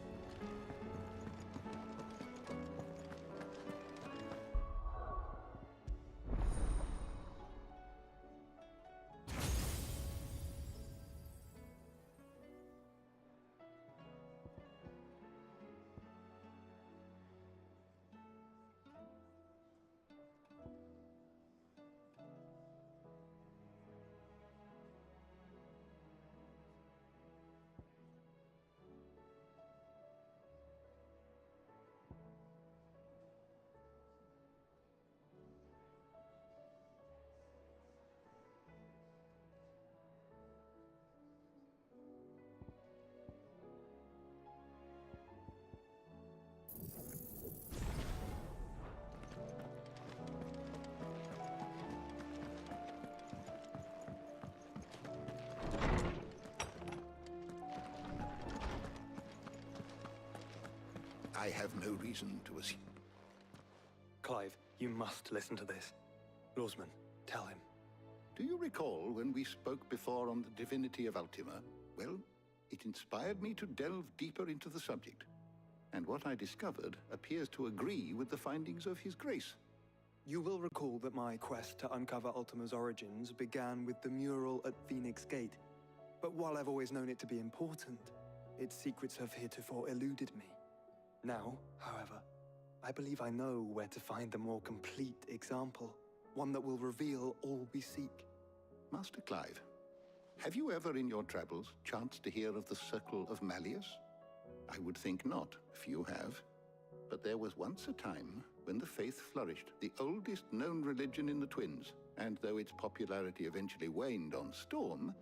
I have no reason to assume. Clive, you must listen to this. Lawsman, tell him. Do you recall when we spoke before on the divinity of Ultima? Well, it inspired me to delve deeper into the subject. And what I discovered appears to agree with the findings of His Grace. You will recall that my quest to uncover Ultima's origins began with the mural at Phoenix Gate. But while I've always known it to be important, its secrets have heretofore eluded me. Now, however, I believe I know where to find the more complete example, one that will reveal all we seek. Master Clive, have you ever in your travels chanced to hear of the Circle of Malleus? I would think not, if you have. But there was once a time when the faith flourished, the oldest known religion in the Twins, and though its popularity eventually waned on Storm,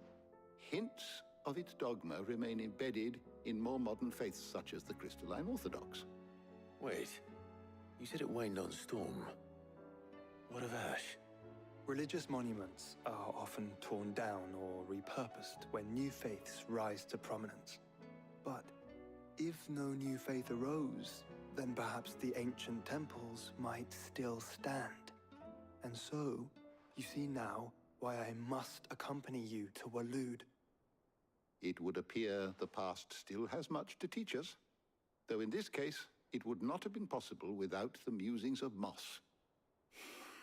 hints of its dogma remain embedded in more modern faiths such as the Crystalline Orthodox. Wait, you said it waned on Storm. What of Ash? Religious monuments are often torn down or repurposed when new faiths rise to prominence. But if no new faith arose, then perhaps the ancient temples might still stand. And so, you see now why I must accompany you to Waloed. It would appear the past still has much to teach us, though in this case, it would not have been possible without the musings of Moss.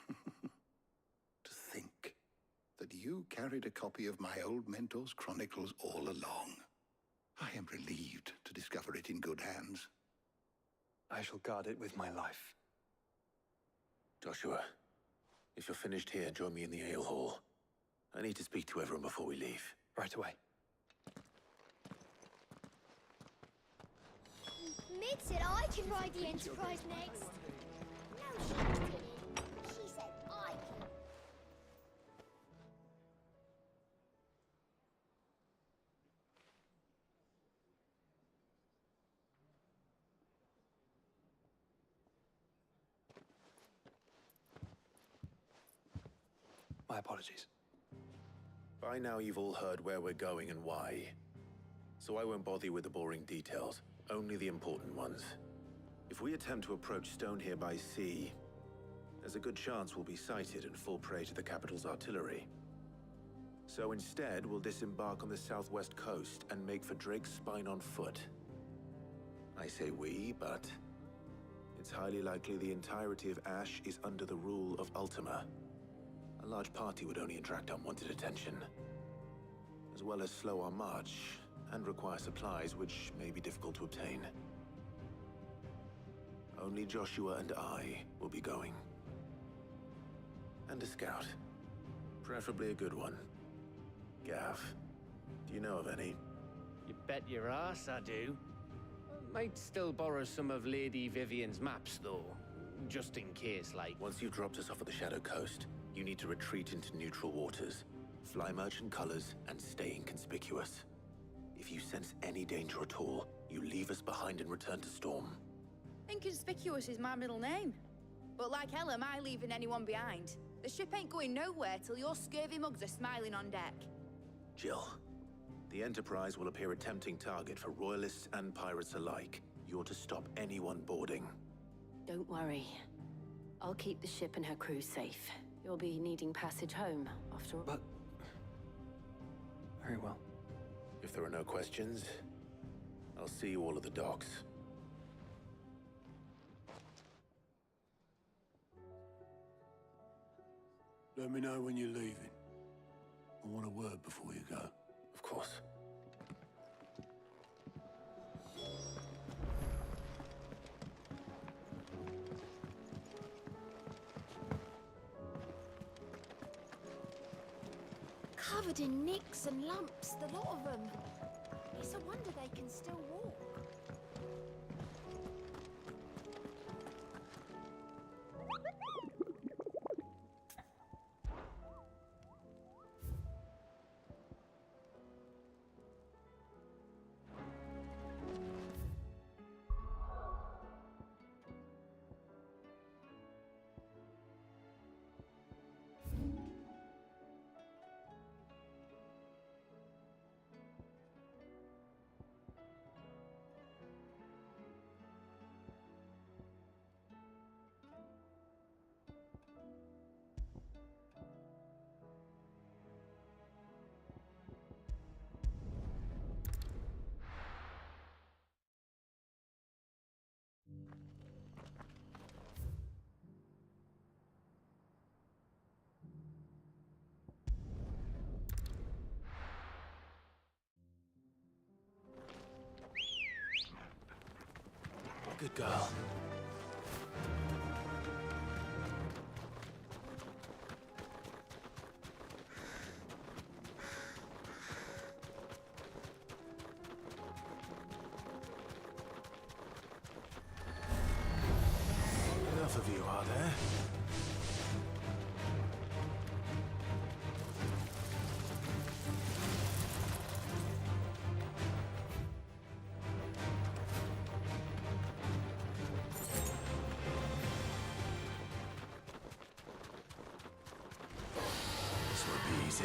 To think that you carried a copy of my old mentor's chronicles all along. I am relieved to discover it in good hands. I shall guard it with my life. Joshua, if you're finished here, join me in the ale hall. I need to speak to everyone before we leave. Right away. Mid said I can ride the Enterprise next. No, she didn't. She said I can. My apologies. By now you've all heard where we're going and why. So I won't bother you with the boring details, only the important ones. If we attempt to approach Stone here by sea, there's a good chance we'll be sighted and fall prey to the capital's artillery. So instead, we'll disembark on the southwest coast and make for Drake's Spine on foot. I say we, but it's highly likely the entirety of Ash is under the rule of Ultima. A large party would only attract unwanted attention, as well as slow our march and require supplies which may be difficult to obtain. Only Joshua and I will be going. And a scout. Preferably a good one. Gav, do you know of any? You bet your ass I do. Might still borrow some of Lady Vivian's maps, though. Just in case, like... Once you've dropped us off at the Shadow Coast, you need to retreat into neutral waters, fly merchant colors, and stay inconspicuous. If you sense any danger at all, you leave us behind and return to Storm. Inconspicuous is my middle name. But like hell am I leaving anyone behind. The ship ain't going nowhere till your scurvy mugs are smiling on deck. Jill, the Enterprise will appear a tempting target for royalists and pirates alike. You're to stop anyone boarding. Don't worry. I'll keep the ship and her crew safe. You'll be needing passage home, after all. But... very well. If there are no questions, I'll see you all at the docks. Let me know when you're leaving. I want a word before you go. Of course. Covered in nicks and lumps, the lot of them. It's a wonder they can still walk. Good girl. Enough of you, are there? This won't be easy.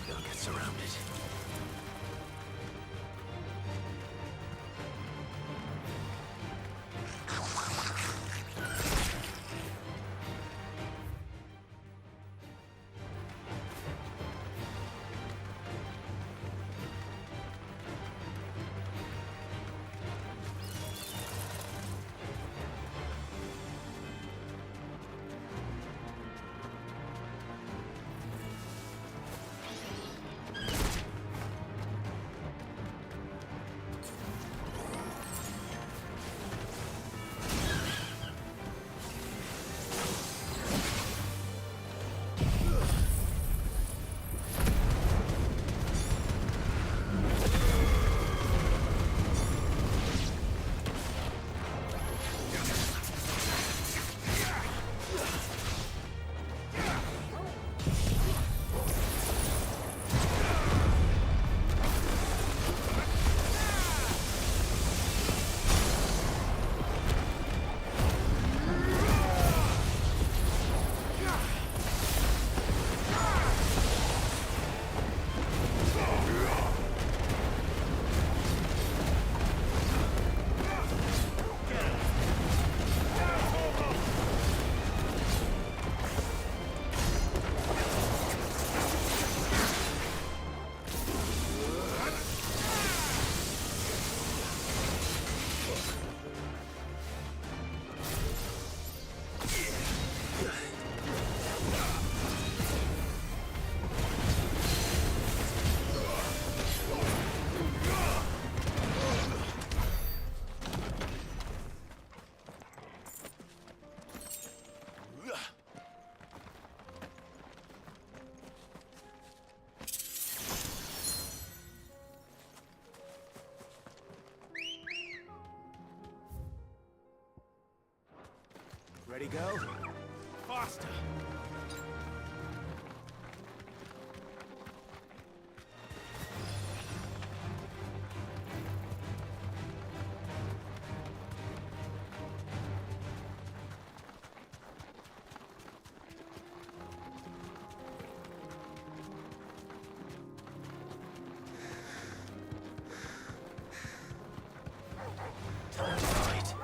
They'll get surrounded. Ready, go? Faster! Time to fight.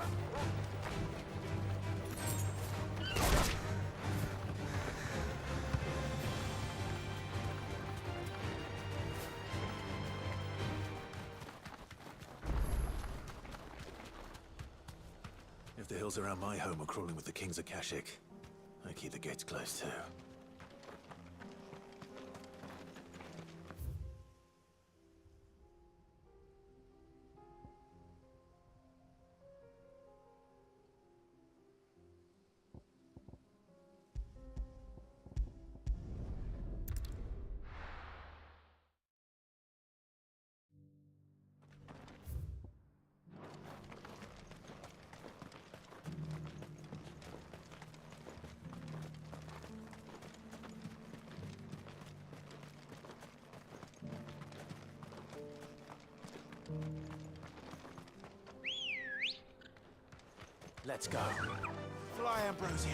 If the hills around my home are crawling with the King's Akashic, I keep the gates closed too. Let's go. Fly, Ambrosia.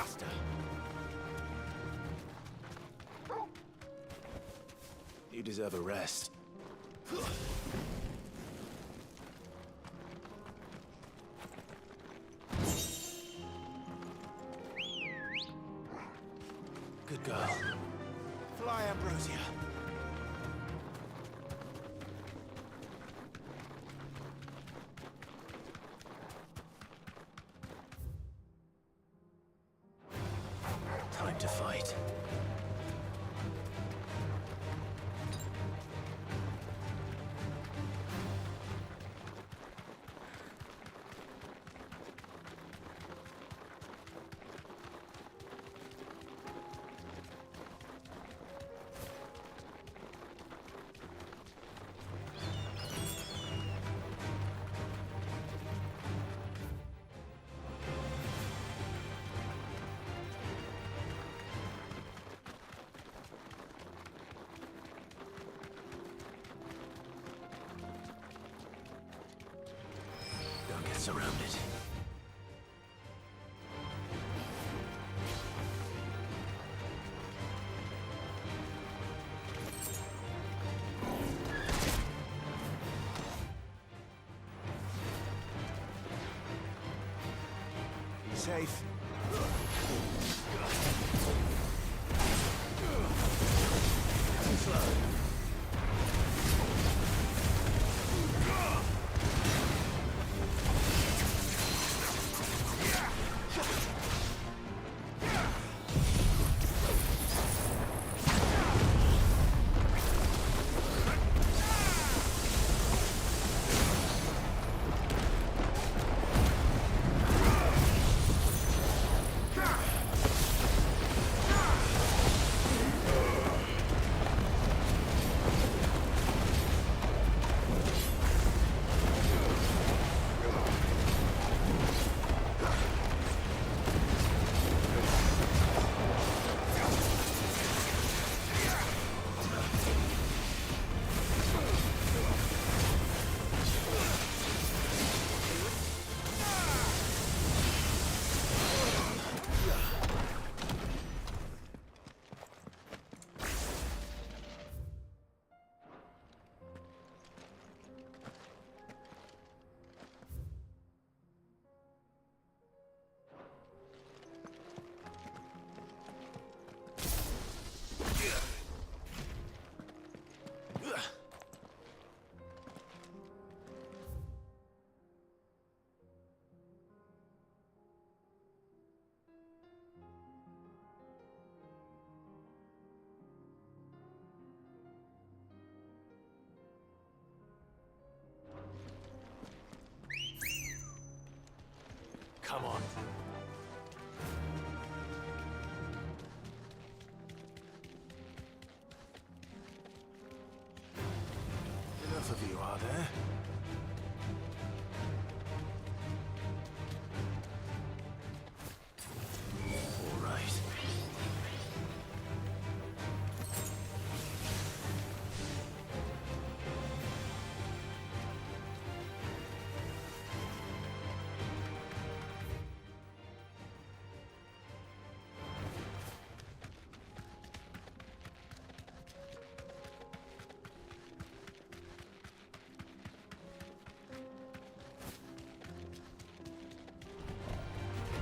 faster. You deserve a rest. Good girl. Fly, Ambrosia. Time to fight. Don't get surrounded. Be safe. Too slow. Come on. Enough of you, are there? All right.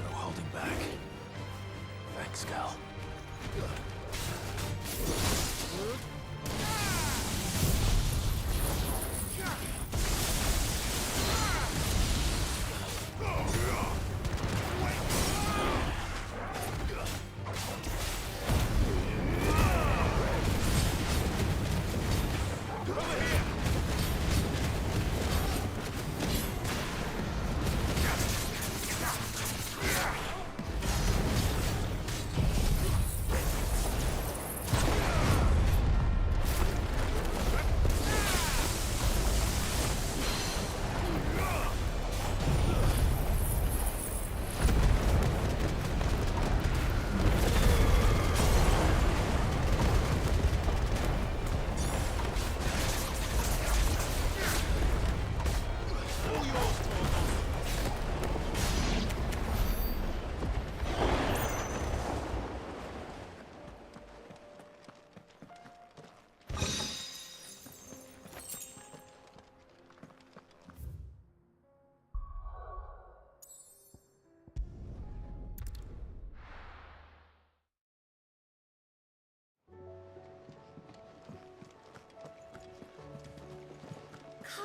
No holding back. Thanks, Gal.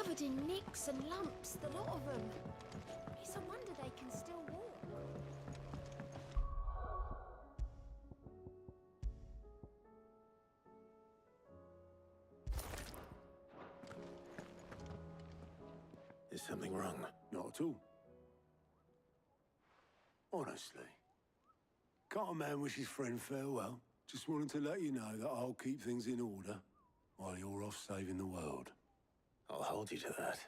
Covered in nicks and lumps, the lot of them. It's a wonder they can still walk. Is something wrong? Not at all. Honestly. Can't a man wish his friend farewell? Just wanted to let you know that I'll keep things in order while you're off saving the world. I'll hold you to that.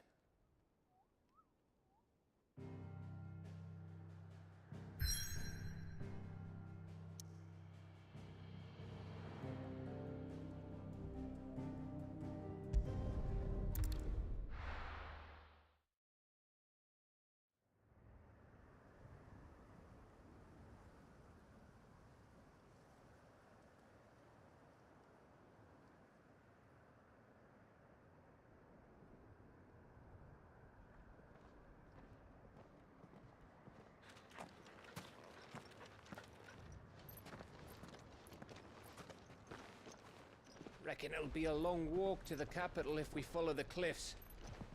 Reckon it'll be a long walk to the capital if we follow the cliffs.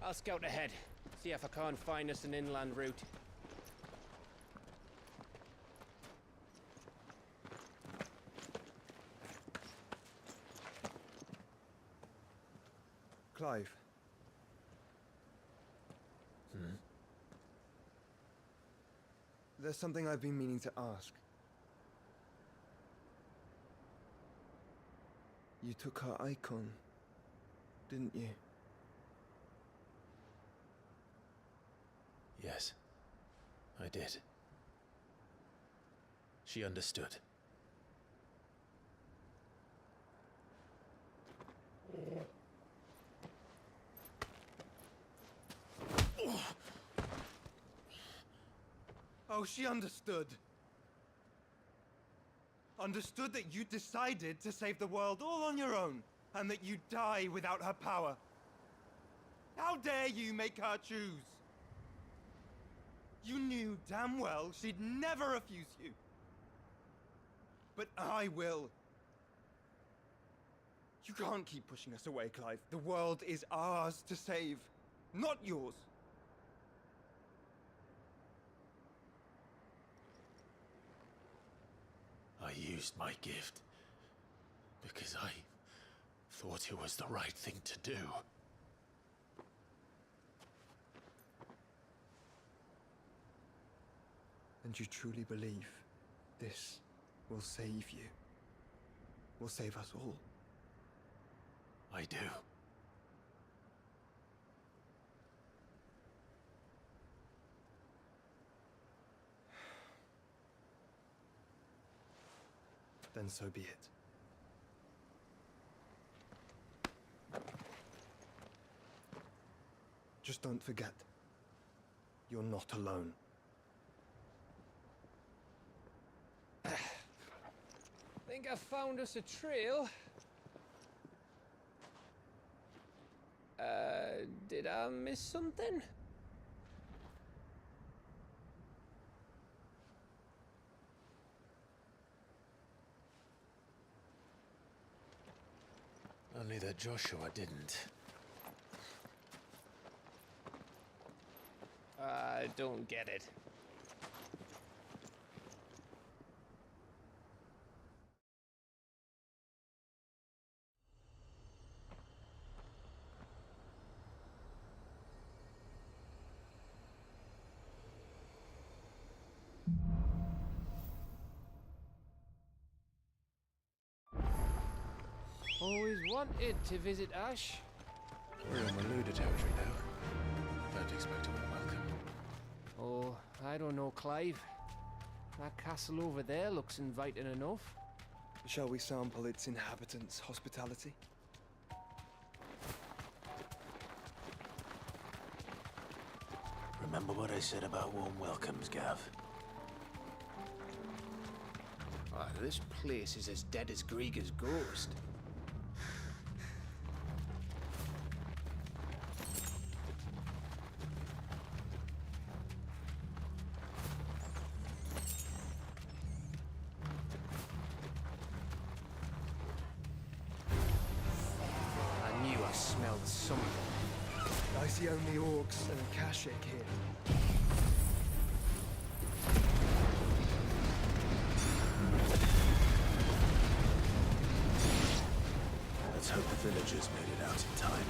I'll scout ahead, see if I can't find us an inland route. Clive. There's something I've been meaning to ask. You took her icon, didn't you? Yes, I did. She understood. Oh, she understood. Understood that you decided to save the world all on your own, and that you'd die without her power. How dare you make her choose? You knew damn well she'd never refuse you. But I will. You can't keep pushing us away, Clive. The world is ours to save, not yours. I used my gift because I thought it was the right thing to do. And you truly believe this will save you? Will save us all? I do. Then so be it. Just don't forget, you're not alone. Think I found us a trail. Did I miss something? Only that Joshua didn't. I don't get it. Always wanted to visit Ash. We're in Maluda territory now. Don't expect a warm welcome. Oh, I don't know, Clive. That castle over there looks inviting enough. Shall we sample its inhabitants' hospitality? Remember what I said about warm welcomes, Gav? Ah, this place is as dead as Grieger's ghost. see only orcs and Akashic here. Let's hope the villagers made it out in time.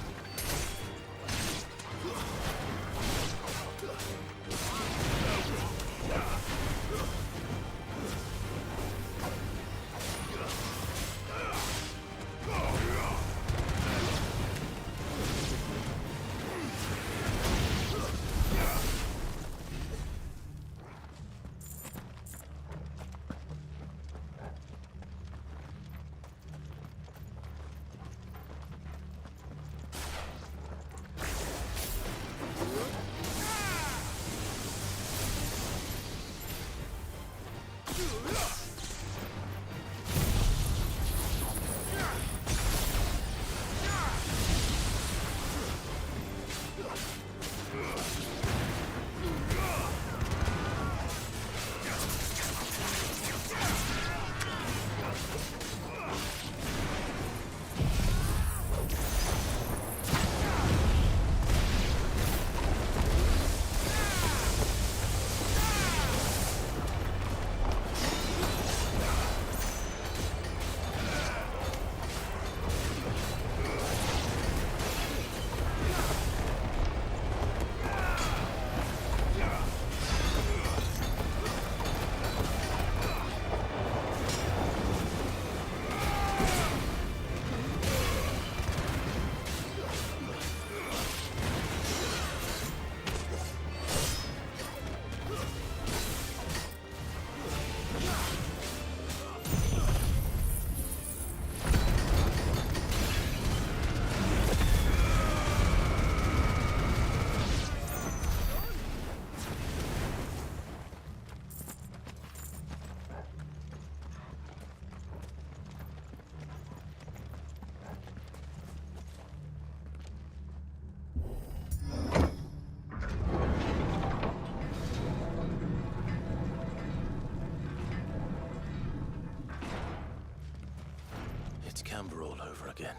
Camber all over again.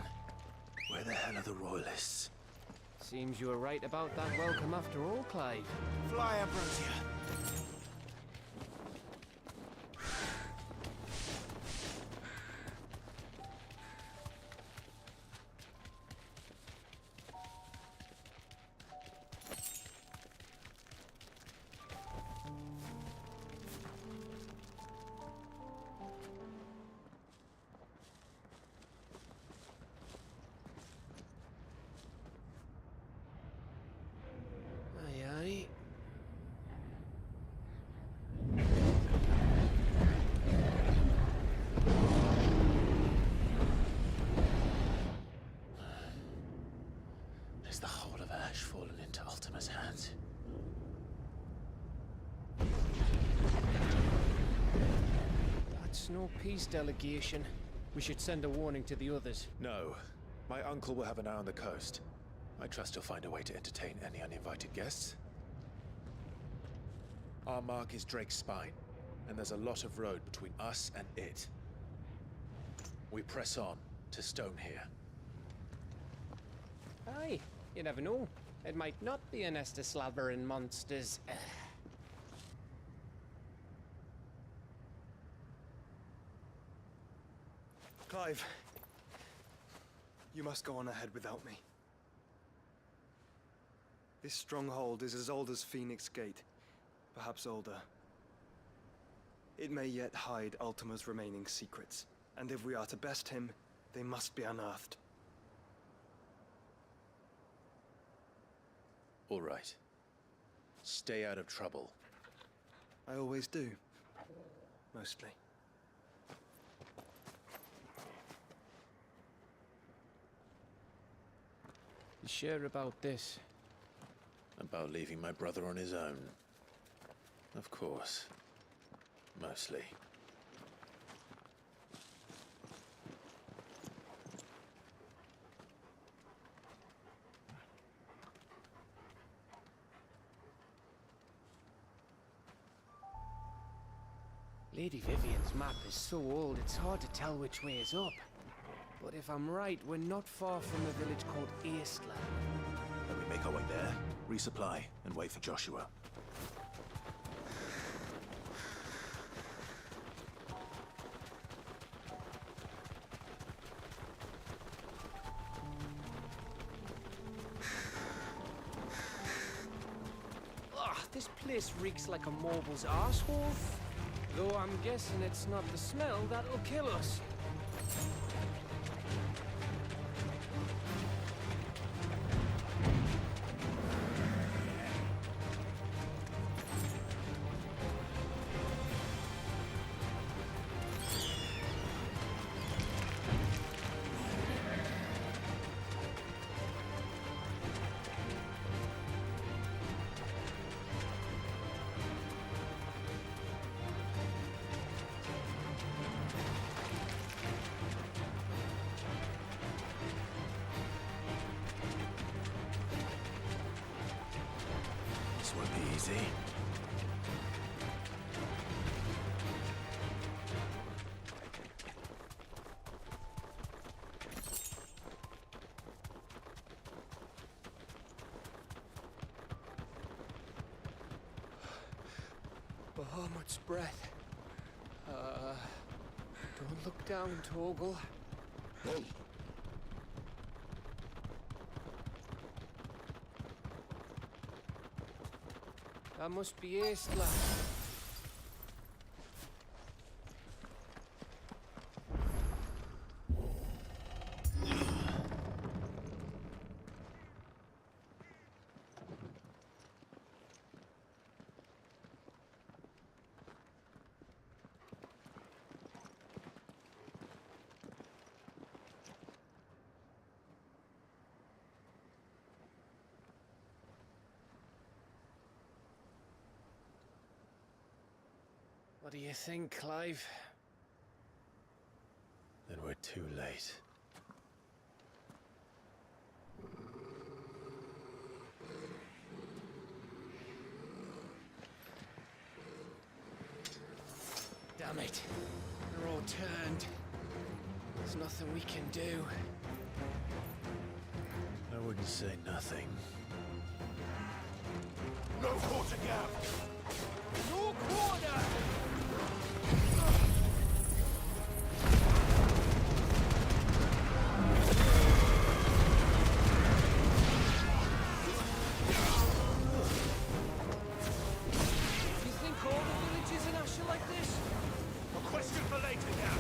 Where the hell are the royalists? Seems you were right about that welcome after all, Clive. Fly, Ambrosia. Is the whole of Ash fallen into Ultima's hands? That's no peace delegation. We should send a warning to the others. No. My uncle will have an eye on the coast. I trust he'll find a way to entertain any uninvited guests. Our mark is Drake's Spine, and there's a lot of road between us and it. We press on to Stonehere. Aye, you never know. It might not be a nest of slavering monsters. Clive, you must go on ahead without me. This stronghold is as old as Phoenix Gate, perhaps older. It may yet hide Ultima's remaining secrets, and if we are to best him, they must be unearthed. All right. Stay out of trouble. I always do. Mostly. You sure about this? About leaving my brother on his own. Of course. Mostly. Lady Vivian's map is so old it's hard to tell which way is up. But if I'm right, we're not far from a village called Eastland. Are we make our way there, resupply, and wait for Joshua. This place reeks like a moble's arsehole. Though I'm guessing it's not the smell that'll kill us. This won't be easy. Bahamut's breath. Don't look down, Torgal. That must be Aistla. What do you think, Clive? Then we're too late. Damn it. They're all turned. There's nothing we can do. I wouldn't say nothing. No quarter gap! No quarter! You think all the villages in Ash are like this? A question for later now.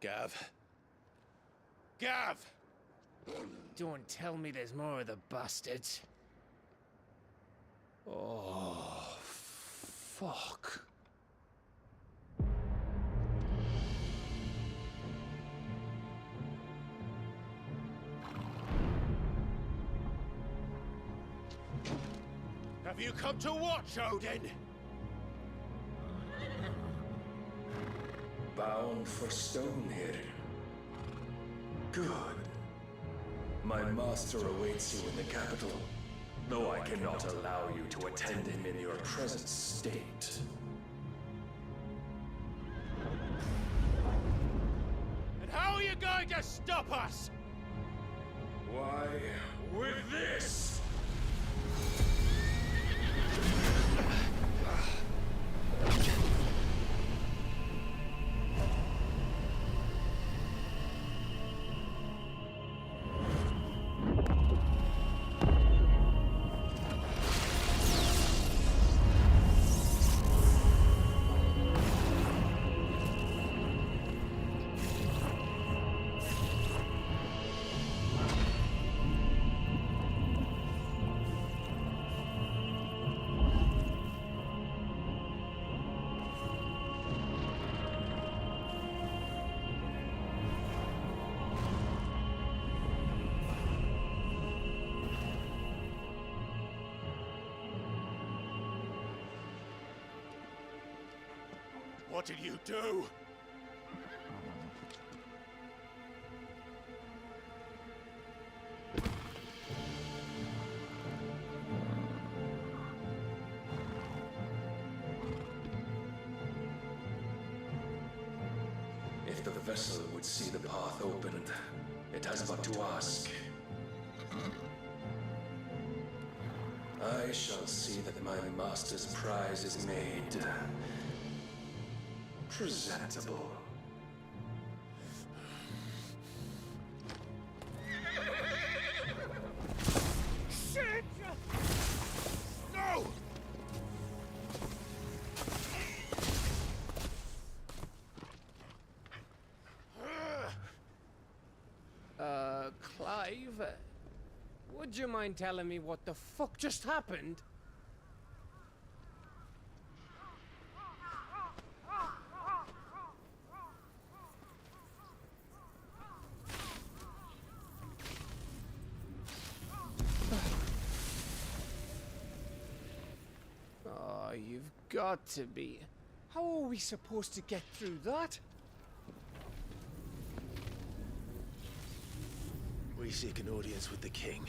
Gav? Gav! Don't tell me there's more of the bastards. Oh, fuck. Have you come to watch, Odin? Bound for Stonehill. Good. My master awaits you in the capital, though I cannot allow you to attend him in your present state. And how are you going to stop us? Why, with this! What did you do? If the vessel would see the path opened, it has but to ask. I shall see that my master's prize is made presentable. Shit! No! Clive, would you mind telling me what the fuck just happened? Oh, you've got to be. How are we supposed to get through that? We seek an audience with the king.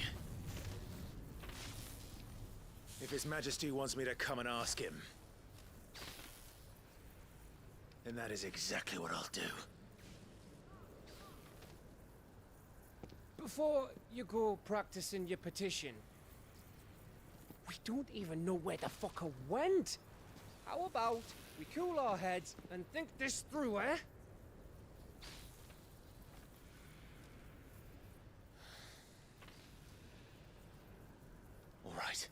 If His Majesty wants me to come and ask him, then that is exactly what I'll do. Before you go practicing your petition, we don't even know where the fucker went. How about we cool our heads and think this through, eh? All right.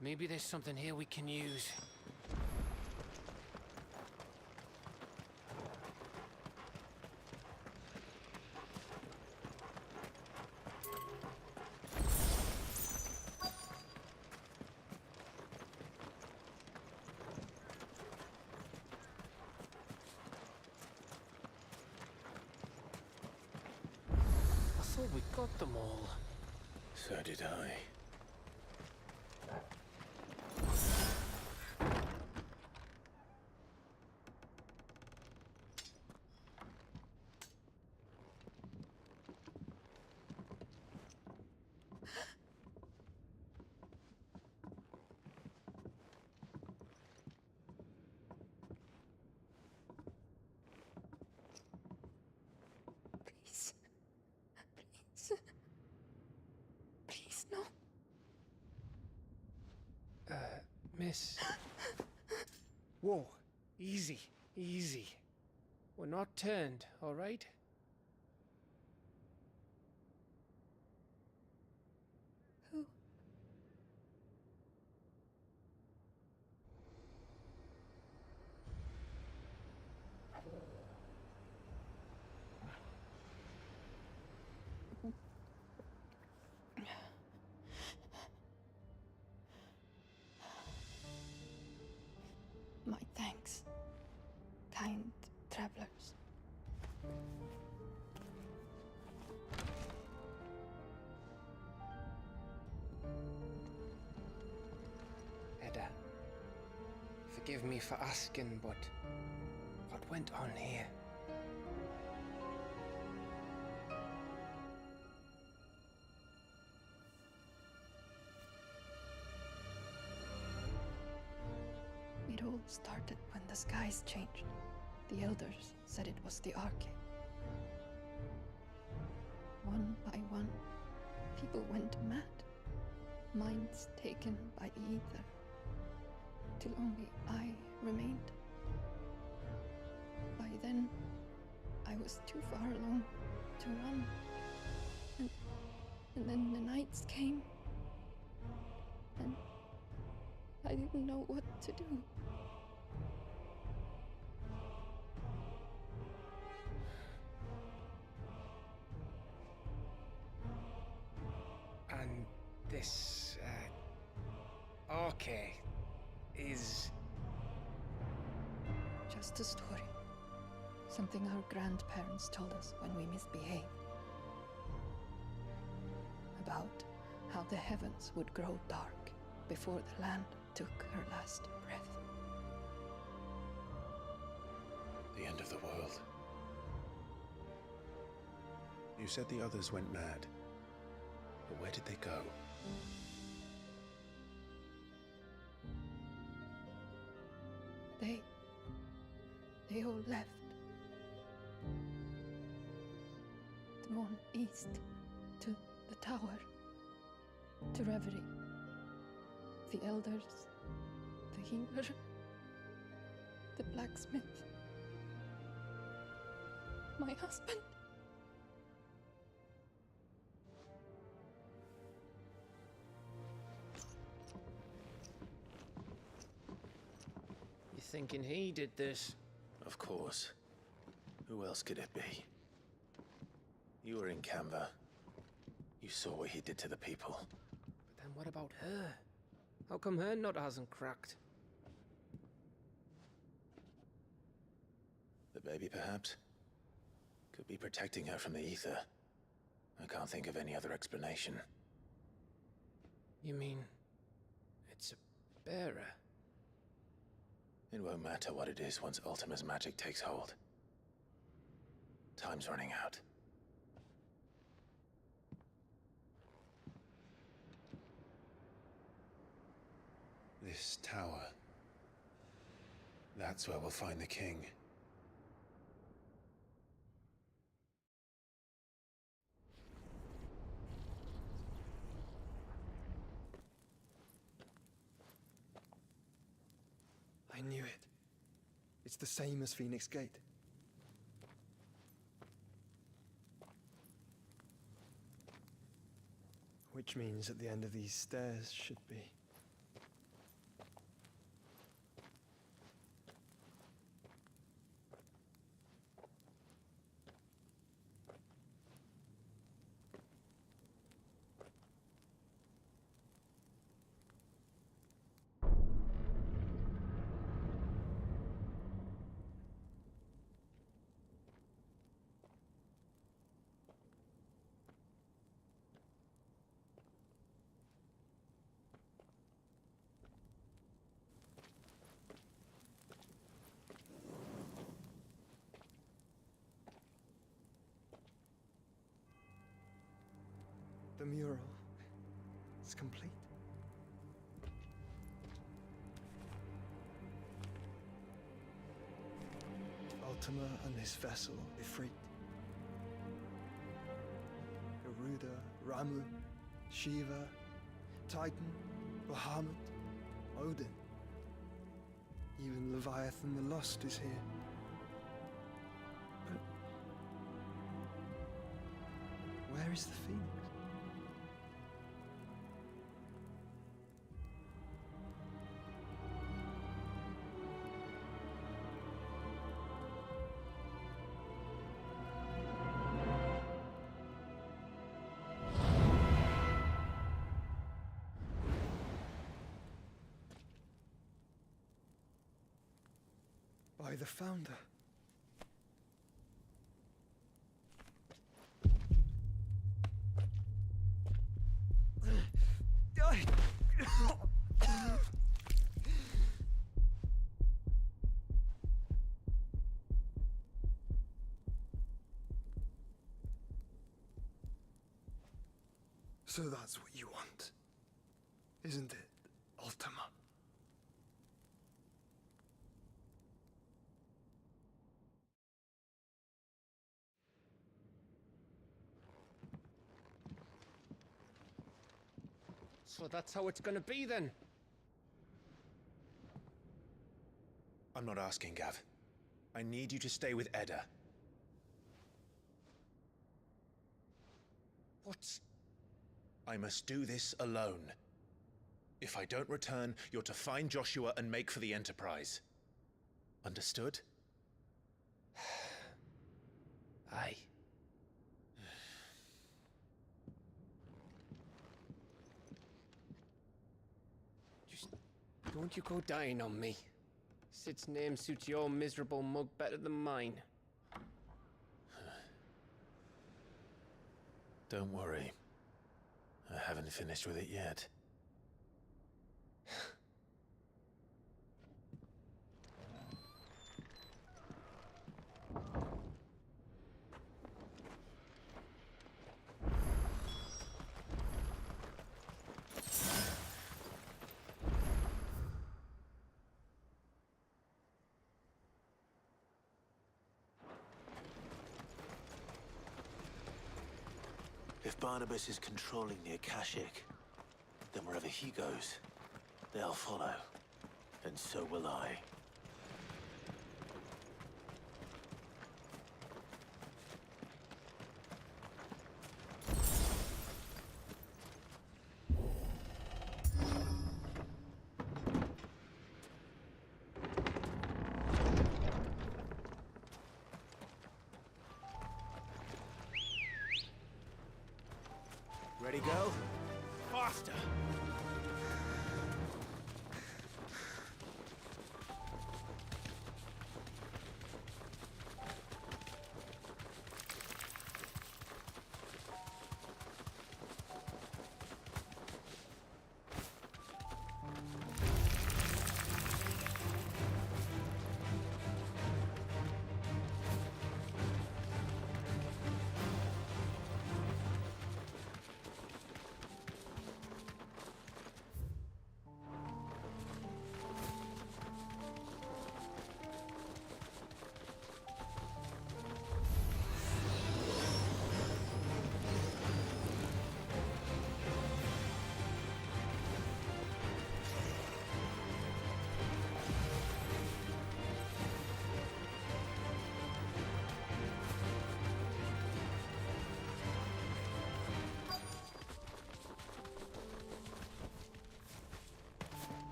Maybe there's something here we can use. I thought we got them all. So did I. Please. Please, no. Miss. Whoa. Easy. Easy. We're not turned, all right? Who? My thanks, kind travelers. Edda, forgive me for asking, but what went on here? It all started when the skies changed. The elders said it was the Arche. One by one, people went mad. Minds taken by the ether. Till only I remained. By then, I was too far along to run. And then the nights came. And I didn't know what to do. And this, Arche is... Just a story. Something our grandparents told us when we misbehaved. About how the heavens would grow dark before the land took her last breath. The end of the world. You said the others went mad. But where did they go? They all left. Drawn east to the tower, to Reverie. The elders, the healer, the blacksmith, my husband. You thinking he did this? Of course. Who else could it be? You were in Canva. You saw what he did to the people. But then what about her? How come her nut hasn't cracked? The baby, perhaps? Could be protecting her from the ether. I can't think of any other explanation. You mean... it's a bearer? It won't matter what it is once Ultima's magic takes hold. Time's running out. This tower. That's where we'll find the king. I knew it. It's the same as Phoenix Gate. Which means at the end of these stairs should be... The mural is complete. Ultima and his vessel, Ifrit. Garuda, Ramu, Shiva, Titan, Bahamut, Odin. Even Leviathan the Lost is here. But where is the Phoenix? by the Founder. So that's what you want, isn't it, Ultima? So that's how it's gonna be then? I'm not asking, Gav. I need you to stay with Edda. What? I must do this alone. If I don't return, you're to find Joshua and make for the Enterprise. Understood? Aye. Just don't you go dying on me. Sid's name suits your miserable mug better than mine. Don't worry. I haven't finished with it yet. If Barnabas is controlling the Akashic, then wherever he goes, they'll follow. And so will I. Ready, go? Faster!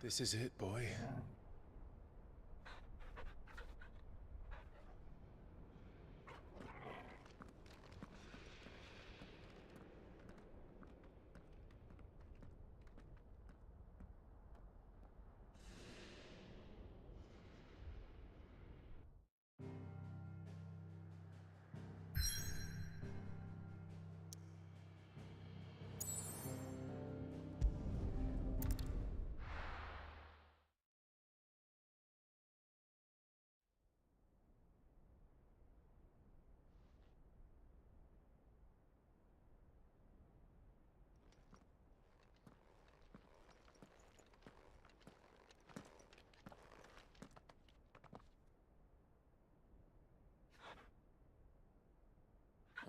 This is it, boy.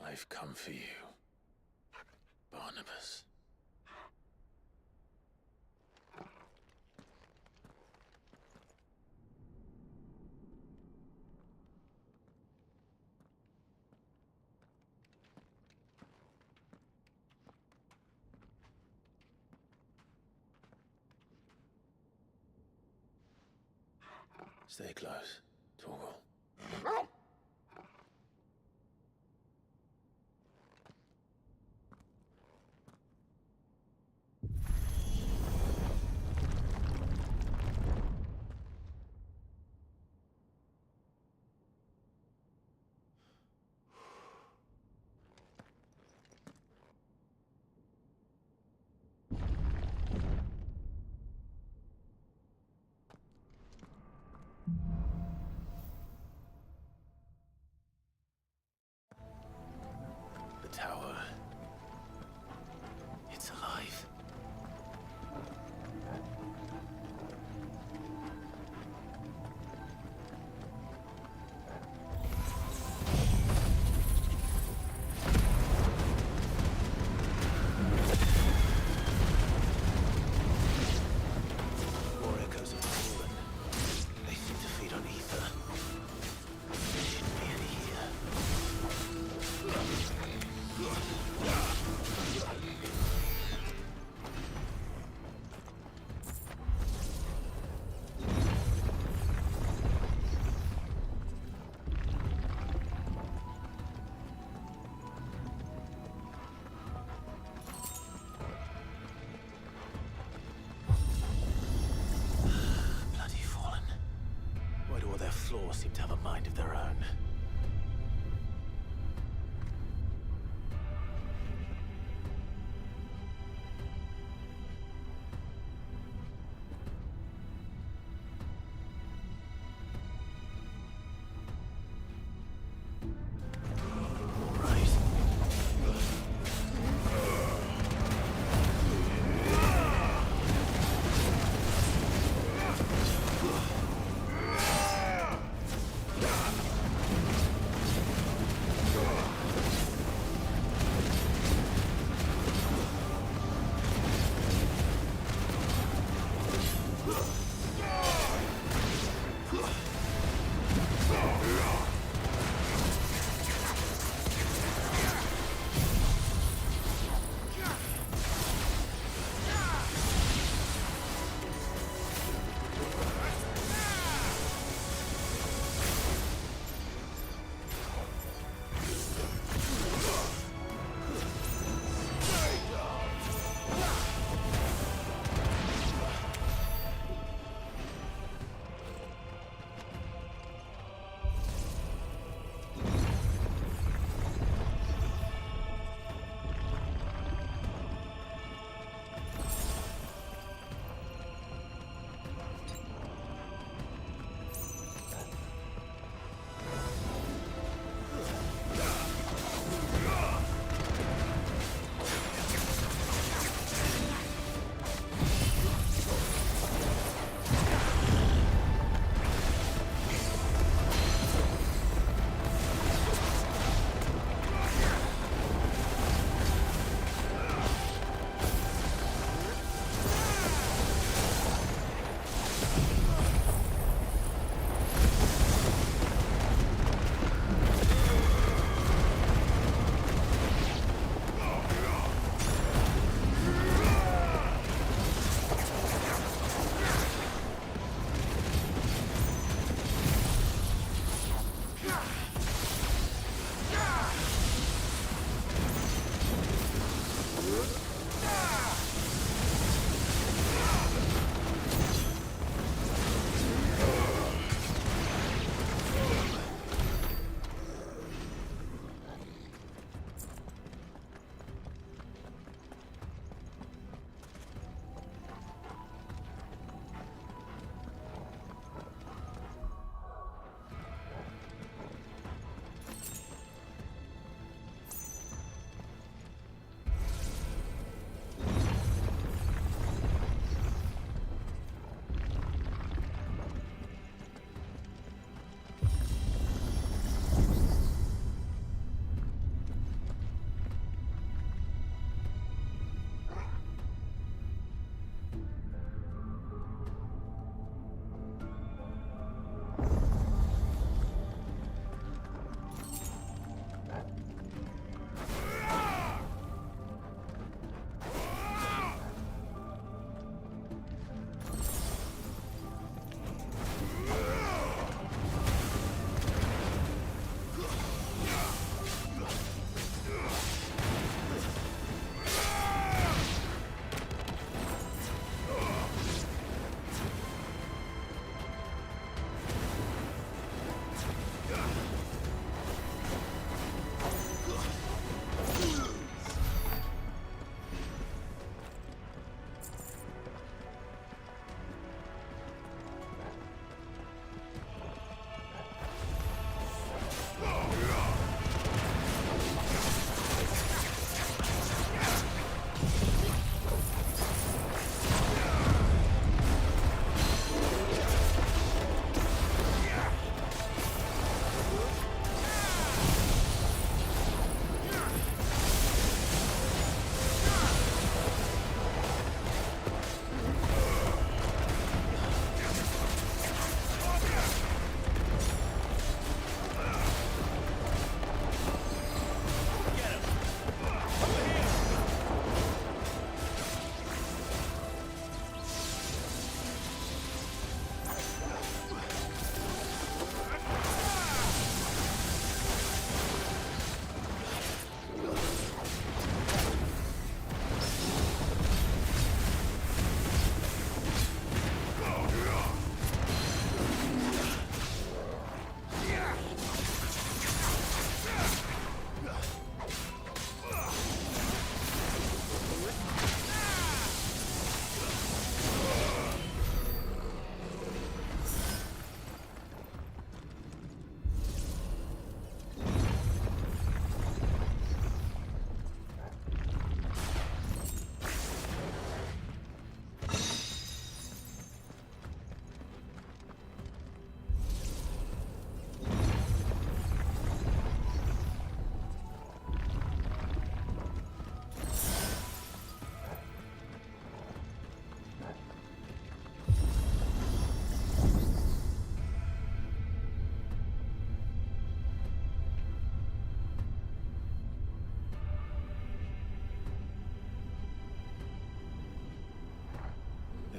I've come for you, Barnabas. Stay close, Torgal. Tower. It's alive. More echoes of the fallen. They seem to feed on ether. There shouldn't be any here. Bloody fallen. Why do all their floors seem to have a mind of their own?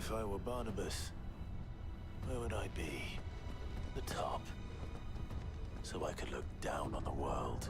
If I were Barnabas, where would I be? The top. So I could look down on the world.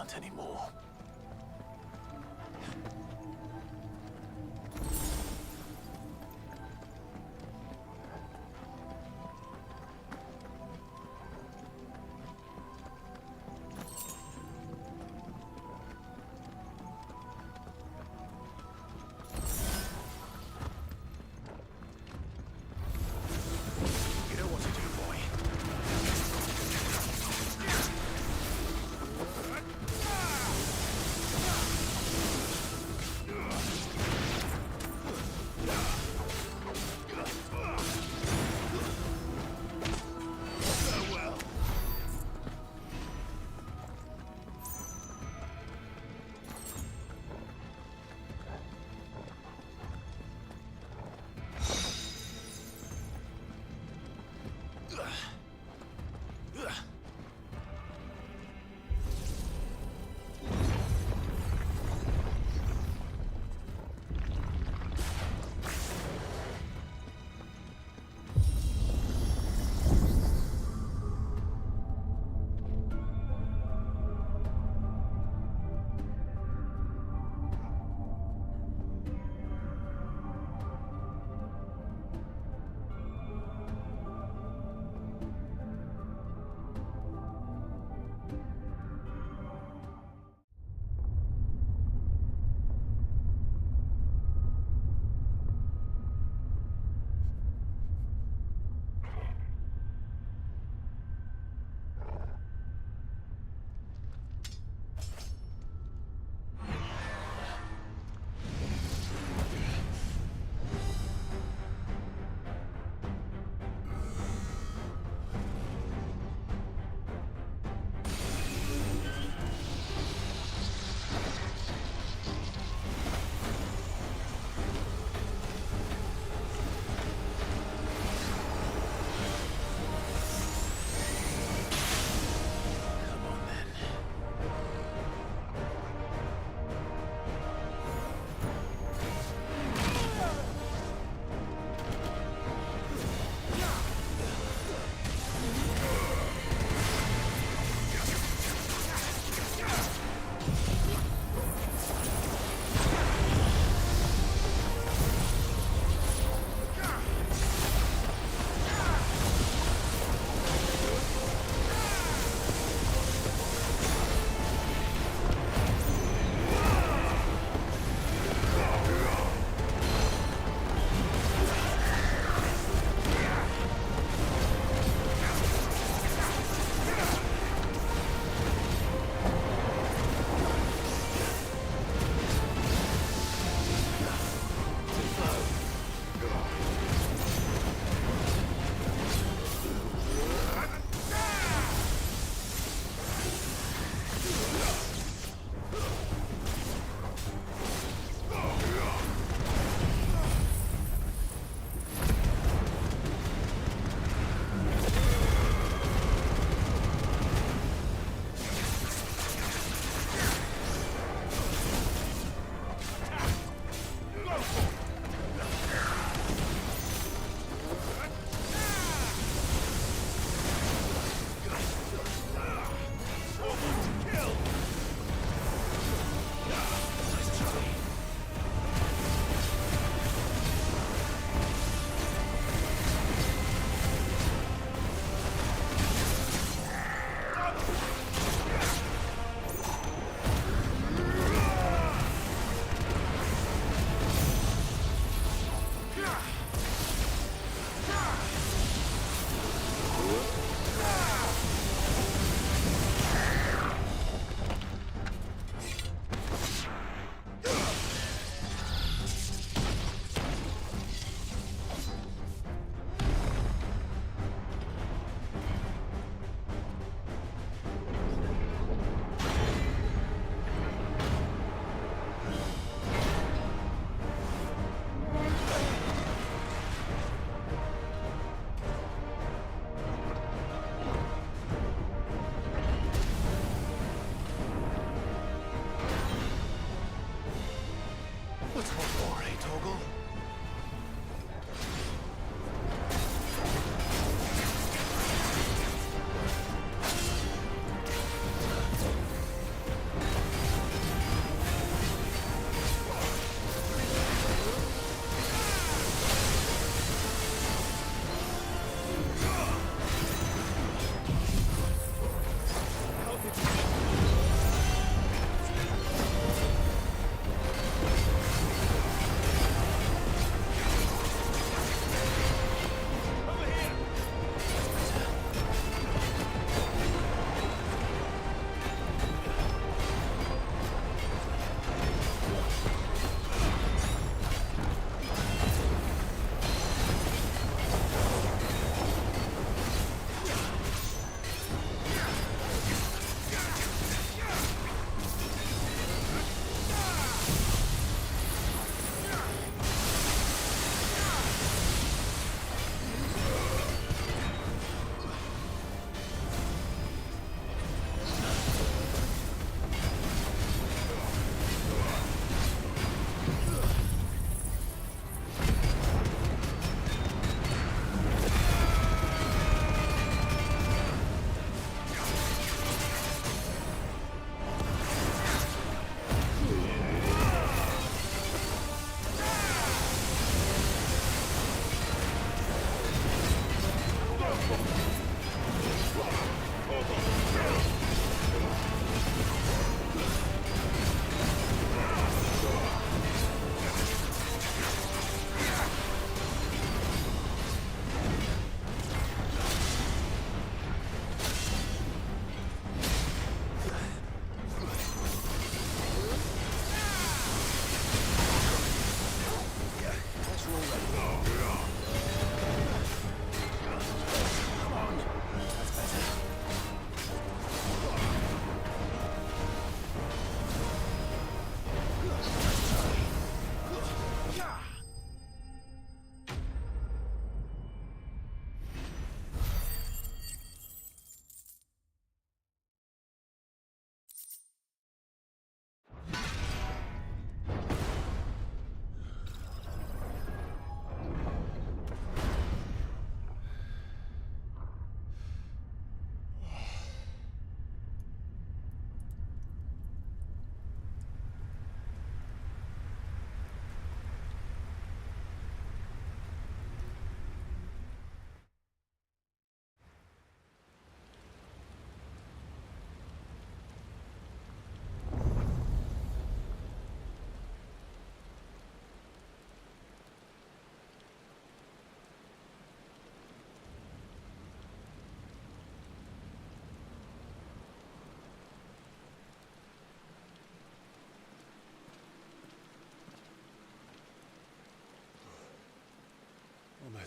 can't anymore. You know what to do, boy.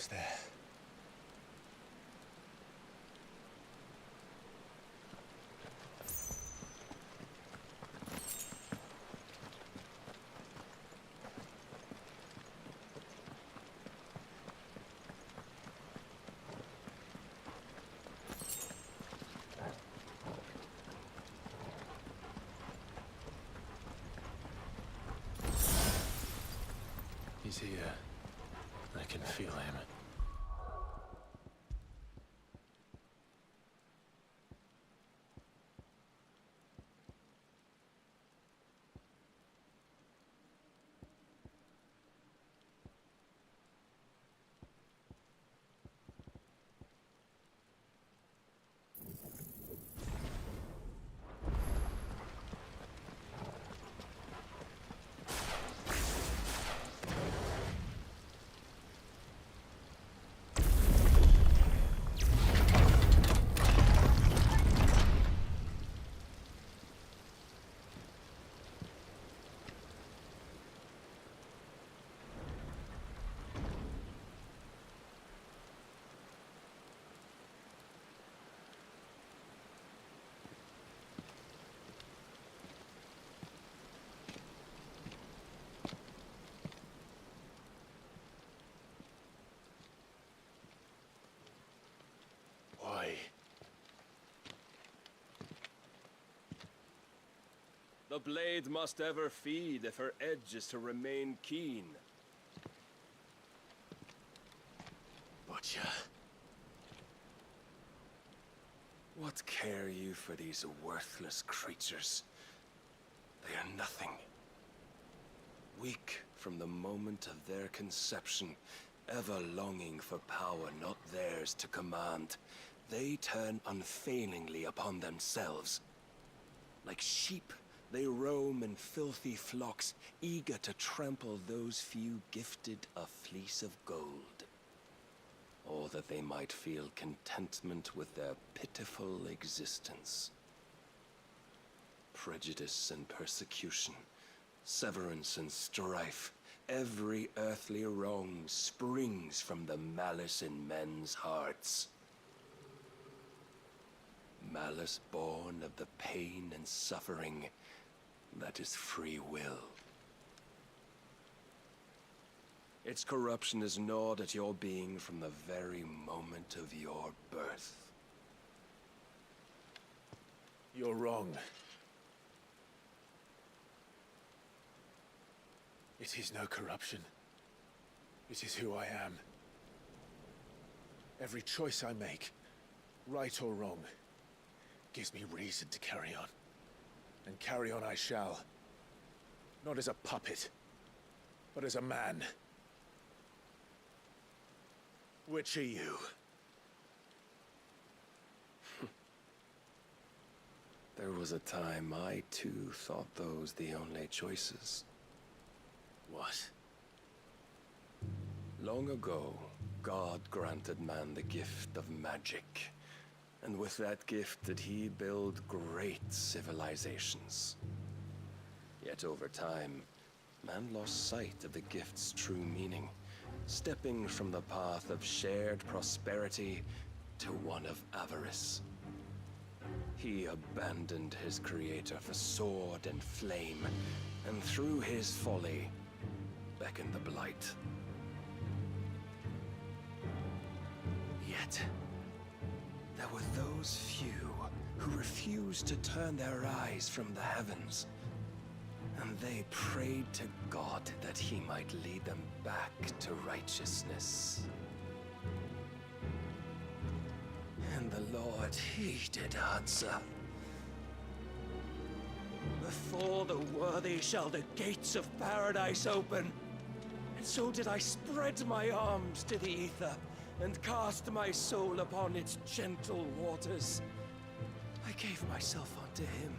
almost there. He's here. I can feel him. The blade must ever feed if her edge is to remain keen. Butcher. What care you for these worthless creatures? They are nothing. Weak from the moment of their conception, ever longing for power not theirs to command, they turn unfailingly upon themselves. Like sheep, they roam in filthy flocks, eager to trample those few gifted a fleece of gold. Or that they might feel contentment with their pitiful existence. Prejudice and persecution, severance and strife, every earthly wrong springs from the malice in men's hearts. Malice born of the pain and suffering that is free will. Its corruption is gnawed at your being from the very moment of your birth. You're wrong. It is no corruption. It is who I am. Every choice I make, right or wrong, gives me reason to carry on. And carry on I shall. Not as a puppet, but as a man. Which are you? There was a time I too thought those the only choices. What? Long ago, God granted man the gift of magic. And with that gift did he build great civilizations. Yet over time, man lost sight of the gift's true meaning, stepping from the path of shared prosperity to one of avarice. He abandoned his creator for sword and flame, and through his folly, beckoned the blight. Yet, there were those few who refused to turn their eyes from the heavens, and they prayed to God that he might lead them back to righteousness. And the Lord, he did answer. Before the worthy shall the gates of paradise open. And so did I spread my arms to the ether, and cast my soul upon its gentle waters. I gave myself unto him.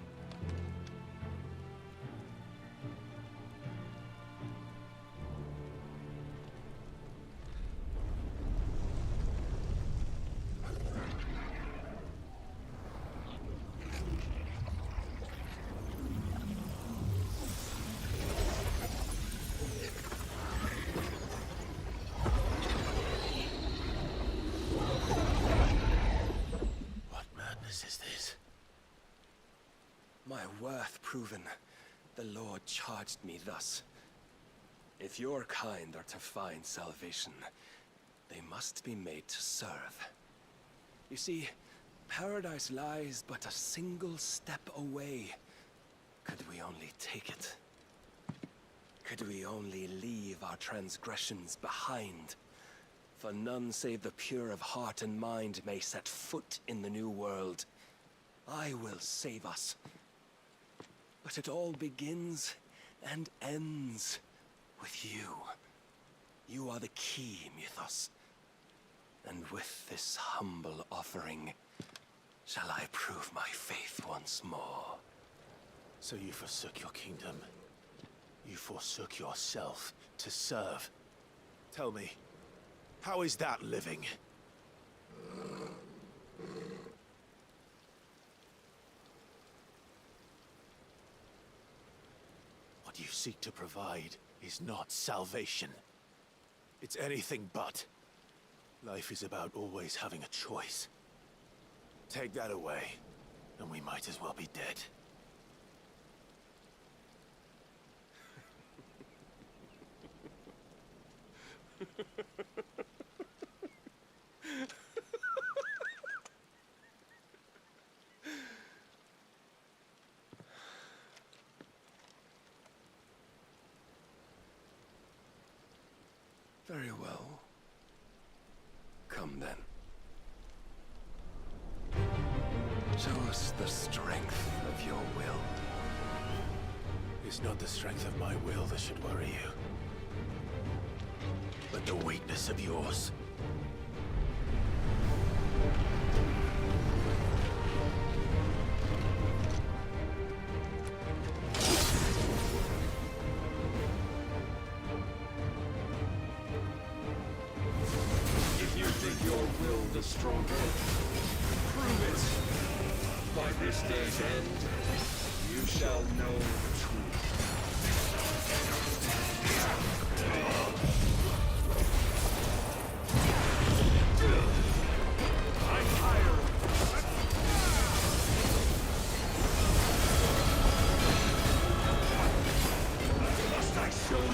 worth proven, the Lord charged me thus. If your kind are to find salvation, they must be made to serve. You see, paradise lies but a single step away. Could we only take it? Could we only leave our transgressions behind? For none save the pure of heart and mind may set foot in the new world. I will save us. But it all begins and ends with you. You are the key, Mythos. And with this humble offering, shall I prove my faith once more. So you forsook your kingdom. You forsook yourself to serve. Tell me, how is that living? What you seek to provide is not salvation. It's anything but. Life is about always having a choice. Take that away, and we might as well be dead. Very well. Come then. Show us the strength of your will. It's not the strength of my will that should worry you, but the weakness of yours. If you think your will the stronger, prove it. By this day's end, you shall know the truth. I'm tired. Must I show you?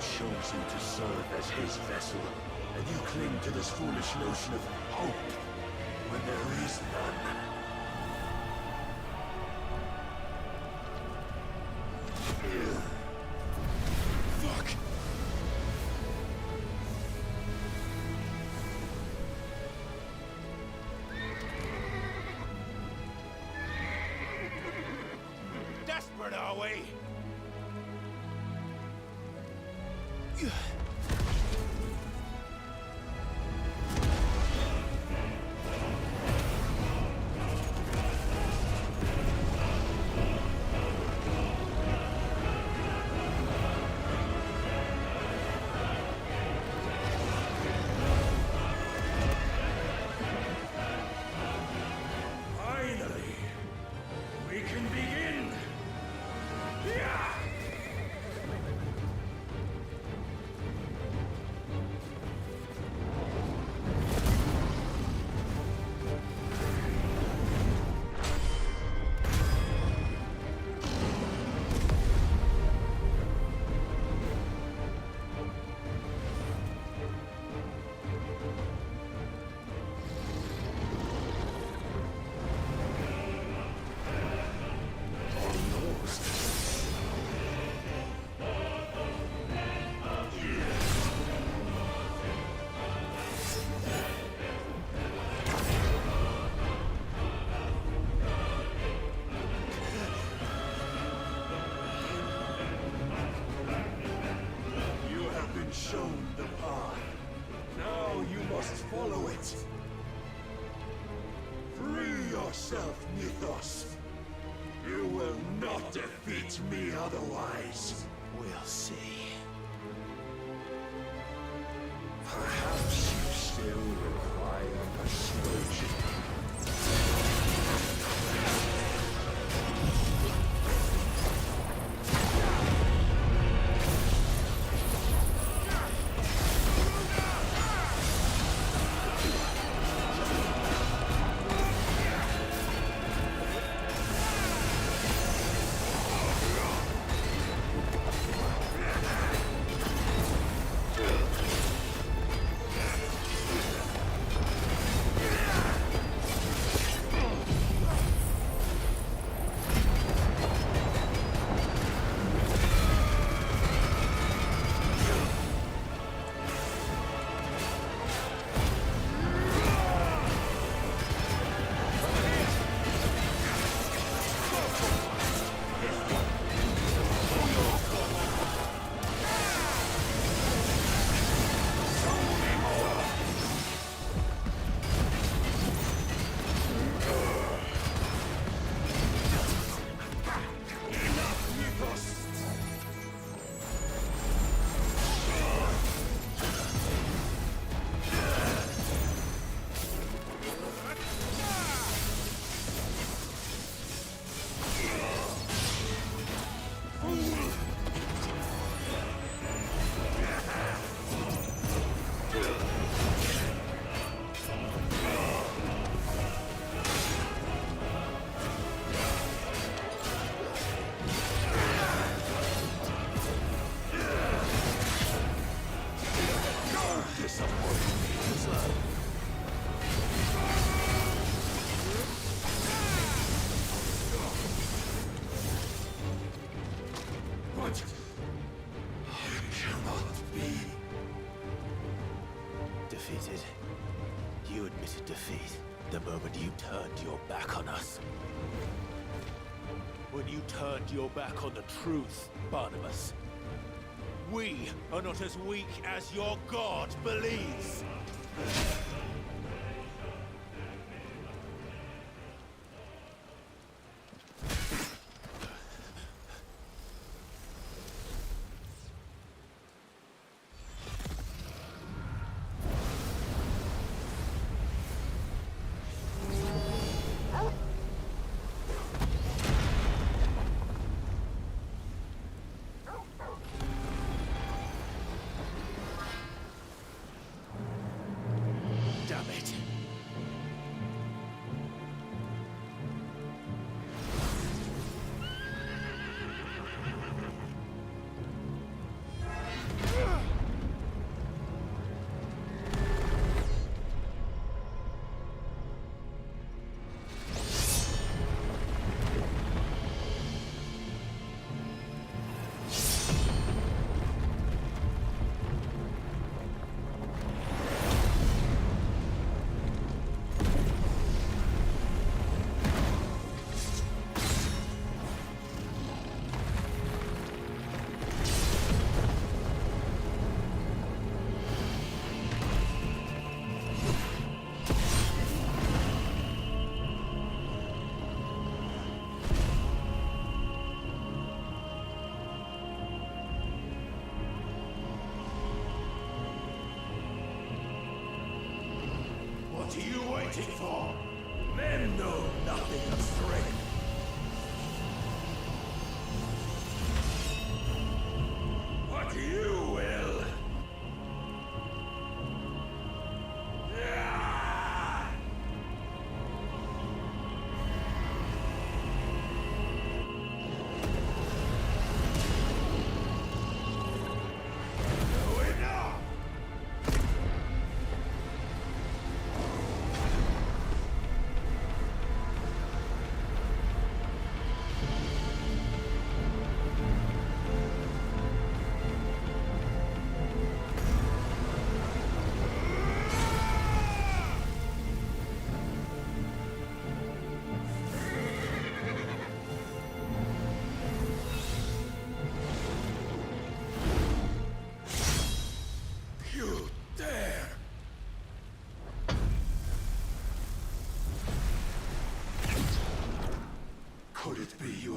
Chose you to serve as his vessel, and you cling to this foolish notion of hope when there is none. Fuck! Desperate, are we? Finally, we can begin. Yeah! it! Free yourself, Mythos! You will not defeat me otherwise! We'll see. Perhaps you still require persuasion. Defeated. You admitted defeat the moment you turned your back on us. When you turned your back on the truth, Barnabas. We are not as weak as your god believes. Damn it. What are you waiting for? Men know nothing of strength. What you will.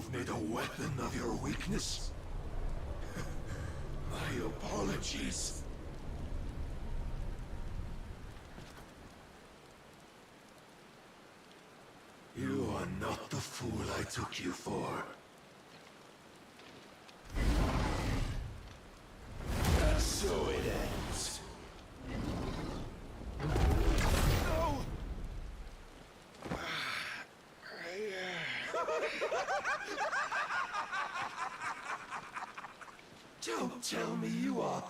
You've made a weapon of your weakness. My apologies. You are not the fool I took you for. And so it ends. No! Don't tell me you are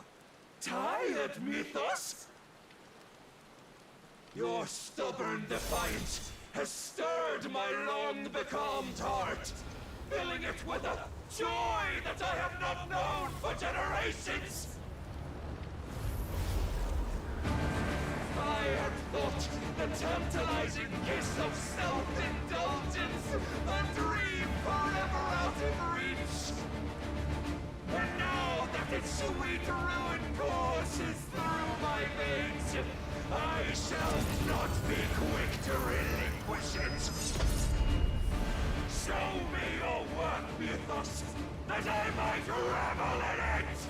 tired, Mythos! Your stubborn defiance has stirred my long-becalmed heart, filling it with a joy that I have not known for generations! I had thought the tantalizing kiss of self-indulgence a dream forever out of reach. And now that its sweet ruin courses through my veins, I shall not be quick to relinquish it. Show me your work, Mythos, that I might revel in it!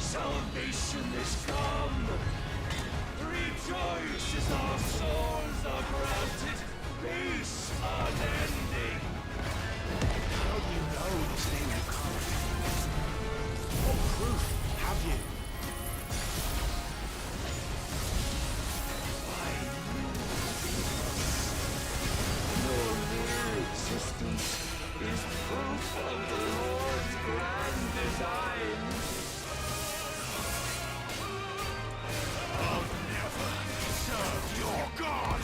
Salvation is come! Rejoice as our souls are granted peace unending! How do you know this day will come? What proof have you? Your mere existence is proof of the Lord's grand design. I'll never serve your God!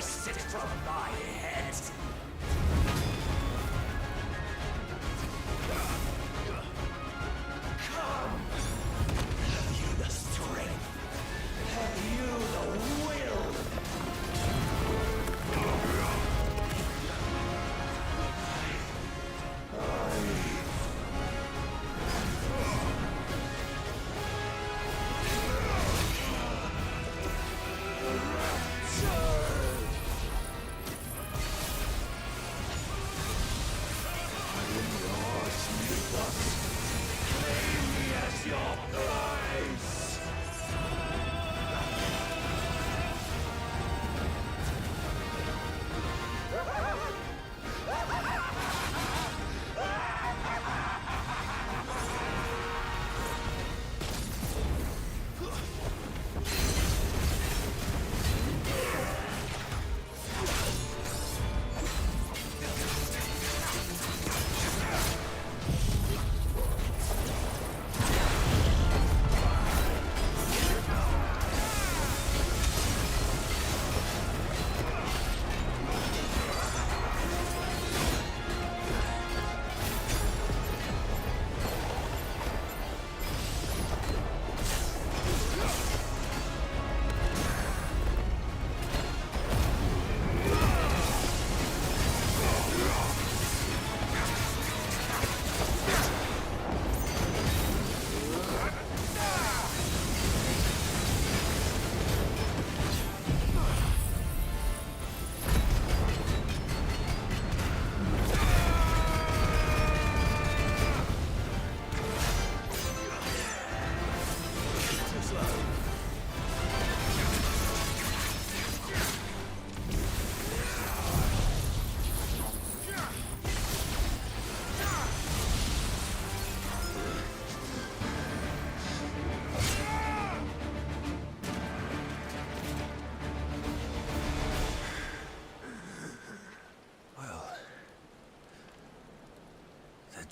twist it from my head. Come! Have you the strength? Have you the will?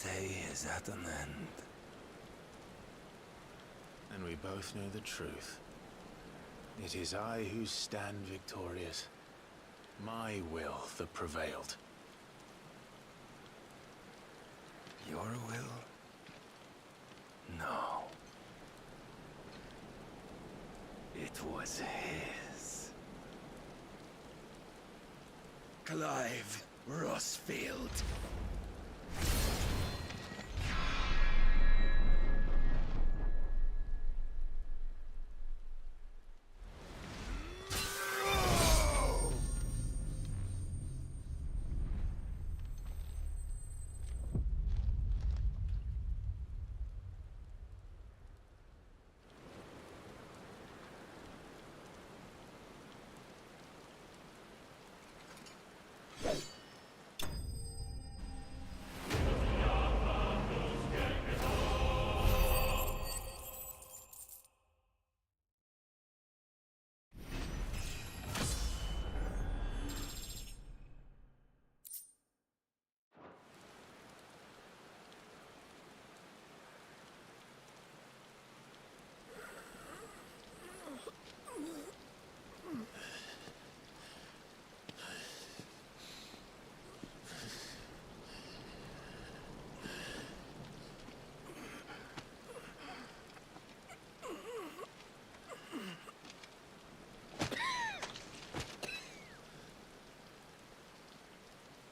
Day is at an end. And we both know the truth. It is I who stand victorious. My will that prevailed. Your will? No. It was his. Clive Rossfield.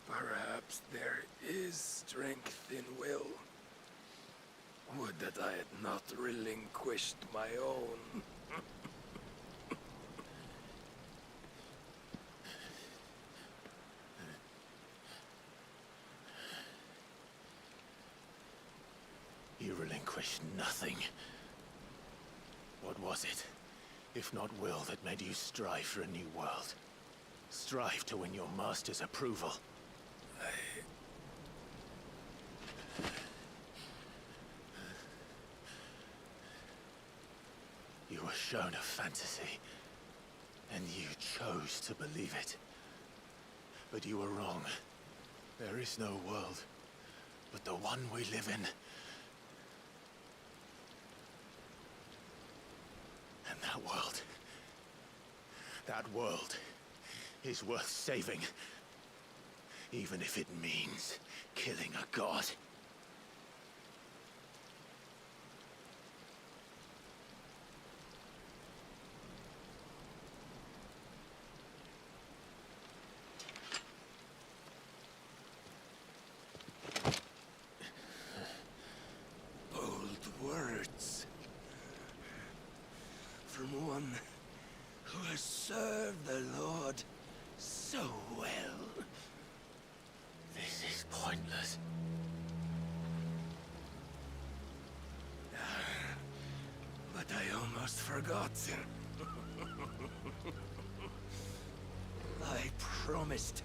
Perhaps there is strength in will. Would that I had not relinquished my own. You relinquished nothing. What was it, if not will, that made you strive for a new world? Strive to win your master's approval. You were shown a fantasy, and you chose to believe it. But you were wrong. There is no world, but the one we live in. And that world is worth saving. Even if it means killing a god. Bold words. From one who has served the Lord so well. This is pointless. But I almost forgot. I promised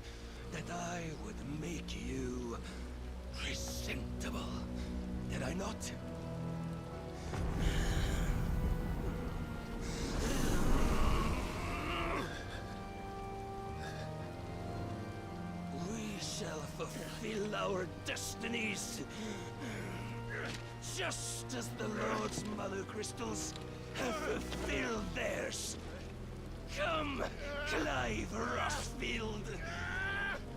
that I would make you presentable. Did I not? We shall fulfill our destinies. Just as the Lord's Mother Crystals have fulfilled theirs. Come, Clive Rossfield.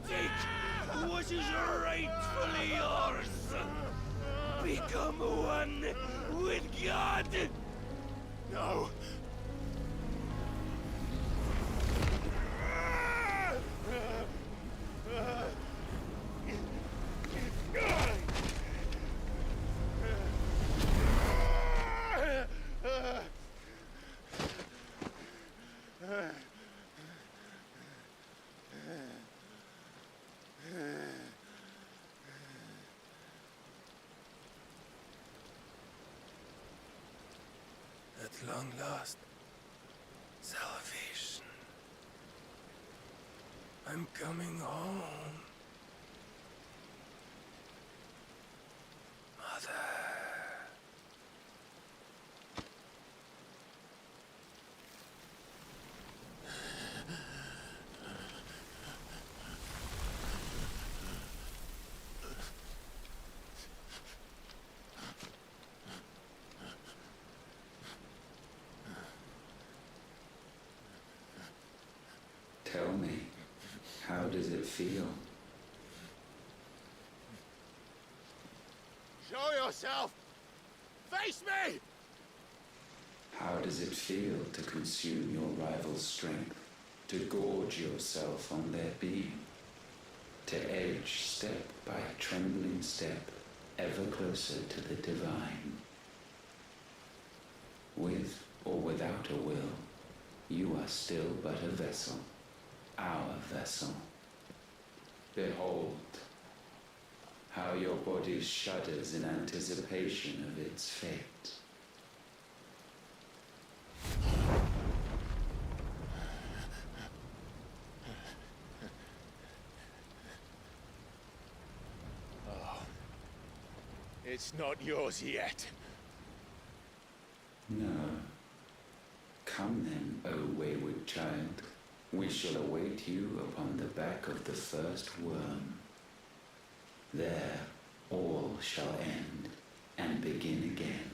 Take what is rightfully yours. Become one with God. No. At long last, salvation. I'm coming home. Mother. Tell me, how does it feel? Show yourself! Face me! How does it feel to consume your rival's strength? To gorge yourself on their beam? To edge step by trembling step ever closer to the divine? With or without a will, you are still but a vessel. Our vessel. Behold, how your body shudders in anticipation of its fate. Oh. It's not yours yet. No. Come then, O wayward child. We shall await you upon the back of the first worm. There all shall end and begin again.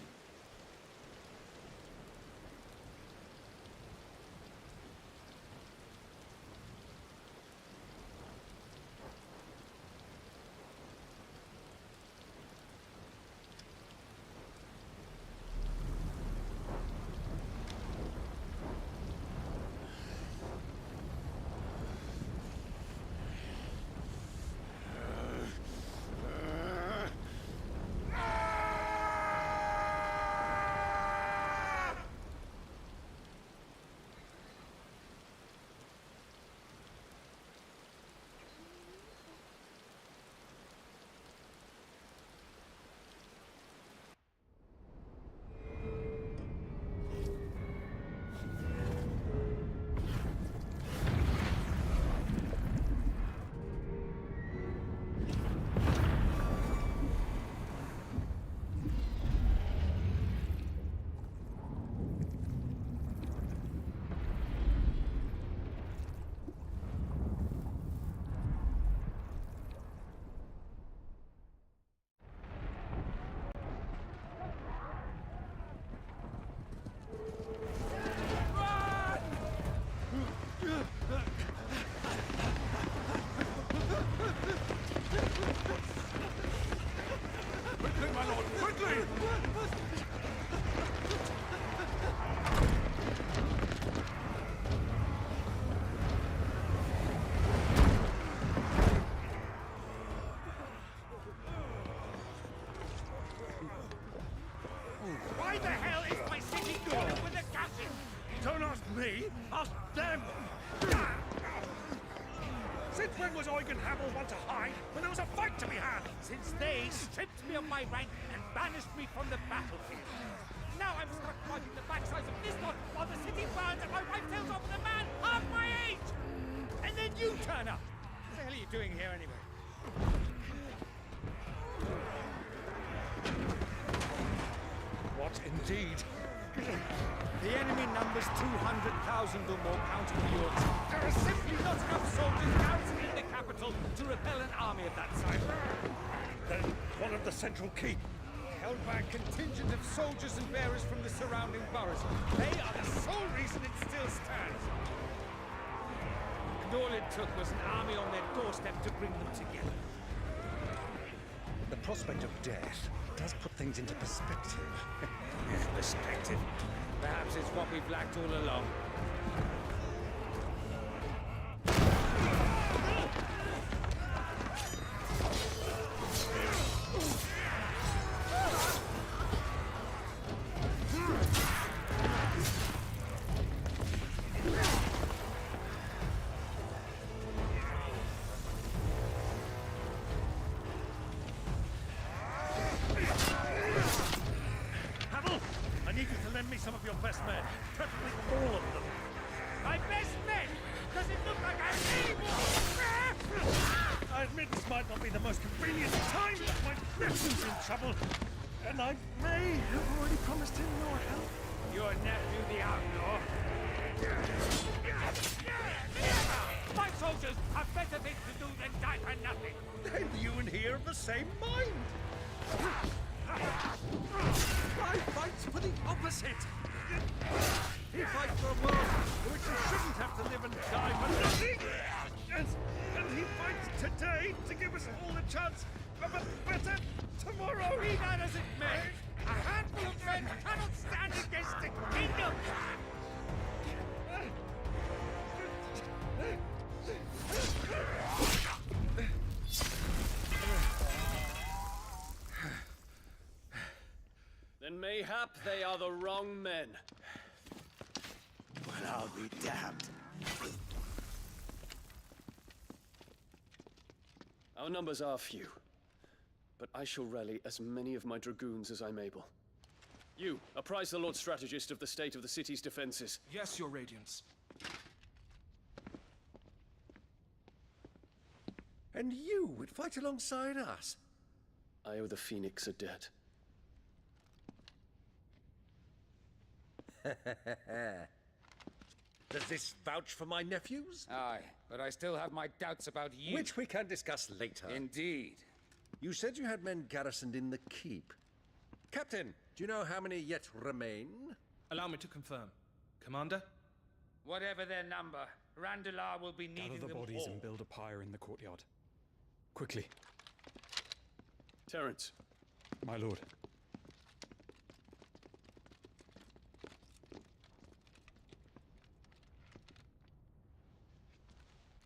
Why the hell is my city going with the Kashyyyk? Don't ask me, ask them! Since when was Eugen Hamel want to hide when there was a fight to be had? Since they stripped me of my rank and banished me from the battlefield. Now I'm stuck fighting the backsides of this one while the city burns and my wife tails off with a man half my age! And then you turn up! What the hell are you doing here anyway? What indeed? The enemy numbers 200,000 or more counting yours. There are simply not enough soldiers garrisoned in the capital to repel an army of that size. Then one of the central keep, held by a contingent of soldiers and bearers from the surrounding boroughs. They are the sole reason it still stands. And all it took was an army on their doorstep to bring them together. The prospect of death does put things into perspective. Perspective. Perhaps it's what we've lacked all along. Some of your best men, preferably all of them. My best men? Does it look like I'm able? I admit this might not be the most convenient time, but my nephew's in trouble, and I may have already promised him your help. Your nephew, the outlaw? My soldiers have better things to do than die for nothing. Then you and he are of the same mind. I fight for the opposite! He fights for a world in which you shouldn't have to live and die for nothing! And he fights today to give us all a chance of a better tomorrow! Be that as it may, a handful of men cannot stand against a kingdom! Then mayhap they are the wrong men. Well, I'll be damned. Our numbers are few, but I shall rally as many of my dragoons as I'm able. You, apprise the Lord Strategist of the state of the city's defenses. Yes, Your Radiance. And you would fight alongside us? I owe the Phoenix a debt. Does this vouch for my nephews? Aye, but I still have my doubts about you. Which we can discuss later. Indeed. You said you had men garrisoned in the keep. Captain, do you know how many yet remain? Allow me to confirm. Commander? Whatever their number, Randalar will be needing Gather the them bodies all. and build a pyre in the courtyard. Quickly. Terence. My lord.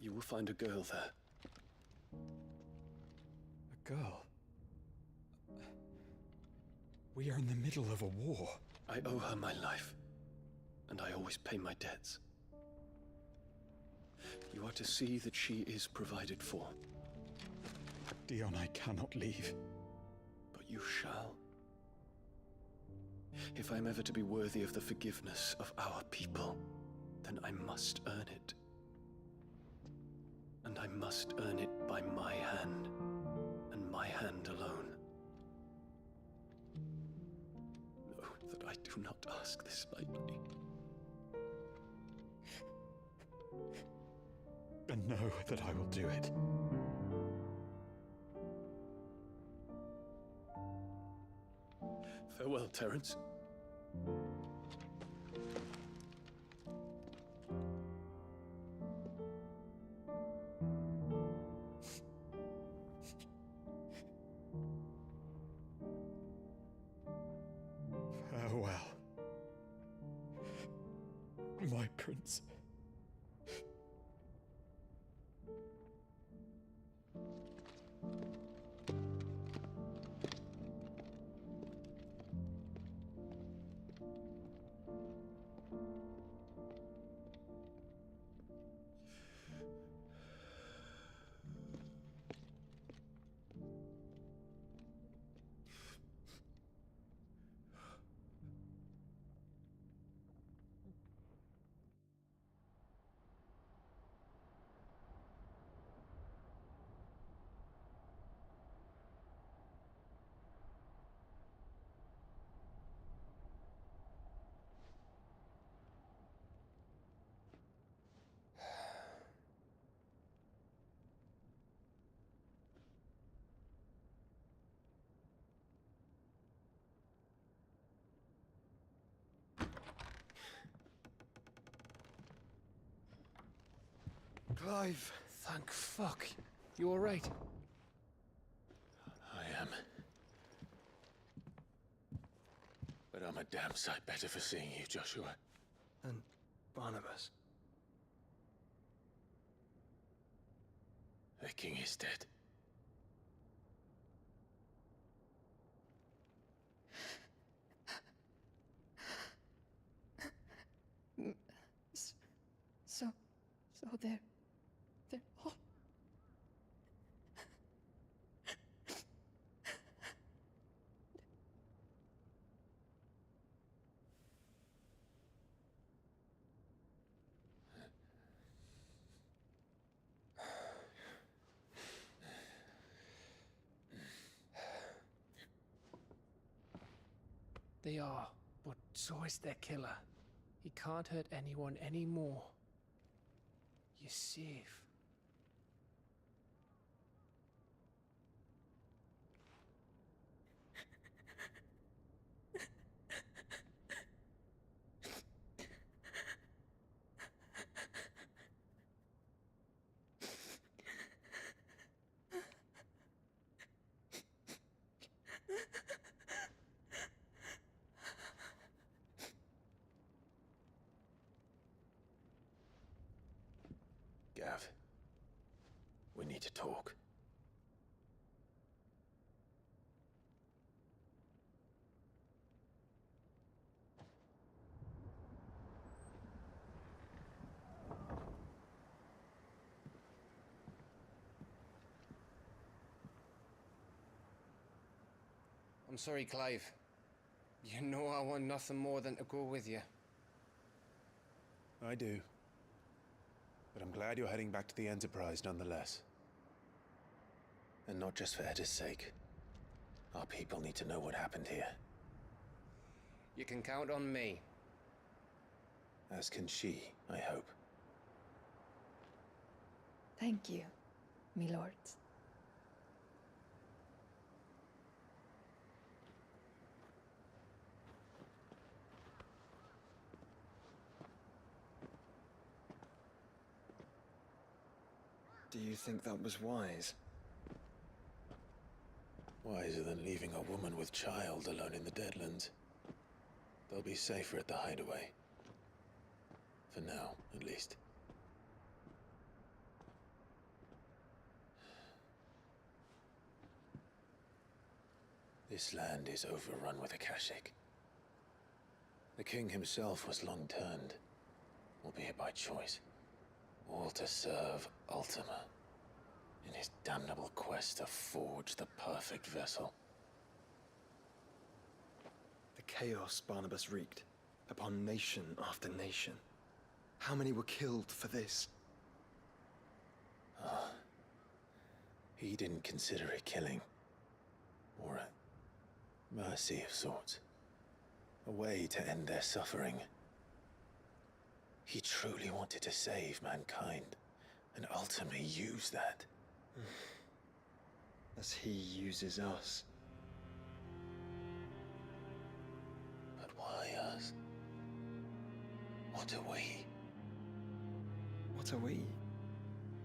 You will find a girl there. A girl? We are in the middle of a war. I owe her my life, and I always pay my debts. You are to see that she is provided for. Dion, I cannot leave. But you shall. If I am ever to be worthy of the forgiveness of our people, then I must earn it. And I must earn it by my hand, and my hand alone. Know that I do not ask this lightly. And know that I will do it. Farewell, Terence. Farewell, my prince. Clive! Thank fuck. You alright? I am. But I'm a damn sight better for seeing you, Joshua. And Barnabas. The king is dead. So they're all... They are, but so is their killer. He can't hurt anyone anymore. You're safe. Gav, we need to talk. I'm sorry, Clive. You know I want nothing more than to go with you. I do. But I'm glad you're heading back to the Enterprise nonetheless. And not just for Edda's sake. Our people need to know what happened here. You can count on me. As can she, I hope. Thank you, me lords. Do you think that was wise? Wiser than leaving a woman with child alone in the Deadlands. They'll be safer at the hideaway. For now, at least. This land is overrun with Akashic. The king himself was long turned, albeit by choice. All to serve Ultima, in his damnable quest to forge the perfect vessel. The chaos Barnabas wreaked upon nation after nation. How many were killed for this? He didn't consider it killing. Or a mercy of sorts. A way to end their suffering. He truly wanted to save mankind, and ultimately use that. As he uses us. But why us? What are we? What are we?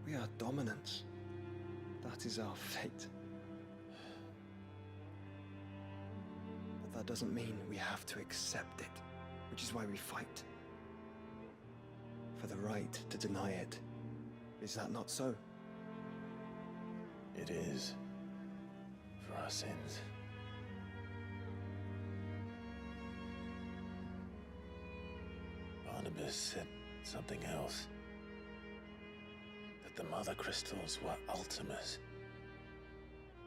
We are dominance. That is our fate. But that doesn't mean we have to accept it, which is why we fight. For the right to deny it. Is that not so? It is. For our sins. Barnabas said something else. That the mother crystals were Ultimas.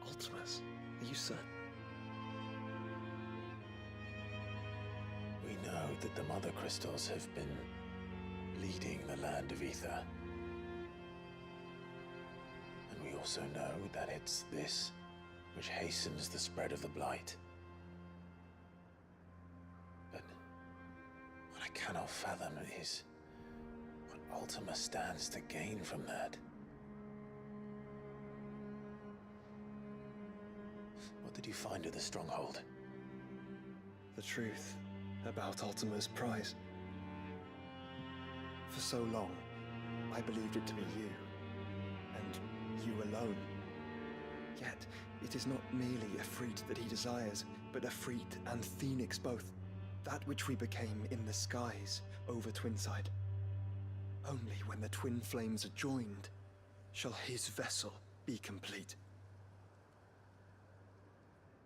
Ultimas? Are you certain? We know that the mother crystals have been leading the land of Ether. And we also know that it's this which hastens the spread of the blight. But what I cannot fathom is what Ultima stands to gain from that. What did you find at the stronghold? The truth about Ultima's prize. For so long, I believed it to be you, and you alone. Yet, it is not merely Ifrit that he desires, but Ifrit and Phoenix both. That which we became in the skies over Twinside. Only when the twin flames are joined shall his vessel be complete.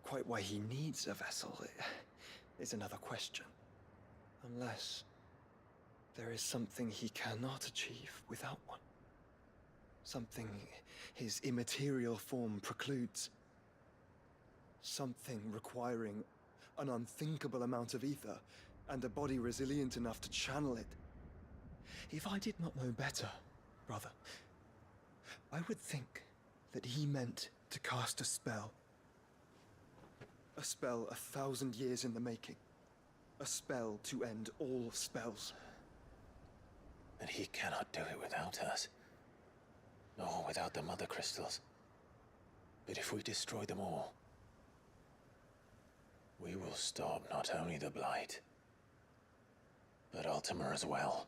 Quite why he needs a vessel is another question. Unless there is something he cannot achieve without one. Something his immaterial form precludes. Something requiring an unthinkable amount of ether and a body resilient enough to channel it. If I did not know better, brother, I would think that he meant to cast a spell. A spell 1,000 years in the making. A spell to end all spells. And he cannot do it without us. Nor without the mother crystals. But if we destroy them all, we will stop not only the blight, but Ultima as well.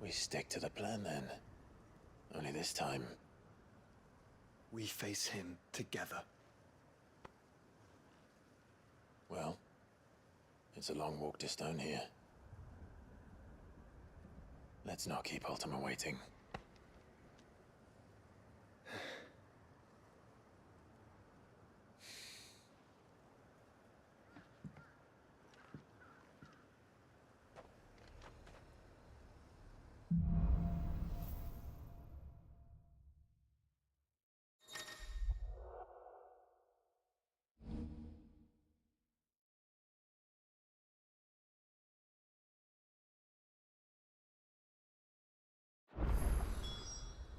We stick to the plan then. Only this time, we face him together. Well, it's a long walk to Stone here. Let's not keep Ultima waiting.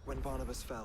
When Barnabas fell,